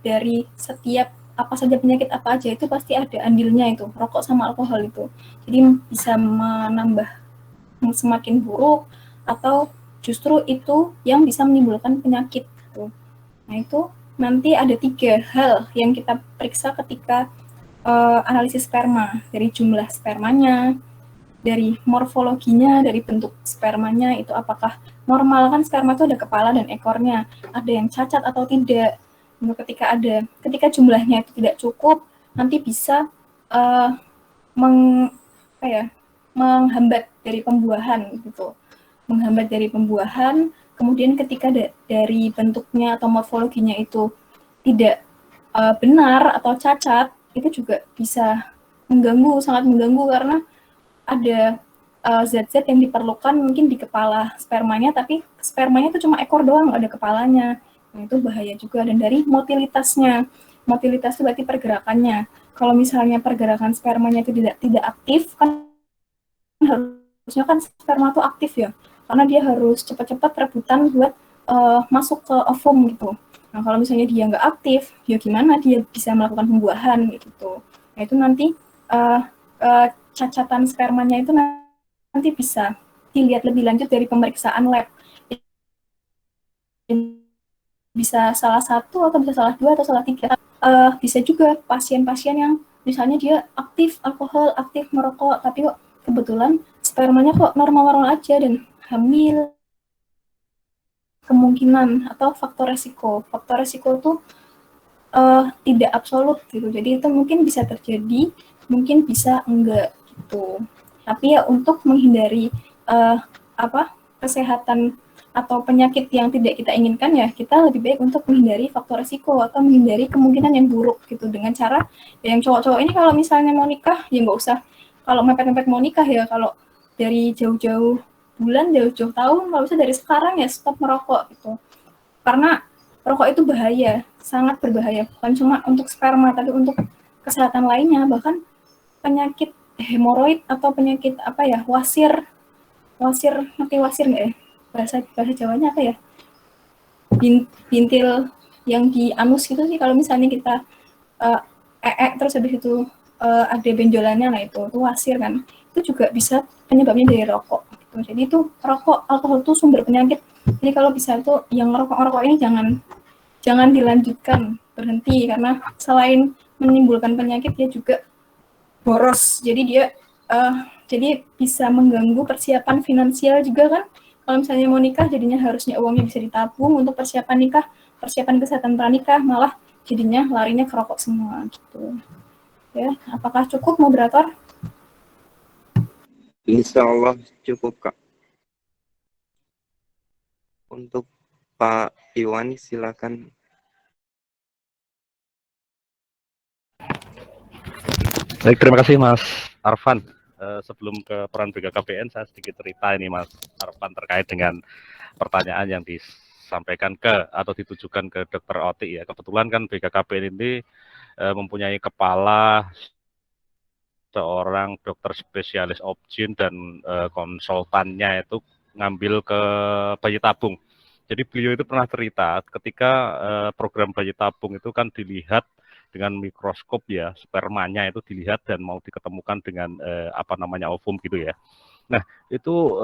dari setiap apa saja penyakit apa aja itu pasti ada andilnya itu, rokok sama alkohol itu. Jadi bisa menambah semakin buruk atau justru itu yang bisa menimbulkan penyakit gitu. Nah itu nanti ada 3 hal yang kita periksa ketika analisis sperma, dari jumlah spermanya, dari morfologinya, dari bentuk spermanya itu apakah normal, kan sperma itu ada kepala dan ekornya, ada yang cacat atau tidak. Ketika jumlahnya itu tidak cukup, nanti bisa menghambat dari pembuahan gitu. Menghambat dari pembuahan, kemudian ketika dari bentuknya atau morfologinya itu tidak benar atau cacat, itu juga bisa sangat mengganggu karena ada zat-zat yang diperlukan mungkin di kepala spermanya, tapi spermanya itu cuma ekor doang, nggak ada kepalanya. Nah, itu bahaya juga. Dan dari motilitasnya, motilitas itu berarti pergerakannya. Kalau misalnya pergerakan spermanya itu tidak aktif, kan harusnya kan sperma itu aktif ya, karena dia harus cepat-cepat rebutan buat masuk ke ovum gitu. Nah, kalau misalnya dia nggak aktif, ya gimana dia bisa melakukan pembuahan gitu. Nah, itu nanti cacatan spermanya itu nanti bisa dilihat lebih lanjut dari pemeriksaan lab. Bisa salah satu atau bisa salah 2 atau salah 3. Bisa juga pasien-pasien yang misalnya dia aktif alkohol, aktif merokok, tapi kok kebetulan spermanya kok normal-normal aja dan hamil. Kemungkinan atau faktor resiko. Faktor resiko itu tidak absolut gitu. Jadi itu mungkin bisa terjadi, mungkin bisa enggak gitu. Tapi ya untuk menghindari kesehatan atau penyakit yang tidak kita inginkan, ya kita lebih baik untuk menghindari faktor resiko atau menghindari kemungkinan yang buruk gitu dengan cara yang cowok-cowok ini kalau misalnya mau nikah ya nggak usah kalau mepet-mepet mau nikah ya, kalau dari jauh-jauh bulan, jauh-jauh tahun, kalau bisa dari sekarang ya stop merokok gitu. Karena rokok itu bahaya, sangat berbahaya. Bukan cuma untuk sperma, tapi untuk kesehatan lainnya, bahkan penyakit hemoroid atau penyakit apa ya, wasir, ngerti wasir nggak ya? Bahasa Jawanya apa ya? Bintil yang di anus gitu sih, kalau misalnya kita terus habis itu ada benjolannya, nah itu wasir kan. Itu juga bisa penyebabnya dari rokok gitu. Jadi itu rokok, alkohol itu sumber penyakit. Jadi kalau bisa itu yang rokok ini jangan dilanjutkan, berhenti, karena selain menimbulkan penyakit dia juga boros. Jadi bisa mengganggu persiapan finansial juga kan. Kalau misalnya mau nikah, jadinya harusnya uangnya bisa ditabung untuk persiapan nikah, persiapan kesehatan pranikah, malah jadinya larinya ke rokok semua gitu. Ya, apakah cukup moderator? Insya Allah cukup, Kak. Untuk Pak Iwan, silakan. Baik, terima kasih Mas Arfan. Sebelum ke peran BKKBN, saya sedikit cerita ini Mas Arfan terkait dengan pertanyaan yang disampaikan atau ditujukan ke Dr. Oti ya. Kebetulan kan BKKBN ini mempunyai kepala seorang dokter spesialis obgyn dan konsultannya itu ngambil ke bayi tabung. Jadi beliau itu pernah cerita ketika program bayi tabung itu kan dilihat dengan mikroskop ya, spermanya itu dilihat dan mau diketemukan dengan ovum gitu ya. Nah, itu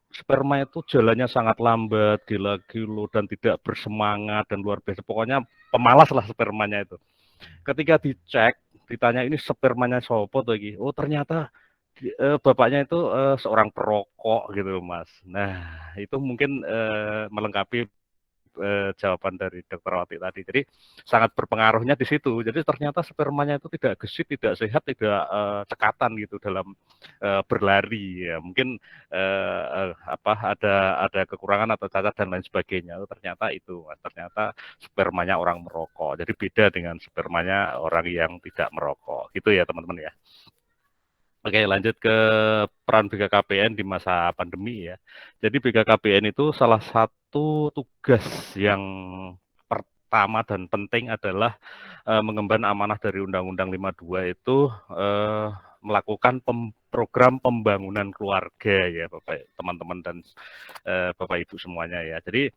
sperma itu jalannya sangat lambat, gila-gilo dan tidak bersemangat dan luar biasa. Pokoknya pemalas lah spermanya itu. Ketika dicek, ditanya ini spermanya sopo lagi. Oh, ternyata bapaknya itu seorang perokok gitu, Mas. Nah, itu mungkin melengkapi jawaban dari Dr. Wati tadi. Jadi sangat berpengaruhnya di situ. Jadi ternyata spermanya itu tidak gesit, tidak sehat, tidak cekatan gitu dalam berlari. Ya, mungkin ada kekurangan atau cacat dan lain sebagainya. Ternyata itu, ternyata spermanya orang merokok. Jadi beda dengan spermanya orang yang tidak merokok. Gitu ya teman-teman ya. Oke, lanjut ke peran BKKBN di masa pandemi ya. Jadi BKKBN itu salah satu tugas yang pertama dan penting adalah mengemban amanah dari Undang-Undang 52 itu melakukan program pembangunan keluarga ya Bapak, teman-teman dan Bapak Ibu semuanya ya. Jadi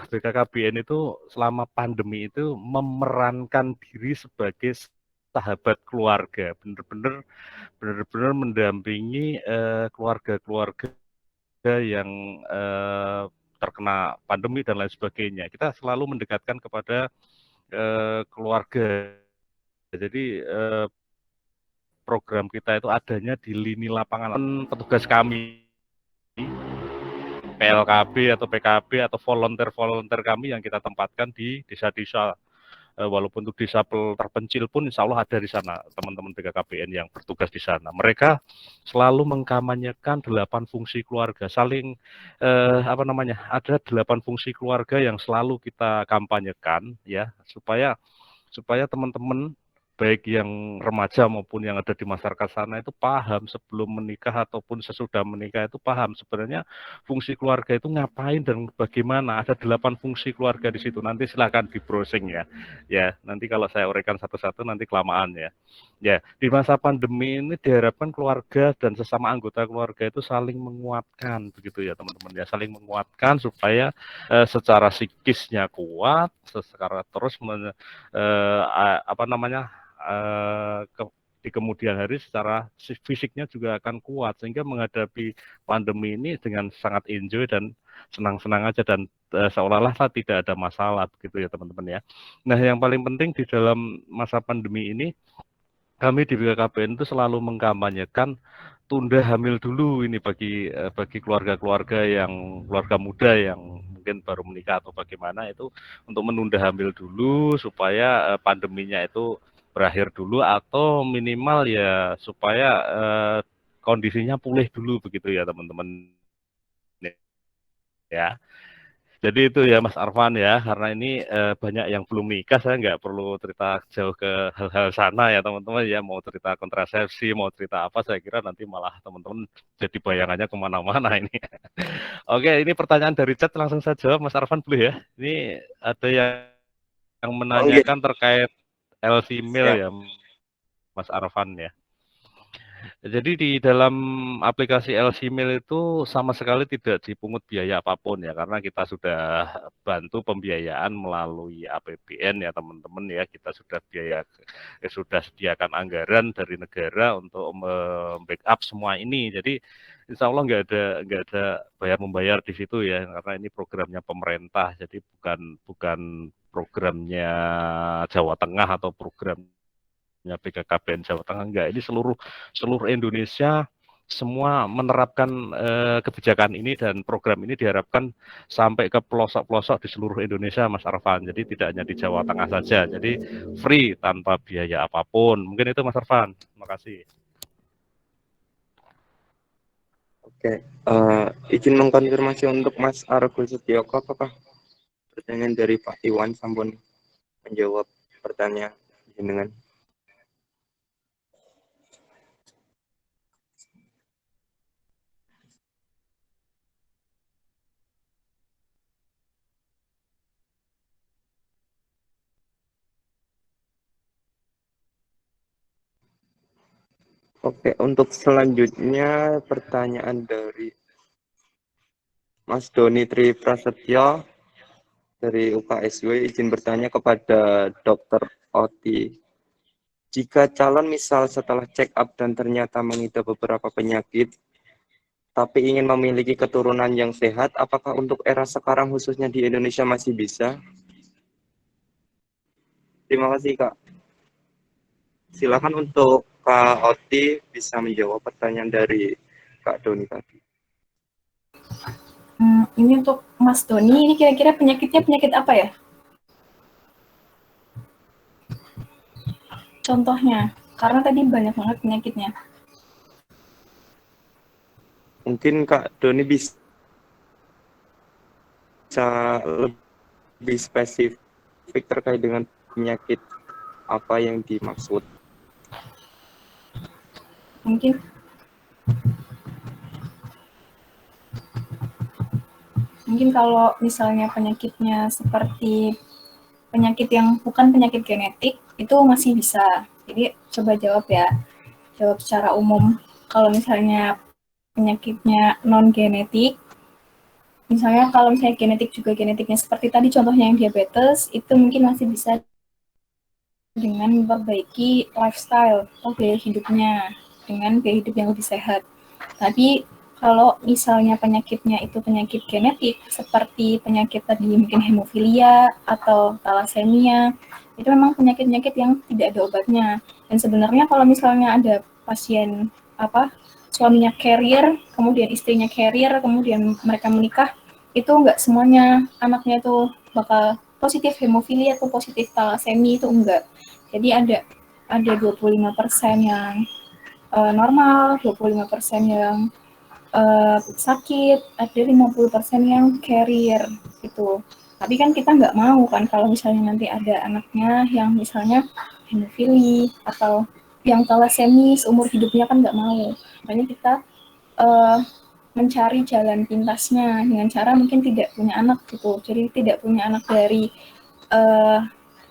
BKKBN itu selama pandemi itu memerankan diri sebagai sahabat keluarga, benar-benar mendampingi keluarga-keluarga yang terkena pandemi dan lain sebagainya. Kita selalu mendekatkan kepada keluarga. Jadi program kita itu adanya di lini lapangan. Petugas kami, PLKB atau PKB atau volunteer kami yang kita tempatkan di desa-desa. Walaupun untuk desa terpencil pun insya Allah ada di sana teman-teman BKKBN yang bertugas di sana. Mereka selalu mengkampanyekan 8 fungsi keluarga, ada 8 fungsi keluarga yang selalu kita kampanyekan ya, supaya teman-teman baik yang remaja maupun yang ada di masyarakat sana itu paham sebelum menikah ataupun sesudah menikah itu paham sebenarnya fungsi keluarga itu ngapain dan bagaimana. Ada 8 fungsi keluarga di situ. Nanti silakan di browsing ya. Ya, nanti kalau saya uraikan satu-satu nanti kelamaan ya. Ya, di masa pandemi ini diharapkan keluarga dan sesama anggota keluarga itu saling menguatkan begitu ya teman-teman ya, saling menguatkan supaya secara psikisnya kuat, secara terus di kemudian hari secara fisiknya juga akan kuat sehingga menghadapi pandemi ini dengan sangat enjoy dan senang-senang aja dan seolah-olah tidak ada masalah begitu ya teman-teman ya. Nah, yang paling penting di dalam masa pandemi ini kami di BKKBN itu selalu mengkampanyekan tunda hamil dulu ini bagi keluarga-keluarga keluarga muda yang mungkin baru menikah atau bagaimana itu untuk menunda hamil dulu supaya pandeminya itu berakhir dulu atau minimal ya supaya kondisinya pulih dulu begitu ya teman-teman ya. Jadi itu ya Mas Arfan ya, karena ini banyak yang belum nikah, saya nggak perlu cerita jauh ke hal-hal sana ya teman-teman ya, mau cerita kontrasepsi, mau cerita apa, saya kira nanti malah teman-teman jadi bayangannya kemana-mana ini. Oke, ini pertanyaan dari chat, langsung saya jawab Mas Arfan dulu ya. Ini ada yang Oke, menanyakan terkait L-female siap. ya Mas Arfan ya. Jadi di dalam aplikasi LCMail itu sama sekali tidak dipungut biaya apapun ya, karena kita sudah bantu pembiayaan melalui APBN ya teman-teman ya, kita sudah sudah sediakan anggaran dari negara untuk membackup semua ini. Jadi insya Allah nggak ada bayar membayar di situ ya, karena ini programnya pemerintah, jadi bukan programnya Jawa Tengah atau program BKKBN Jawa Tengah, enggak, ini seluruh Indonesia semua menerapkan kebijakan ini, dan program ini diharapkan sampai ke pelosok-pelosok di seluruh Indonesia Mas Arfan. Jadi tidak hanya di Jawa Tengah saja, jadi free tanpa biaya apapun. Mungkin itu Mas Arfan. Terima kasih. Oke, izin mengkonfirmasi untuk Mas Argo Setioko, apakah pertanyaan dari Pak Iwan sampun menjawab pertanyaan dengan Oke, untuk selanjutnya pertanyaan dari Mas Doni Tri Prasetyo dari UKSW, izin bertanya kepada Dr. Oti. Jika calon misal setelah check up dan ternyata mengidap beberapa penyakit, tapi ingin memiliki keturunan yang sehat, apakah untuk era sekarang khususnya di Indonesia masih bisa? Terima kasih Kak. Silakan untuk Kak Oti bisa menjawab pertanyaan dari Kak Doni tadi. Ini untuk Mas Doni, ini kira-kira penyakitnya penyakit apa ya? Contohnya, karena tadi banyak banget penyakitnya. Mungkin Kak Doni bisa lebih spesifik terkait dengan penyakit apa yang dimaksud. Mungkin kalau misalnya penyakitnya seperti penyakit yang bukan penyakit genetik, itu masih bisa. Jadi coba jawab ya, jawab secara umum. Kalau misalnya penyakitnya non genetik, misalnya kalau misalnya genetik juga genetiknya seperti tadi contohnya yang diabetes, itu mungkin masih bisa dengan memperbaiki lifestyle atau gaya hidupnya, dengan gaya hidup yang lebih sehat. Tapi kalau misalnya penyakitnya itu penyakit genetik, seperti penyakit tadi mungkin hemofilia atau thalassemia, itu memang penyakit-penyakit yang tidak ada obatnya. Dan sebenarnya kalau misalnya ada pasien suaminya carrier, kemudian istrinya carrier, kemudian mereka menikah, itu enggak semuanya anaknya itu bakal positif hemofilia atau positif thalassemia, itu enggak. Jadi ada 25% yang normal, 25% yang sakit, ada 50% yang carrier gitu. Tapi kan kita nggak mau kan kalau misalnya nanti ada anaknya yang misalnya hemofili atau yang thalassemia seumur hidupnya, kan nggak mau. Makanya kita mencari jalan pintasnya dengan cara mungkin tidak punya anak gitu. Jadi tidak punya anak dari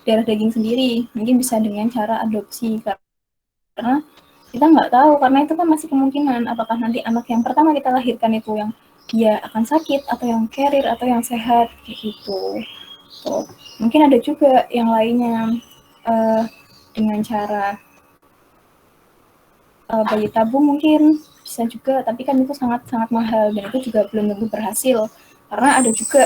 darah daging sendiri, mungkin bisa dengan cara adopsi, karena kita nggak tahu, karena itu kan masih kemungkinan apakah nanti anak yang pertama kita lahirkan itu yang dia akan sakit atau yang carrier atau yang sehat gitu. So, mungkin ada juga yang lainnya dengan cara bayi tabung mungkin bisa juga, tapi kan itu sangat mahal dan itu juga belum tentu berhasil, karena ada juga